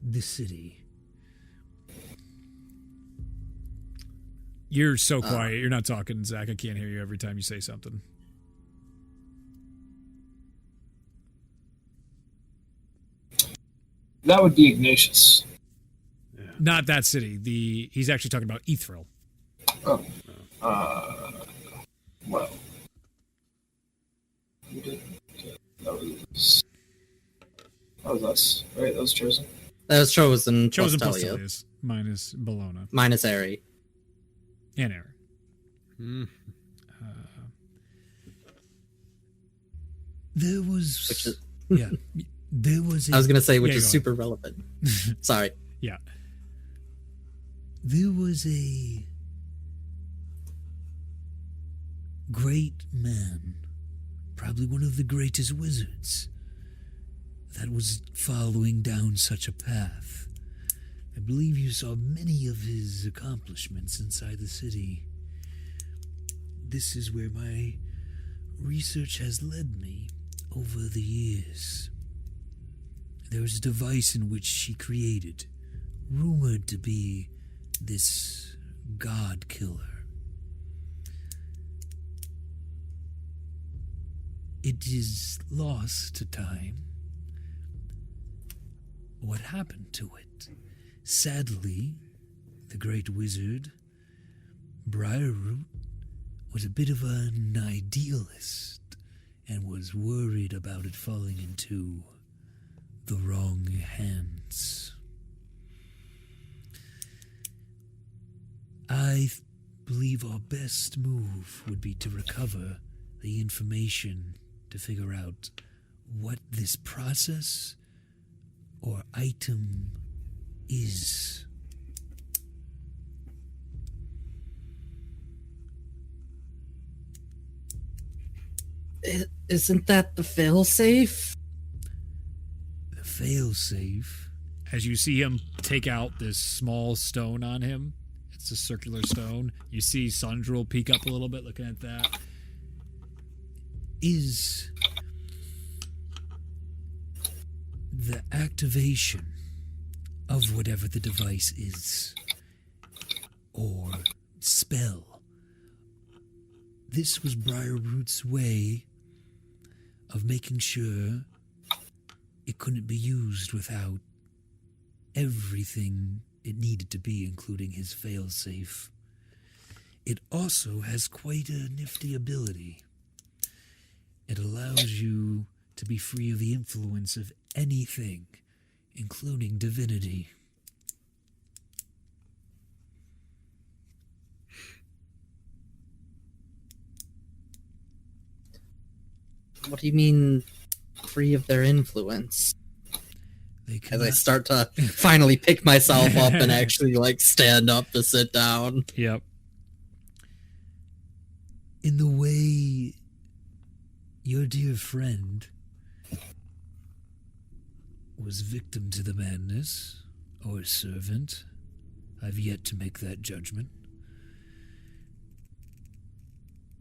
the city? You're so quiet. You're not talking, Zach. I can't hear you every time you say something. That would be Ignatius. Not that city. He's actually talking about Ethril. Oh. Well. You did. That was us, right? That was Chosen? That was Chosen plus Chosen plus Talia. Telia's, minus Bologna. Minus Airy. And Aaron. There was... Which is, yeah. There was a... I was going to say, which Yeah, is go on. super relevant. Sorry. Yeah. There was a great man, probably one of the greatest wizards, that was following down such a path. I believe you saw many of his accomplishments inside the city. This is where my research has led me over the years. There was a device in which she created, rumored to be this god killer. It is lost to time. What happened to it? Sadly, the great wizard, Briarroot, was a bit of an idealist and was worried about it falling into the wrong hands. I believe our best move would be to recover the information to figure out what this process or item is. Isn't that the failsafe? The failsafe. As you see him take out this small stone on him, it's a circular stone. You see Sundrel peek up a little bit looking at that. Is the activation of whatever the device is or spell. This was Briarroot's way of making sure it couldn't be used without everything it needed to be, including his failsafe. It also has quite a nifty ability. It allows you to be free of the influence of anything, including divinity. What do you mean, free of their influence? They As cannot... I start to finally pick myself up and actually, like, stand up to sit down. Yep. In the way your dear friend was victim to the madness, or servant, I've yet to make that judgment.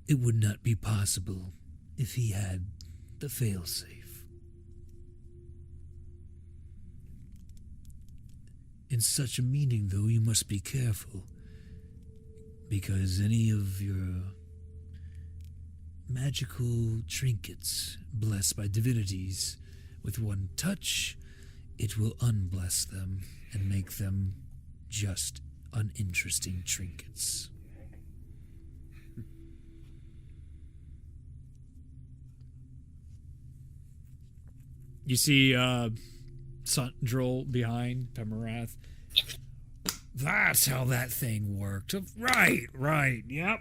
It would not be possible if he had the failsafe. In such a meaning, though, you must be careful, because any of your magical trinkets blessed by divinities, with one touch, it will unbless them and make them just uninteresting trinkets. You see Sundrel behind Pemarath. That's how that thing worked. Right. Yep.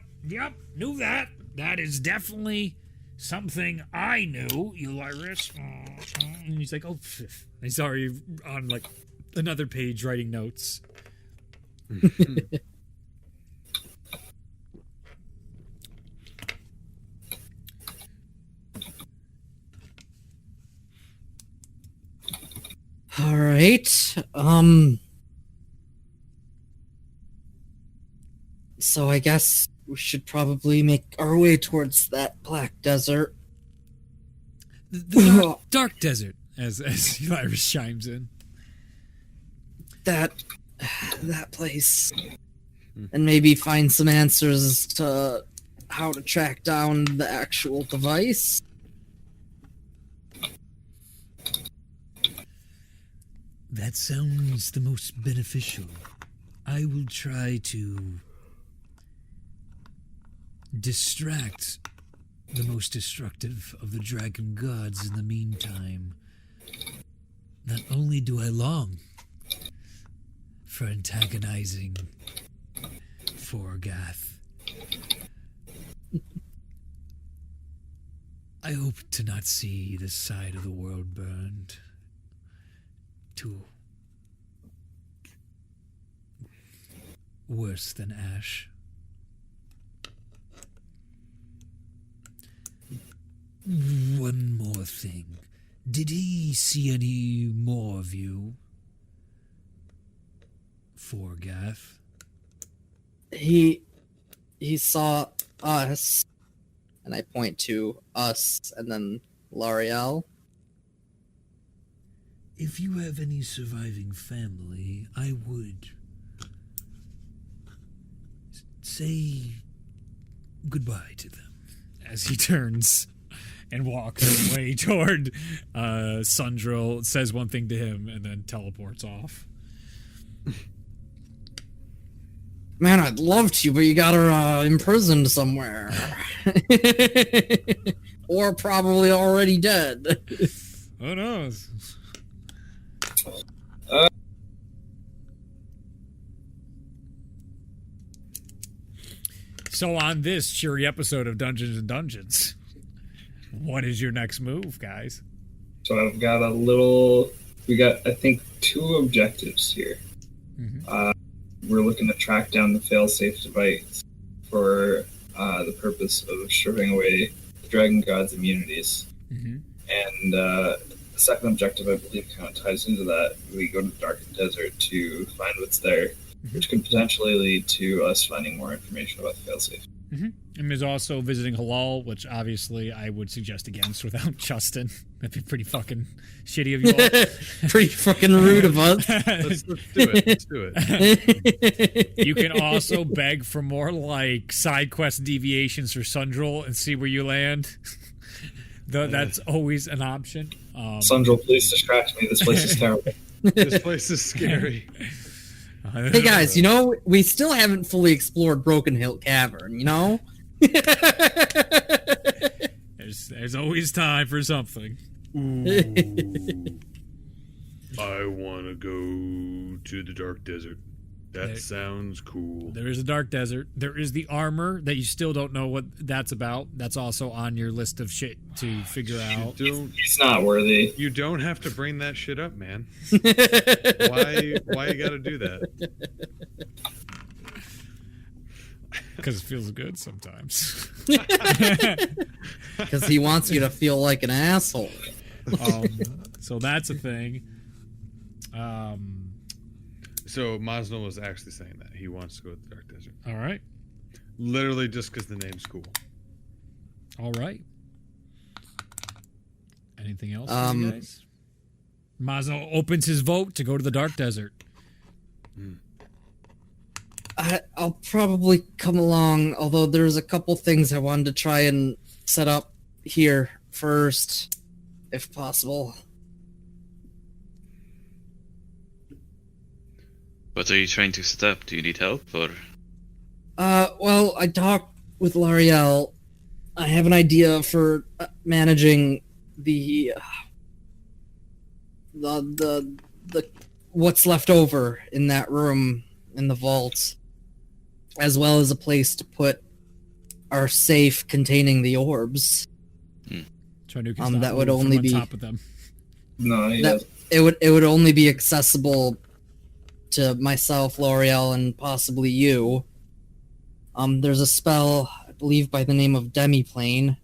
Knew that. That is definitely something I knew, Eliris. And he's like, oh, pff. He's already on like another page writing notes. All right. So I guess we should probably make our way towards that black desert. The dark desert, as Eliris chimes in. That place. And maybe find some answers to how to track down the actual device. That sounds the most beneficial. I will try to distract the most destructive of the dragon gods in the meantime. Not only do I long for antagonizing Forgath, I hope to not see this side of the world burned to worse than ash. One more thing. Did he see any more of you? for, Gaff? He saw us, and I point to us, and then L'Oreal. If you have any surviving family, I would say goodbye to them. As he turns and walks away toward Sundril, says one thing to him, and then teleports off. Man, I'd love to, but you got her imprisoned somewhere. Or probably already dead. Who knows? So on this cheery episode of Dungeons and Dungeons, what is your next move, guys? So I've got we got, I think, 2 objectives here. Mm-hmm. We're looking to track down the failsafe device for the purpose of stripping away the Dragon God's immunities. Mm-hmm. And the second objective, I believe, kind of ties into that. We go to the Darkened Desert to find what's there, which could potentially lead to us finding more information about the failsafe. Mm-hmm. And there's also visiting Halal, which obviously I would suggest against without Justin. That'd be pretty fucking shitty of you all. Pretty fucking rude of us. Let's do it. Let's do it. You can also beg for more like side quest deviations for Sundril and see where you land. Though that's always an option. Sundril, please distract me. This place is terrible. This place is scary. Hey guys, you know, we still haven't fully explored Broken Hill Cavern, you know? There's always time for something. Ooh. I want to go to the Dark Desert. That sounds cool. There is a Dark Desert. There is the armor that you still don't know what that's about. That's also on your list of shit to figure out. He's not worthy. You don't have to bring that shit up, man. Why you gotta do that? Because it feels good sometimes. Because he wants you to feel like an asshole. So that's a thing. So Masno was actually saying that he wants to go to the Dark Desert. All right. Literally just because the name's cool. All right. Anything else for you guys? Mazno opens his vote to go to the Dark Desert. I'll probably come along, although there's a couple things I wanted to try and set up here first, if possible. What are you trying to set up? Do you need help, or? Well, I talked with L'Oreal. I have an idea for managing the what's left over in that room in the vault, as well as a place to put our safe containing the orbs. That would only be on top of them. No, it would only be accessible to myself, L'Oreal, and possibly you. There's a spell, I believe, by the name of Demiplane,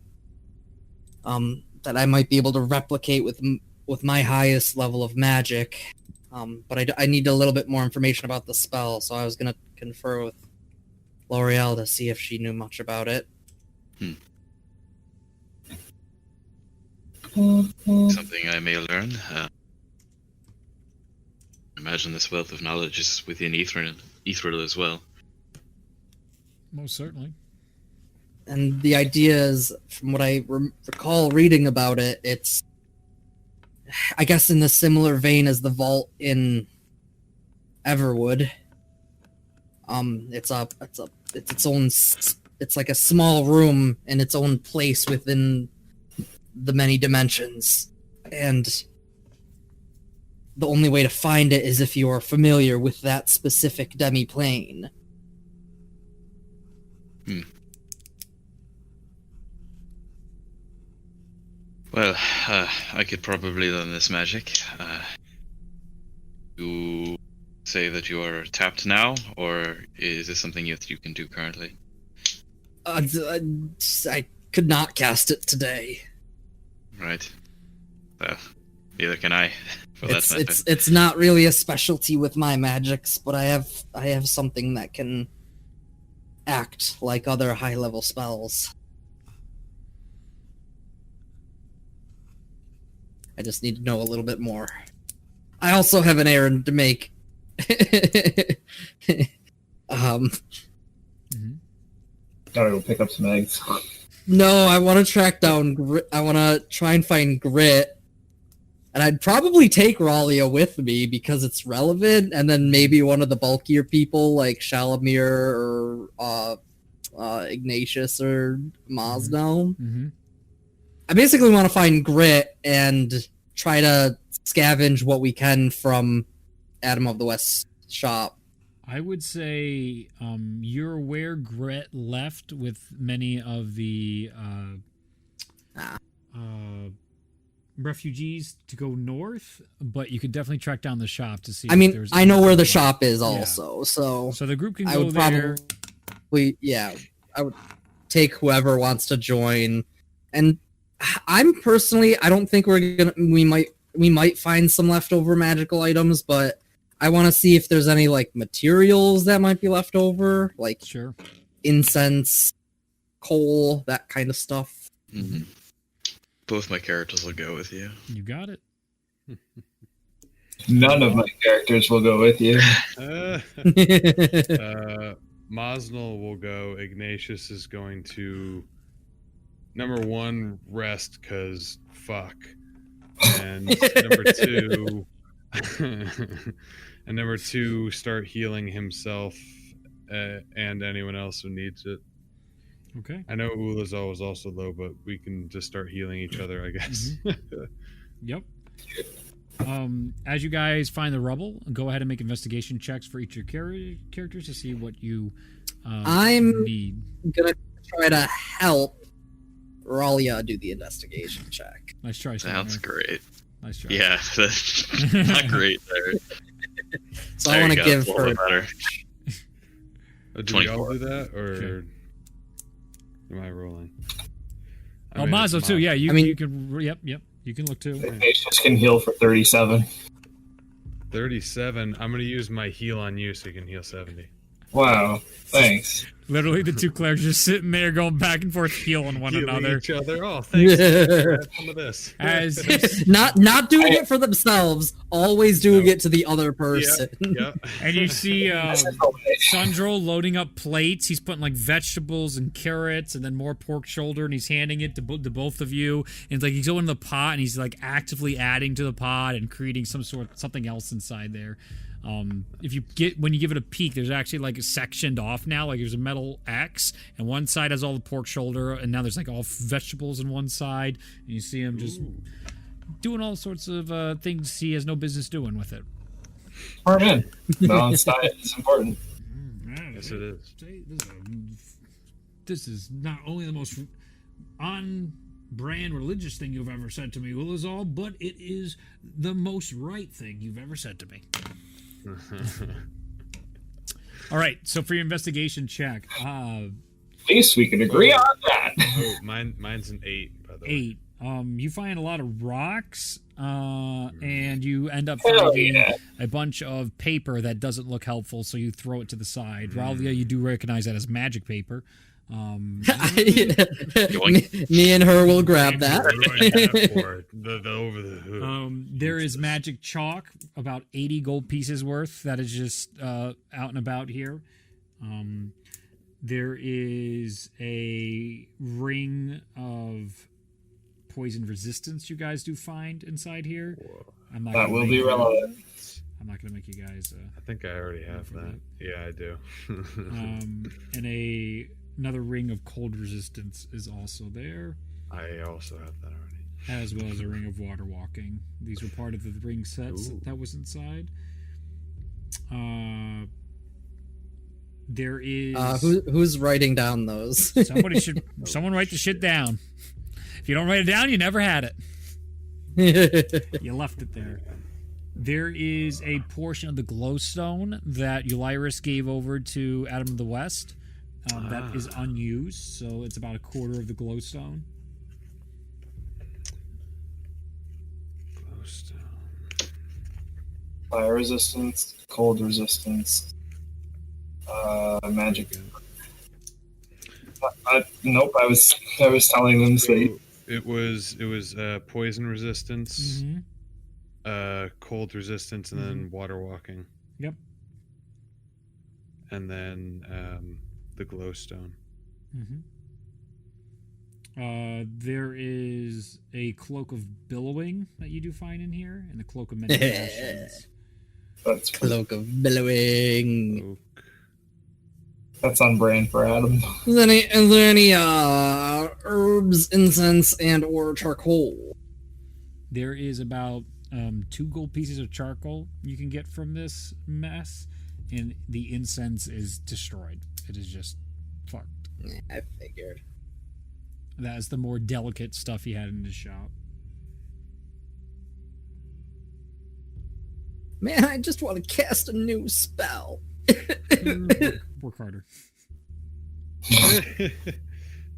that I might be able to replicate with my highest level of magic. But I need a little bit more information about the spell, so I was going to confer with L'Oreal to see if she knew much about it. Something I may learn. Imagine this wealth of knowledge is within Ethereal as well. Most certainly. And the idea is, from what I recall reading about it, it's, I guess, in the similar vein as the vault in Everwood. It's its own. It's like a small room in its own place within the many dimensions, and the only way to find it is if you are familiar with that specific demi-plane. Well, I could probably learn this magic. You say that you are tapped now, or is this something that you can do currently? I could not cast it today. Right. Well, Neither can I. For that matter. It's not really a specialty with my magics, but I have something that can act like other high level spells. I just need to know a little bit more. I also have an errand to make. Gotta go pick up some eggs. No, I want to track down Grit. I want to try and find Grit. And I'd probably take Ralia with me because it's relevant, and then maybe one of the bulkier people like Shalamir or Ignatius or Mosno. Mm-hmm. I basically want to find Grit and try to scavenge what we can from Adam of the West's shop. I would say you're where Gret left with many of the refugees to go north, but you could definitely track down the shop to see. I mean, I know where the shop is also, so the group can I go would there. Probably, yeah, I would take whoever wants to join, and I'm personally, I don't think we might find some leftover magical items, but I want to see if there's any like materials that might be left over, like Sure. incense, coal, that kind of stuff. Mm-hmm. Both my characters will go with you. You got it. None of my characters will go with you. Mosnell will go. Ignatius is going to, number one, rest because fuck. And number two, start healing himself and anyone else who needs it. Okay. I know Ulazal was also low, but we can just start healing each other, I guess. Mm-hmm. Yep. As you guys find the rubble, go ahead and make investigation checks for each of your characters to see what you need. I'm gonna try to help Ralia do the investigation check. Nice try. Sounds great. Nice try. Yeah, that's not great there. So I want to give her. Better. Do we all do that, or am I rolling? Mazo too. Yeah, you can. Yep. You can look too. Ignatius can heal for 37. 37. I'm gonna use my heal on you, so you can heal 70. Wow, thanks. Literally, the two clerics just sitting there going back and forth, healing one another. Each other. Oh, thanks. Grab some of this. As not doing it for themselves, always doing it to the other person. Yep. And you see Sandro loading up plates. He's putting like vegetables and carrots and then more pork shoulder, and he's handing it to both of you. And it's like he's going in the pot and he's like actively adding to the pot and creating something else inside there. When you give it a peek, there's actually like a sectioned off now. Like there's a metal X, and one side has all the pork shoulder, and now there's like all vegetables in one side. And you see him just doing all sorts of things he has no business doing with it. Smart man. Balanced diet is important. Yes, it is. This is not only the most on-brand religious thing you've ever said to me, Ulazal, but it is the most right thing you've ever said to me. All right, so for your investigation check, at least we can agree on that. Oh, mine's an 8, by the way. 8. You find a lot of rocks, and you end up finding a bunch of paper that doesn't look helpful, so you throw it to the side. Ralia, you do recognize that as magic paper. Me and her will grab that. Over the hood. There is magic chalk, about 80 gold pieces worth, that is just out and about here. There is a ring of poison resistance you guys do find inside here. That will be relevant. I'm not going to make you guys... I think I already have that. Yeah, I do. And another ring of cold resistance is also there. I also have that already. As well as a ring of water walking. These were part of the ring sets that was inside. There is... who's writing down those? Someone write the shit down. If you don't write it down, you never had it. You left it there. There is a portion of the glowstone that Eulyris gave over to Adam of the West. That is unused, so it's about a quarter of the glowstone. Glowstone. Fire resistance, cold resistance, magic. Nope, I was telling them So to. it was poison resistance, Mm-hmm. cold resistance, and then water walking, Yep. and then the glowstone. Mm-hmm. There is a cloak of billowing that you do find in here, and the cloak of many passions. That's Cloak of billowing. Oak. that's on brand for Adam. Is there any herbs, incense, and or charcoal? There is about 2 gold pieces of charcoal you can get from this mess, and the incense is destroyed. It is just fucked. I figured. That is the more delicate stuff he had in his shop. Man, I just want to cast a new spell. Work harder.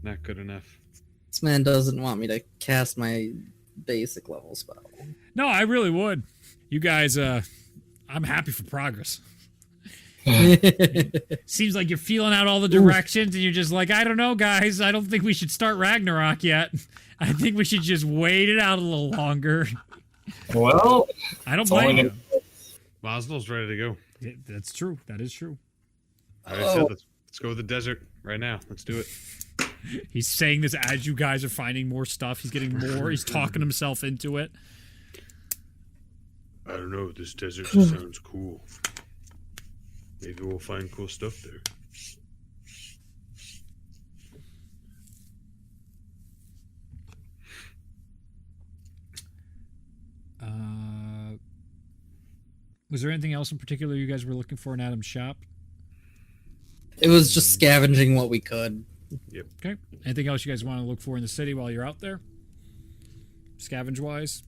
Not good enough. This man doesn't want me to cast my basic level spell. No, I really would. You guys, I'm happy for progress. Seems like you're feeling out all the directions and you're just like, I don't know, guys. I don't think we should start Ragnarok yet. I think we should just wait it out a little longer. Well, I don't it's blame only you. Maslow's ready to go. That's true. That is true. I said let's go to the desert right now. Let's do it. He's saying this as you guys are finding more stuff. He's getting more. He's talking himself into it. I don't know. This desert just sounds cool. Maybe we'll find cool stuff there. Was there anything else in particular you guys were looking for in Adam's shop? It was just scavenging what we could. Okay. Anything else you guys want to look for in the city while you're out there? Scavenge wise?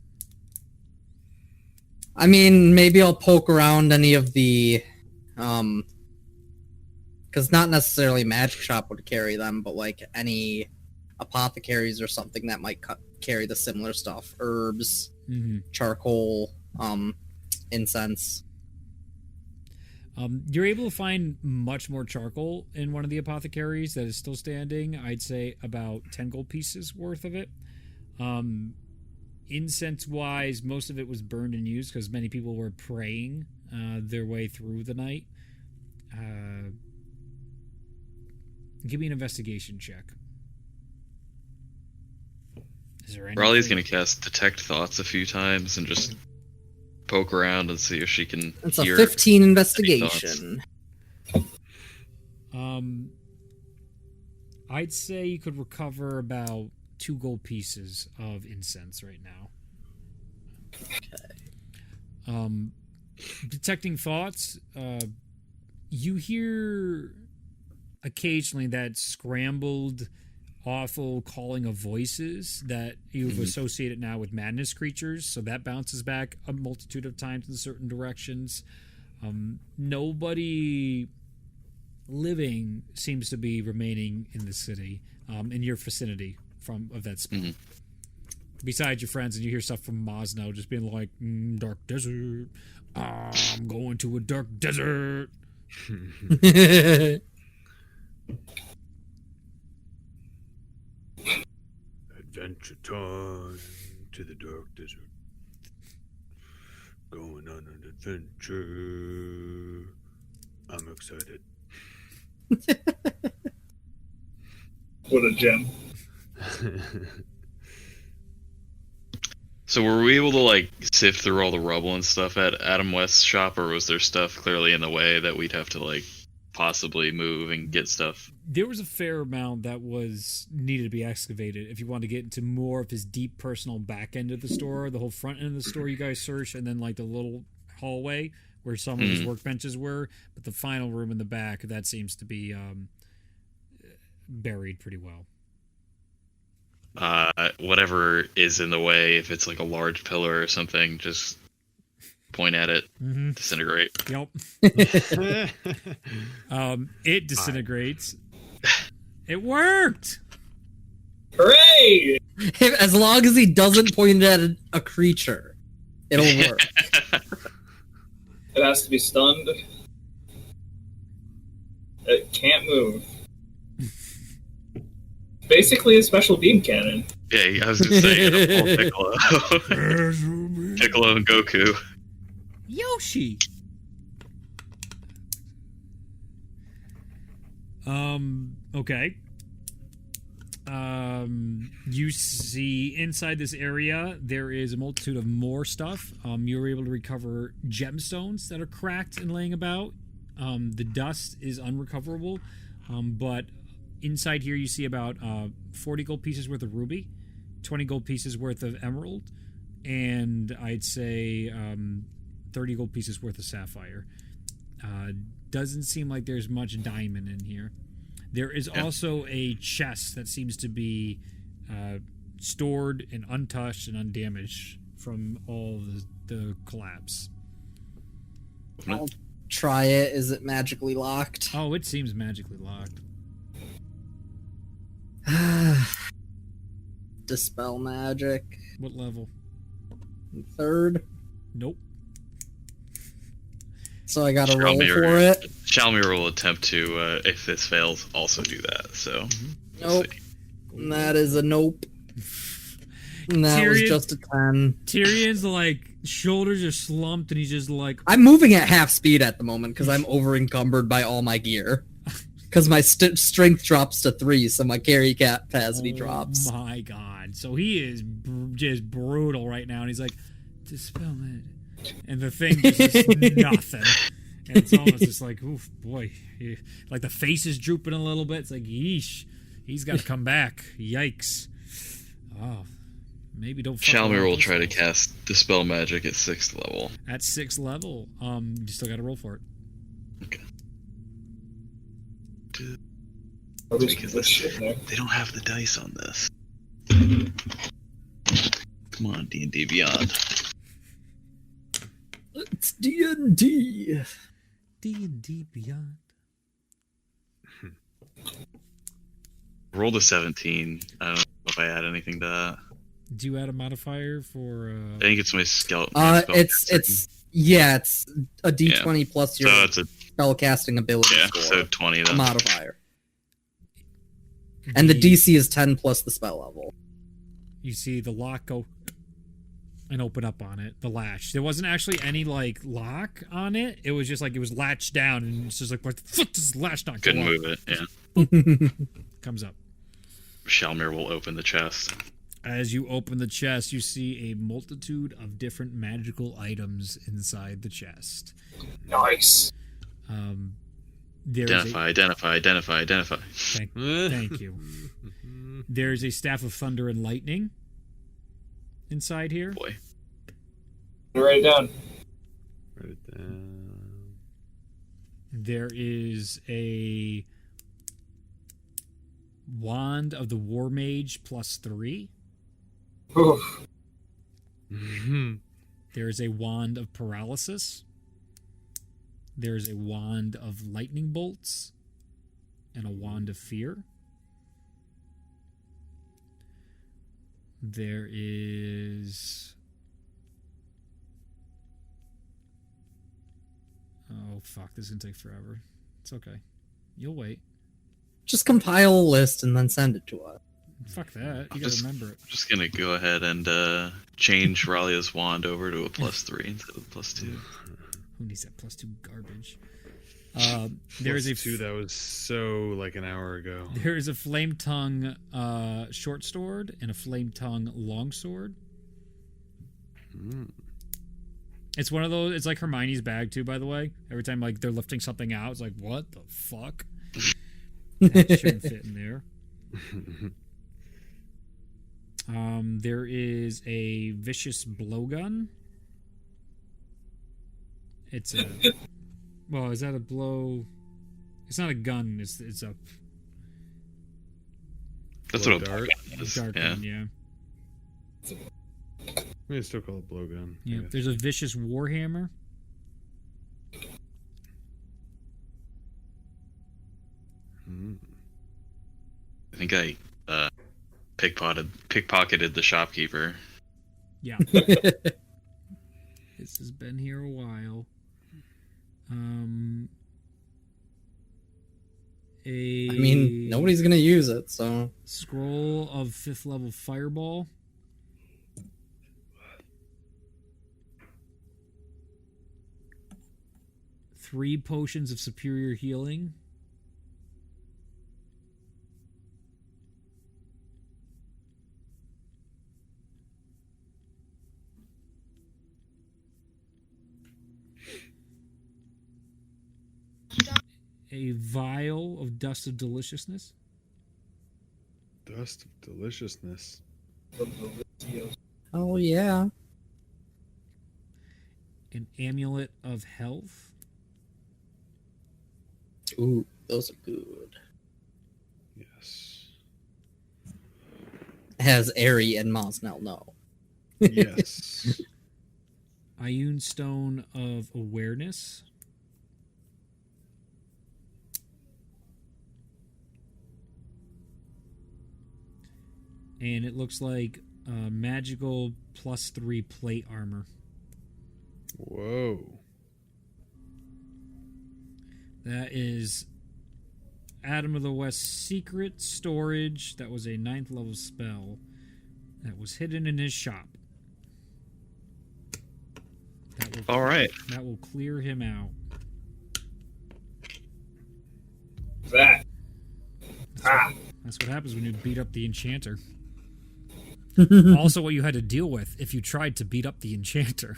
I mean, maybe I'll poke around any of the, because not necessarily magic shop would carry them, but like any apothecaries or something that might carry the similar stuff. Herbs, charcoal, incense. You're able to find much more charcoal in one of the apothecaries that is still standing. I'd say about 10 gold pieces worth of it. Incense-wise, most of it was burned and used because many people were praying their way through the night. Give me an investigation check. Is there anything? Raleigh's gonna cast Detect Thoughts a few times and just poke around and see if she can It's a hear 15 investigation. I'd say you could recover about 2 gold pieces of incense right now. Okay. Detecting thoughts, you hear occasionally that scrambled, awful calling of voices that you've associated now with madness creatures, so that bounces back a multitude of times in certain directions. Nobody living seems to be remaining in the city, in your vicinity of that spell. Besides your friends, and you hear stuff from Mosno just being like, dark desert, I'm going to a dark desert. Adventure time to the dark desert. Going on an adventure. I'm excited. what a gem. So were we able to like sift through all the rubble and stuff at Adam West's shop, or was there stuff clearly in the way that we'd have to like possibly move and get stuff? There was a fair amount that was needed to be excavated if you wanted to get into more of his deep personal back end of the store. The whole front end of the store you guys searched, and then like the little hallway where some of his workbenches were, but the final room in the back, that seems to be buried pretty well. Whatever is in the way, if it's like a large pillar or something, just point at it, disintegrate. Yep. It disintegrates. It worked! Hooray! As long as he doesn't point it at a creature, it'll work. It has to be stunned. It can't move. Basically a special beam cannon. Yeah, I was just saying, it'll pull Piccolo. Piccolo and Goku. Yoshi. Okay. You see inside this area there is a multitude of more stuff. You were able to recover gemstones that are cracked and laying about. The dust is unrecoverable, but inside here you see about 40 gold pieces worth of ruby, 20 gold pieces worth of emerald, and I'd say 30 gold pieces worth of sapphire. Doesn't seem like there's much diamond in here. There is also a chest that seems to be stored and untouched and undamaged from all the collapse. I'll try it. Is it magically locked? Oh, it seems magically locked. Dispel magic. What level? 3rd. Nope. So I gotta roll for it. Shalmir will attempt to, if this fails, also do that. So, we'll Nope. And that is a nope. And that was just a 10. Tyrion's like shoulders are slumped and he's just like, I'm moving at half speed at the moment because I'm over encumbered by all my gear. Because my strength drops to 3, so my carry capacity drops. Oh my god! So he is just brutal right now, and he's like, "Dispel it," and the thing is just nothing. And it's almost just like, "Oof, boy!" Like the face is drooping a little bit. It's like, "Yeesh, he's got to come back." Yikes! Oh, maybe don't. Shalmir will try to cast Dispel Magic at 6th level. At 6th level, you still got to roll for it. Okay. Because they don't have the dice on this. Come on, D&D Beyond. It's D&D. D&D Beyond. Rolled a 17. I don't know if I add anything to that. Do you add a modifier for? I think it's my skeleton. It's a D20 plus your so it's a spellcasting ability score. So 20 then. Modifier. And the DC is 10 plus the spell level. You see the lock go and open up on it. The latch. There wasn't actually any like lock on it. It was just like it was latched down, and it's just like, what the fuck does this latch not go Couldn't up? move it. Yeah. Comes up. Shalmir will open the chest. As you open the chest, you see a multitude of different magical items inside the chest. Nice. Identify. Thank you. There's a staff of thunder and lightning inside here. Boy. Write it down. Write it down. There is a wand of the war mage +3. Oof. There is a wand of paralysis. There's a wand of lightning bolts and a wand of fear. There is... Oh, fuck. This is going to take forever. It's okay. You'll wait. Just compile a list and then send it to us. Fuck that. You gotta remember it. I'm just gonna go ahead and change Ralia's wand over to a +3 instead of +2. Who needs that +2 garbage? There is a +2 that was so like an hour ago. There is a flame tongue short sword and a flame tongue long sword. It's one of those. It's like Hermione's bag too, by the way. Every time like they're lifting something out, it's like, what the fuck? That shouldn't fit in there. There is a vicious blowgun. It's a... Well, is that a blow... It's not a gun, it's a... That's what a dart is. Dart Yeah. gun, yeah. We can still call it blowgun. Yeah, there's a vicious warhammer. I think I pickpocketed the shopkeeper. Yeah. This has been here a while. A I mean, nobody's gonna use it, so scroll of 5th level fireball. Three potions of superior healing. A vial of dust of deliciousness. Dust of deliciousness. oh yeah. An amulet of health. Ooh, those are good. Yes. As Airy and Mosnell know. Yes. Ioun stone of awareness. And it looks like magical +3 plate armor. Whoa. That is Adam of the West secret storage. That was a 9th level spell that was hidden in his shop. All right. That will clear him out. That. That's what happens when you beat up the enchanter. Also what you had to deal with if you tried to beat up the enchanter.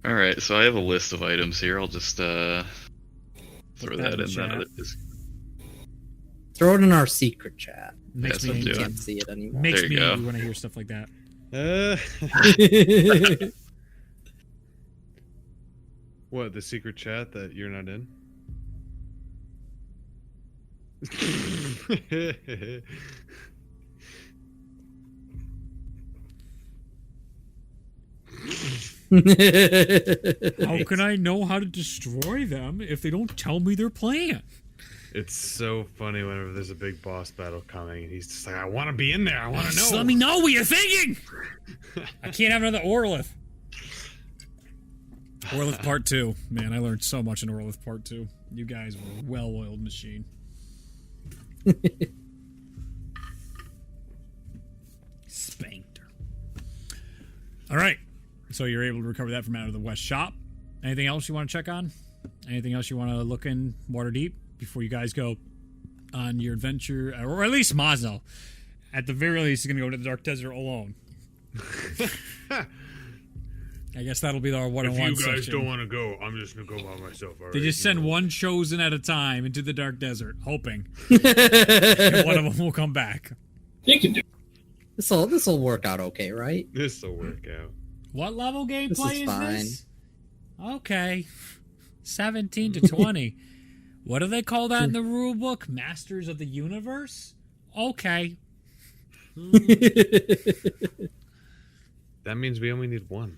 All right, so I have a list of items here. I'll just throw that that in chat. that. Throw it in our secret chat. Makes Yes, I'll me do You it. can't see it anymore. makes There me you go. angry when I hear stuff like that. What, the secret chat that you're not in? How can I know how to destroy them if they don't tell me their plan? It's so funny whenever there's a big boss battle coming and he's just like, I want to be in there. I want to know. Just let me know what you're thinking. I can't have another Orlith. Orlith Part 2. Man, I learned so much in Orlith Part 2. You guys were a well-oiled machine. Spanked her. All right. So you're able to recover that from out of the West shop. Anything else you want to check on? Anything else you want to look in Waterdeep before you guys go on your adventure? Or at least Mosnell. At the very least, is going to go to the Dark Desert alone. I guess that'll be our one-on-one If you guys section. don't want to go, I'm just going to go by myself. All They right? just You send know? one chosen at a time into the Dark Desert, hoping that one of them will come back. You can do it. This'll work out okay, right? This will work out. What level gameplay This is is fine. this? Okay. 17 to 20. What do they call that in the rule book? Masters of the Universe? Okay. That means we only need one.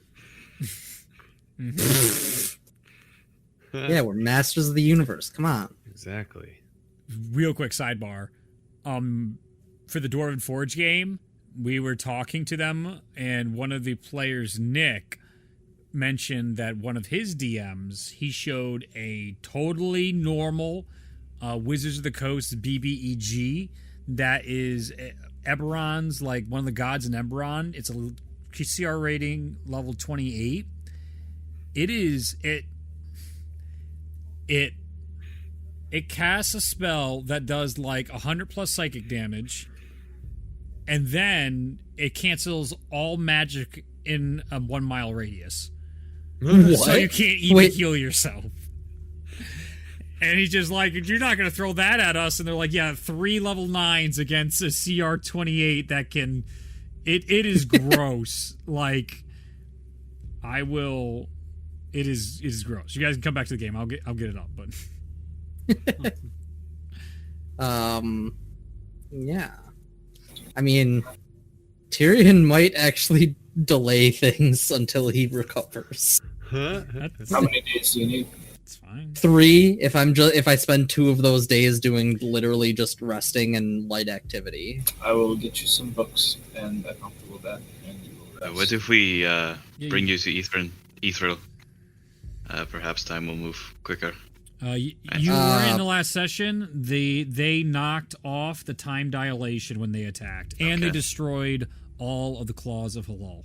Yeah, we're masters of the universe. Come on. Exactly. Real quick sidebar. For the Dwarven Forge game, we were talking to them, and one of the players, Nick, mentioned that one of his DMs, he showed a totally normal Wizards of the Coast BBEG that is Eberron's, like one of the gods in Eberron. It's a CR rating level 28. It casts a spell that does like 100 plus psychic damage, and then it cancels all magic in a 1 mile radius. What? So you can't even Wait. heal yourself. And he's just like, you're not going to throw that at us. And they're like, yeah, 3 level 9s against a CR 28 that can. It is gross. Like, I will. It is gross. You guys can come back to the game. I'll get it up, but. Yeah. I mean, Tyrion might actually delay things until he recovers. That's How many days do you need? it's fine. 3 if I spend 2 of those days doing literally just resting and light activity. I will get you some books and a comfortable bed, and you will rest. What if we Yeah, bring you to Ethril? perhaps time will move quicker. You were in the last session. They knocked off the time dilation when they attacked, and they Okay. destroyed all of the claws of Halal.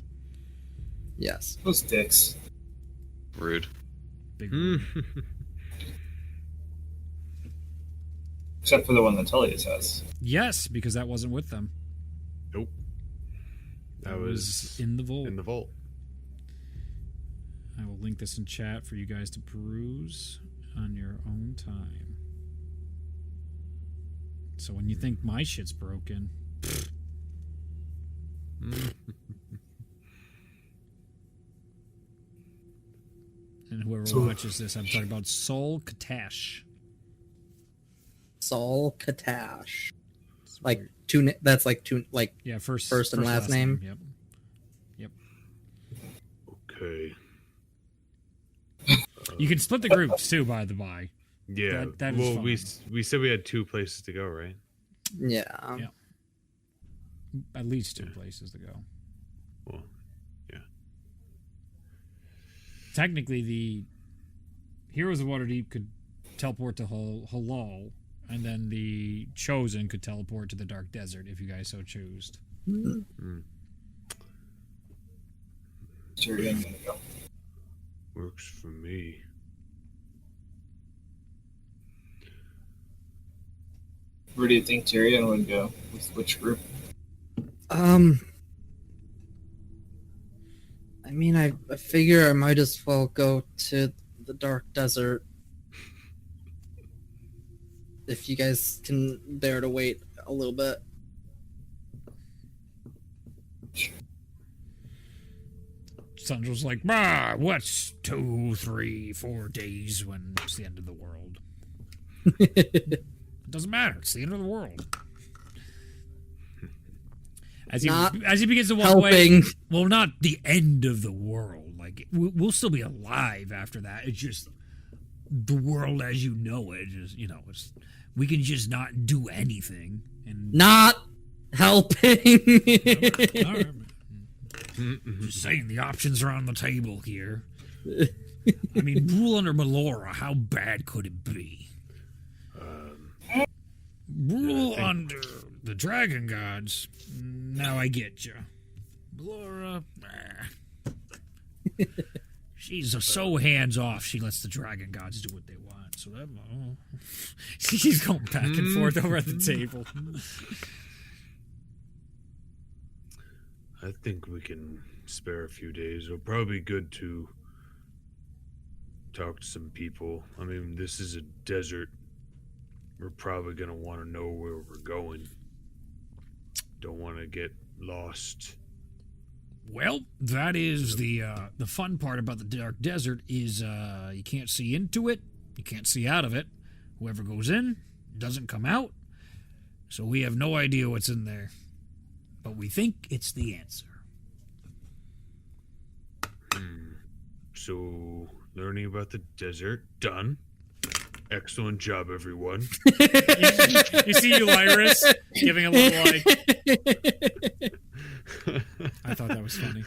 Yes. Those dicks. Rude. Big Except for the one that Tullius has. Yes, because that wasn't with them. Nope. That was in the vault. in the vault. I will link this in chat for you guys to peruse on your own time. So when you think my shit's broken, and whoever watches this, I'm talking about Sol Katash. Saul Katash. Like two. That's like two. Like Yeah, first and last name? Yep. Okay. You can split the groups too, by the by. Yeah. That is well, fine. we said we had 2 places to go, right? yeah. Yeah. At least 2 places to go. Well, yeah. Technically, the Heroes of Waterdeep could teleport to Halal, and then the Chosen could teleport to the Dark Desert if you guys so choose. Tyrion gonna go. Works for me. Where do you think Tyrion would go? With which group? I mean, I figure I might as well go to the Dark Desert. If you guys can bear to wait a little bit. Sandra's like, bah, what's 2, 3, 4 days when it's the end of the world? It doesn't matter. It's the end of the world. As he begins to walk away, Helping. well, not the end of the world. Like we'll still be alive after that. It's just the world as you know it. Just we can just not do anything. And Not helping. all right, just saying, the options are on the table here. I mean, rule under Melora. How bad could it be? Rule under the Dragon Gods. Now I get you. Melora. She's so hands off. She lets the Dragon Gods do what they want. So that she's going back and forth over at the table. I think we can spare a few days. It'll probably be good to talk to some people. I mean, this is a desert. We're probably going to want to know where we're going. Don't want to get lost. Well, that is the fun part about the Dark Desert is you can't see into it, you can't see out of it. Whoever goes in doesn't come out. So we have no idea what's in there. But we think it's the answer. So, learning about the desert, done. Excellent job, everyone. You see Ulyrus giving a little like... I thought that was funny.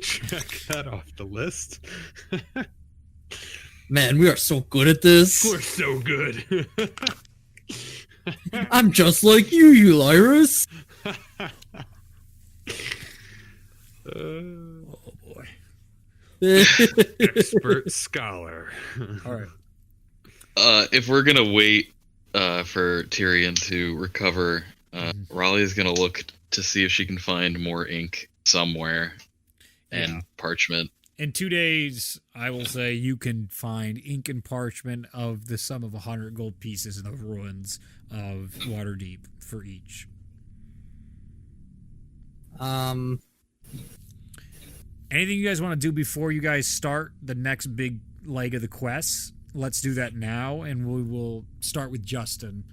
Check that off the list. Man, we are so good at this. We're so good. I'm just like you, Ulyrus. Oh, boy. Expert scholar. All right. If we're gonna wait for Tyrion to recover, Raleigh is gonna look to see if she can find more ink somewhere and Yeah. parchment. In 2 days, I will say you can find ink and parchment of the sum of 100 gold pieces in the ruins of Waterdeep for each. Anything you guys want to do before you guys start the next big leg of the quest? Let's do that now, and we will start with Justin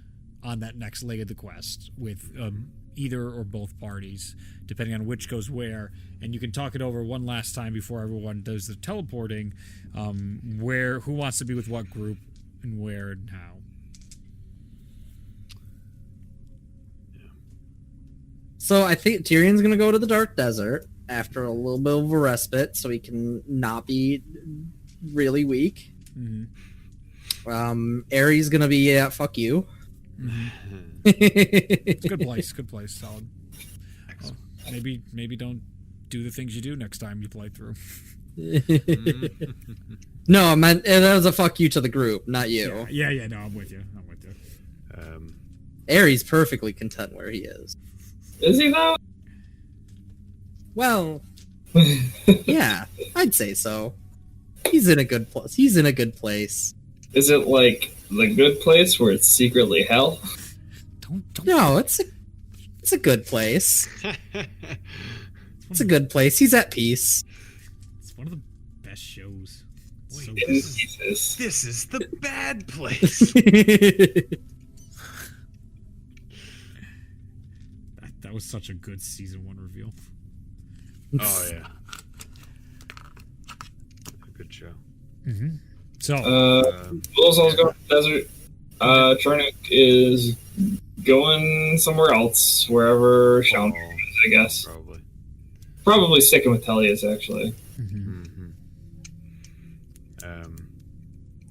on that next leg of the quest with either or both parties, depending on which goes where. And you can talk it over one last time before everyone does the teleporting, who wants to be with what group and where and how. So I think Tyrion's gonna go to the Dark Desert, after a little bit of a respite, so he can not be really weak. Aries gonna be fuck you. Good place. Good place. Solid. Well, maybe don't do the things you do next time you play through. No, I meant that was a fuck you to the group, not you. Yeah. No, I'm with you. Aries perfectly content where he is. Is he though? Well, yeah, I'd say so. He's in a good place. Is it like the good place where it's secretly hell? Don't. No, it's a good place. It's a good place. He's at peace. It's one of the best shows. Wait, So this is the bad place. that was such a good season 1 reveal. Oh yeah, a good show. So, Wilson's going to the desert. Chernik is going somewhere else, wherever Shaun is, I guess. Probably sticking with Tellius, actually.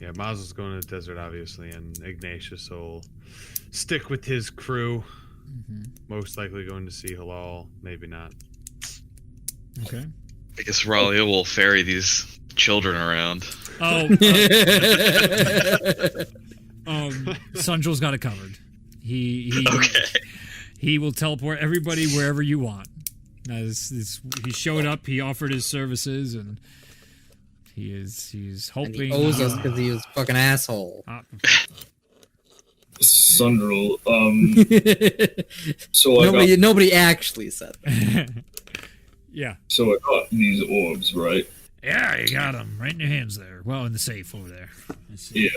Yeah, Maz is going to the desert, obviously, and Ignatius will stick with his crew. Most likely going to see Halal, maybe not. okay. I guess Ralia will ferry these children around. Oh, Sunjul's got it covered. He will teleport everybody wherever you want. He showed up. He offered his services, and he's hoping. And he owes us because he was a fucking asshole. Sundrel, so nobody actually said that. Yeah. So I got these orbs, right? Yeah, you got them right in your hands there. Well, in the safe over there. Yeah.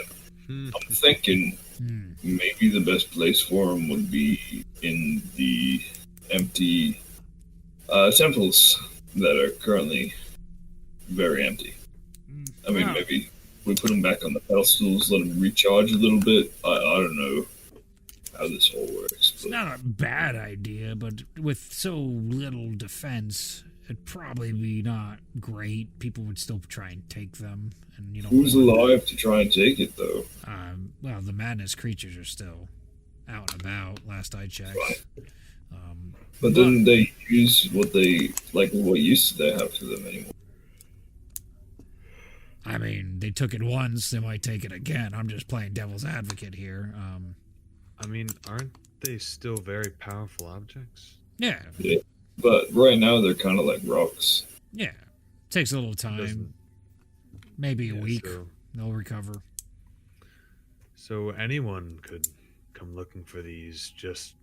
I'm thinking maybe the best place for them would be in the empty temples that are currently very empty. I mean, maybe we put them back on the pedestals, let them recharge a little bit. I don't know how this all works. It's not a bad idea, but with so little defense, it'd probably be not great. People would still try and take them, and who's alive to try and take it though? Well, the madness creatures are still out and about. Last I checked. But then they use what use do they have for them anymore? I mean, they took it once, they might take it again. I'm just playing devil's advocate here. I mean, aren't they still very powerful objects? Yeah. But right now they're kind of like rocks. Yeah. Takes a little time. Maybe a week. So, they'll recover. So anyone could come looking for these just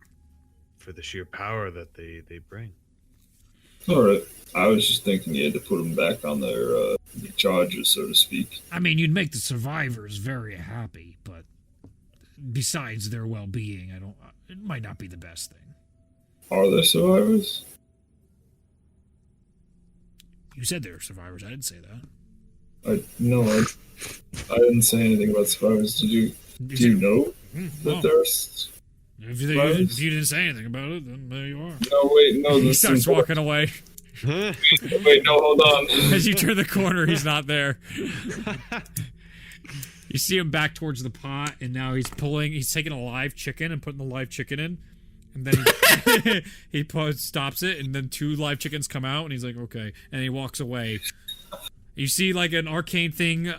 for the sheer power that they bring. Alright. I was just thinking you had to put them back on their charges, so to speak. I mean, you'd make the survivors very happy, but besides their well-being, it might not be the best thing. Are there survivors? You said there were survivors. I didn't say that. I didn't say anything about survivors. Do you know that there's if you didn't say anything about it, then there you are. No, wait, no. He starts walking away. Wait, no, hold on. As you turn the corner, he's not there. You see him back towards the pot, and now he's taking a live chicken and putting the live chicken in. And then he stops it, and then 2 live chickens come out, and he's like, okay. And he walks away. You see like an arcane thing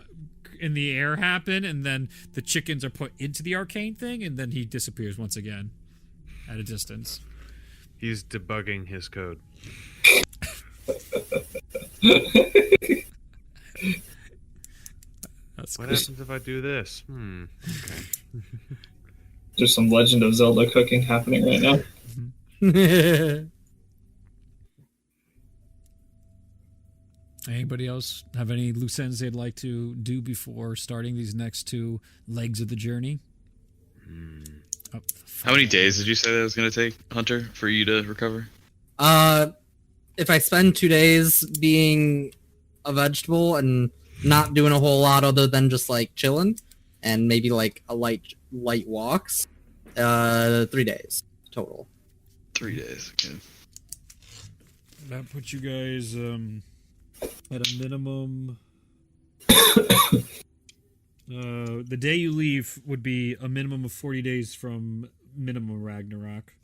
in the air happen, and then the chickens are put into the arcane thing, and then he disappears once again at a distance. He's debugging his code. What happens if I do this? Okay. There's some Legend of Zelda cooking happening right now. Anybody else have any loose ends they'd like to do before starting these next 2 legs of the journey? Oh, how many days did you say that was going to take, Hunter, for you to recover? If I spend 2 days being a vegetable and not doing a whole lot other than just like chilling and maybe like a light walks, 3 days total. 3 days. Okay. That puts you guys at a minimum. The day you leave would be a minimum of 40 days from minimum Ragnarok.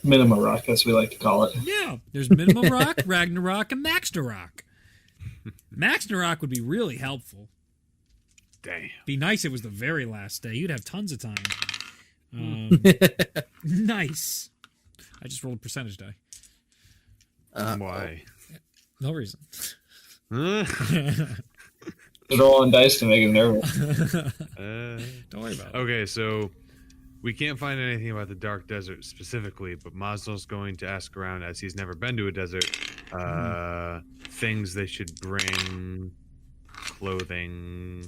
Minimum rock, as we like to call it. Yeah, there's minimum rock, Ragnarok, and Maxnarok. Maxnarok would be really helpful. Damn. Be nice if it was the very last day. You'd have tons of time. Nice. I just rolled a percentage die. Why? No reason. Huh? They're rolling dice to make him nervous. Don't worry about it. Okay, so we can't find anything about the Dark Desert specifically, but Maslow's going to ask around, as he's never been to a desert, things they should bring, clothing,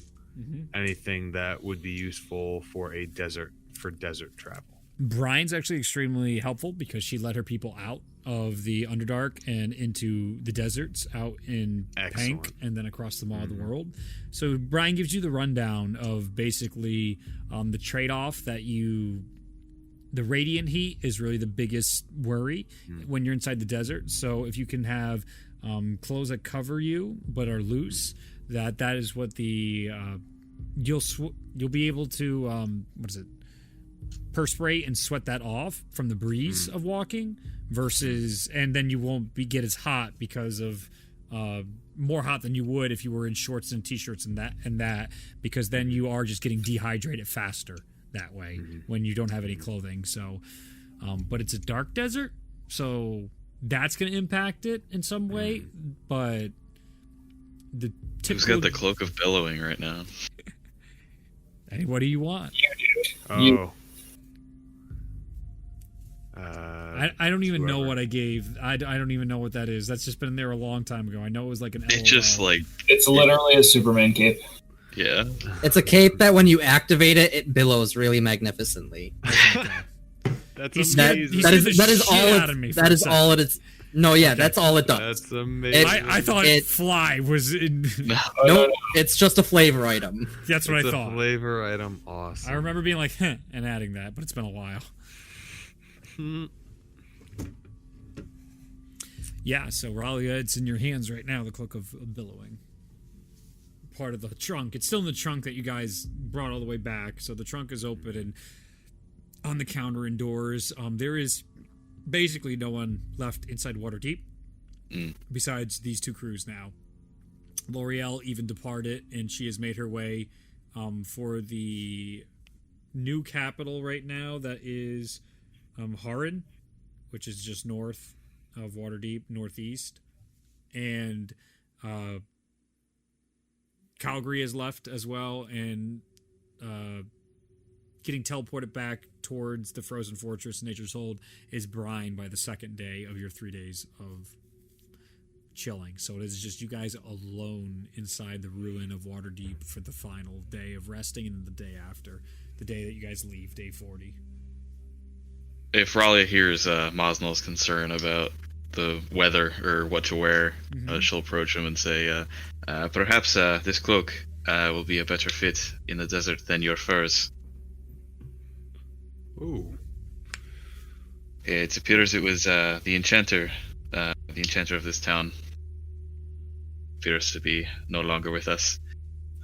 anything that would be useful for desert travel. Brian's actually extremely helpful because she led her people out of the Underdark and into the deserts out in Pank and then across the Maw of the World. So Brian gives you the rundown of basically the trade-off that the radiant heat is really the biggest worry when you're inside the desert. So if you can have clothes that cover you but are loose, that is what the you'll be able to perspirate and sweat that off from the breeze of walking versus, and then you won't get as hot because of more hot than you would if you were in shorts and t-shirts and that because then you are just getting dehydrated faster that way when you don't have any clothing. So but it's a dark desert, so that's going to impact it in some way. But the Who's got the cloak of bellowing right now? Hey, what do you want? Oh. I don't even know what I gave. I don't even know what that is. That's just been there a long time ago. I know it was like an It's just like... It's literally a Superman cape. Yeah. It's a cape that when you activate it, it billows really magnificently. That's amazing. That is all. That is all it is. No, yeah, that's all it does. That's amazing. I thought fly was in. Nope, it's just a flavor item. That's what It's I a thought. flavor item, awesome. I remember being like, and adding that, but it's been a while. Yeah, so Ralia, it's in your hands right now, the Cloak of Billowing. Part of the trunk. It's still in the trunk that you guys brought all the way back. So the trunk is open and on the counter indoors. There is basically no one left inside Waterdeep besides these two crews now. L'Oreal even departed, and she has made her way for the new capital right now that is Haran, which is just north of Waterdeep, northeast. And Calgary has left as well, and getting teleported back towards the Frozen Fortress, Nature's Hold, is Brine by the second day of your 3 days of chilling. So it is just you guys alone inside the ruin of Waterdeep for the final day of resting, and then the day after, the day that you guys leave, day 40. If Ralia hears Mosnell's concern about the weather or what to wear, she'll approach him and say, perhaps this cloak will be a better fit in the desert than your furs. Ooh. It appears it was the enchanter of this town. Appears to be no longer with us.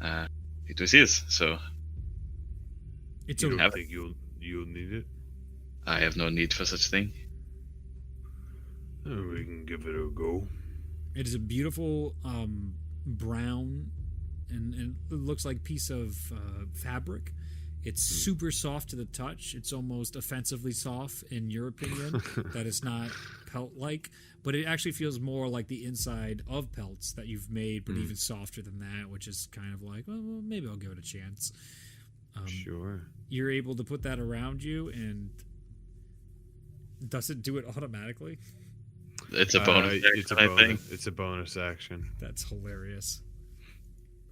It was his, so... It's You a don't think you'll need it? I have no need for such thing. Oh, we can give it a go. It is a beautiful brown, and it looks like a piece of fabric. It's super soft to the touch. It's almost offensively soft, in your opinion, that it's not pelt-like. But it actually feels more like the inside of pelts that you've made, but even softer than that, which is kind of like, well, maybe I'll give it a chance. Sure. You're able to put that around you, and does it do it automatically? It's a bonus action, I think. It's a bonus action. That's hilarious.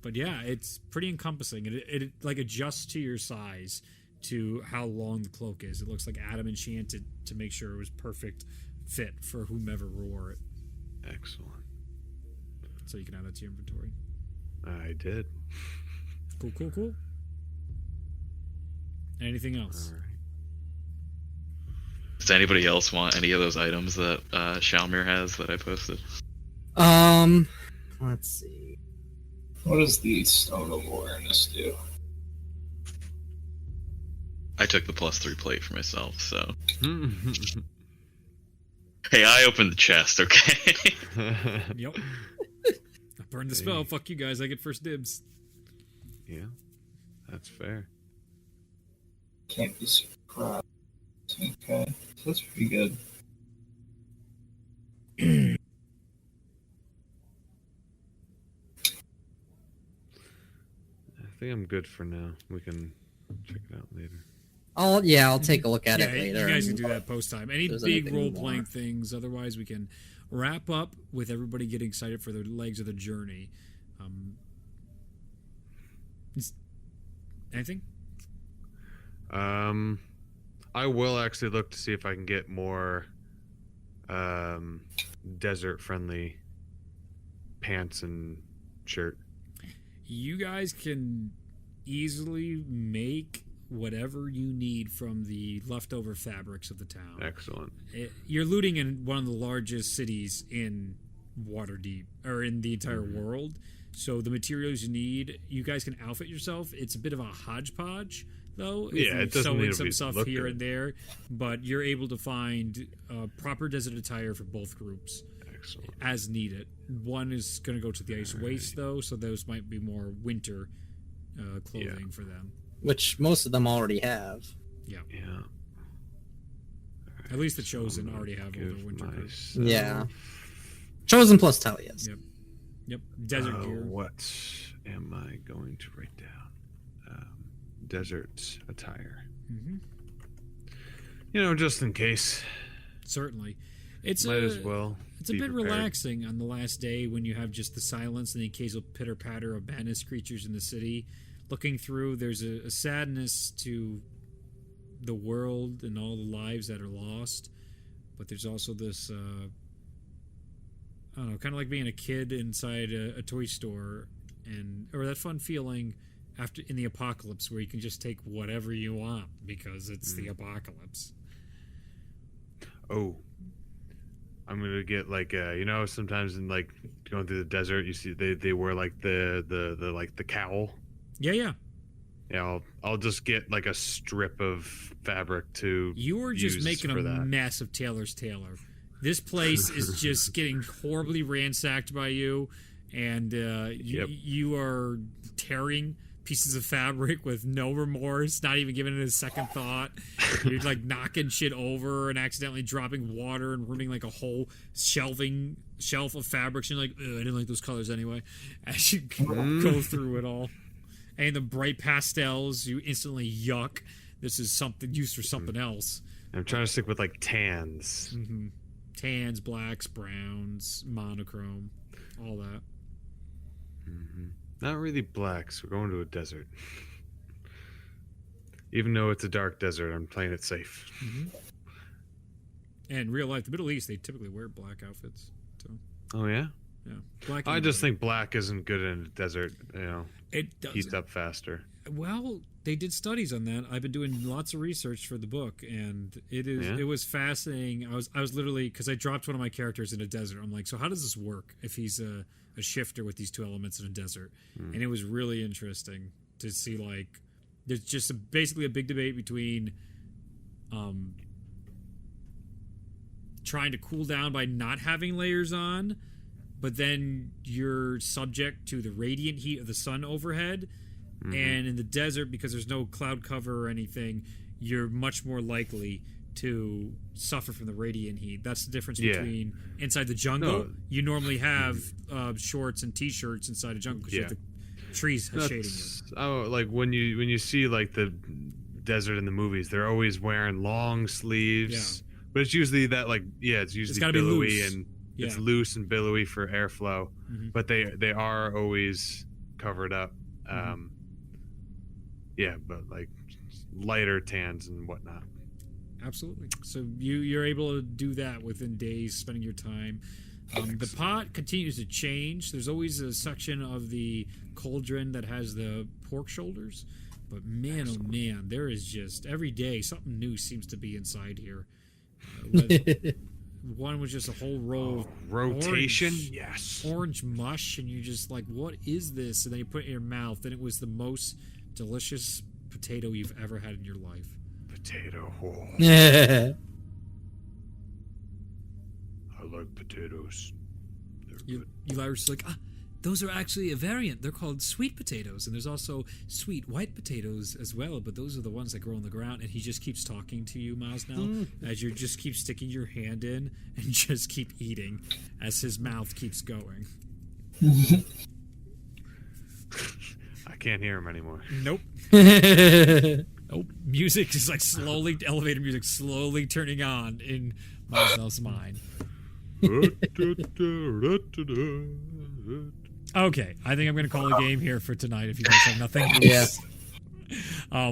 But yeah, it's pretty encompassing. It like adjusts to your size, to how long the cloak is. It looks like Adam enchanted to make sure it was perfect fit for whomever wore it. Excellent. So you can add that to your inventory. I did. Cool. Anything else? All right. Does anybody else want any of those items that Shalmir has that I posted? Let's see. What does the Stone of Awareness do? I took the +3 plate for myself, so. Hey, I opened the chest, okay? Yep. I burned the spell. Fuck you guys. I get first dibs. Yeah, that's fair. Can't be surprised. Okay, so that's pretty good. I think I'm good for now. We can check it out later. I'll take a look at it Yeah, later. you guys can do that post time. Any there's big anything role playing more. things. Otherwise, we can wrap up with everybody getting excited for the legs of the journey. Anything? I will actually look to see if I can get more desert friendly pants and shirt. You guys can easily make whatever you need from the leftover fabrics of the town. Excellent. You're looting in one of the largest cities in Waterdeep, or in the entire world. So the materials you need, you guys can outfit yourself. It's a bit of a hodgepodge, though. Yeah, it doesn't sew need in to some be stuff look here good. and there, but you're able to find proper desert attire for both groups Excellent. as needed. One is going to go to the ice waste, though, so those might be more winter clothing for them. Which most of them already have. Yeah. At least the So Chosen I'm gonna already have all their give winter gear. myself- Yeah. Chosen plus Talias. Yep. Yep, desert gear. What am I going to write down? Desert attire. Hmm. Just in case. Certainly. It's Might as well. It's a be bit prepared. relaxing on the last day when you have just the silence and the occasional pitter patter of banished creatures in the city. Looking through, there's a sadness to the world and all the lives that are lost, but there's also this, I don't know, kind of like being a kid inside a toy store, or that fun feeling after in the apocalypse where you can just take whatever you want because it's the apocalypse. Oh. I'm gonna get sometimes in going through the desert, you see they wear the cowl. Yeah. Yeah, I'll just get a strip of fabric to. You are just use making a for that. mess of Taylor's Taylor. This place is just getting horribly ransacked by you, and you are tearing pieces of fabric with no remorse, not even giving it a second thought. You're knocking shit over and accidentally dropping water and ruining a whole shelf of fabrics. And you're like, ugh, I didn't like those colors anyway. As you go through it all. And the bright pastels, you instantly yuck. This is something used for something else. I'm trying to stick with tans. Mm-hmm. Tans, blacks, browns, monochrome, all that. Mm-hmm. Not really blacks. We're going to a desert. Even though it's a dark desert, I'm playing it safe. Mm-hmm. And in real life, the Middle East, they typically wear black outfits. So, Oh yeah. yeah, black. I and just white. think black isn't good in a desert. It does. Heats up faster. Well, they did studies on that. I've been doing lots of research for the book, and it was fascinating. I was literally, because I dropped one of my characters in a desert. I'm like, so how does this work if he's a shifter with these two elements in a desert? And it was really interesting to see there's just basically a big debate between trying to cool down by not having layers on, but then you're subject to the radiant heat of the sun overhead. And in the desert, because there's no cloud cover or anything, you're much more likely to suffer from the radiant heat. That's the difference between inside the jungle. No. You normally have shorts and t-shirts inside a jungle because you have the trees shading you. Oh, when you see the desert in the movies, they're always wearing long sleeves. But it's usually that it's usually gotta be billowy loose. and Yeah. it's loose and billowy for airflow. Mhm. But they are always covered up. But lighter tans and whatnot. Absolutely. So you're able to do that within days, spending your time. The pot continues to change. There's always a section of the cauldron that has the pork shoulders. But man, oh man, there is just every day something new seems to be inside here. But one was just a whole row of Rotation, orange- yes. orange mush, and you're just like, what is this? And then you put it in your mouth, and it was the most delicious potato you've ever had in your life. Potato. Oh, Yeah. I like potatoes. They're good. Eli was like, those are actually a variant. They're called sweet potatoes, and there's also sweet white potatoes as well, but those are the ones that grow on the ground. And he just keeps talking to you, Miles, now, as you just keep sticking your hand in and just keep eating as his mouth keeps going. I can't hear him anymore. Nope. Nope. Music is like slowly, elevator music slowly turning on in Miles' mind. Okay, I think I'm going to call a game here for tonight if you guys have nothing. Yeah.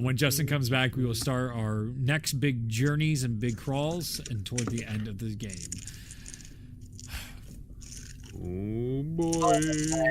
When Justin comes back, we will start our next big journeys and big crawls and toward the end of the game. Oh boy.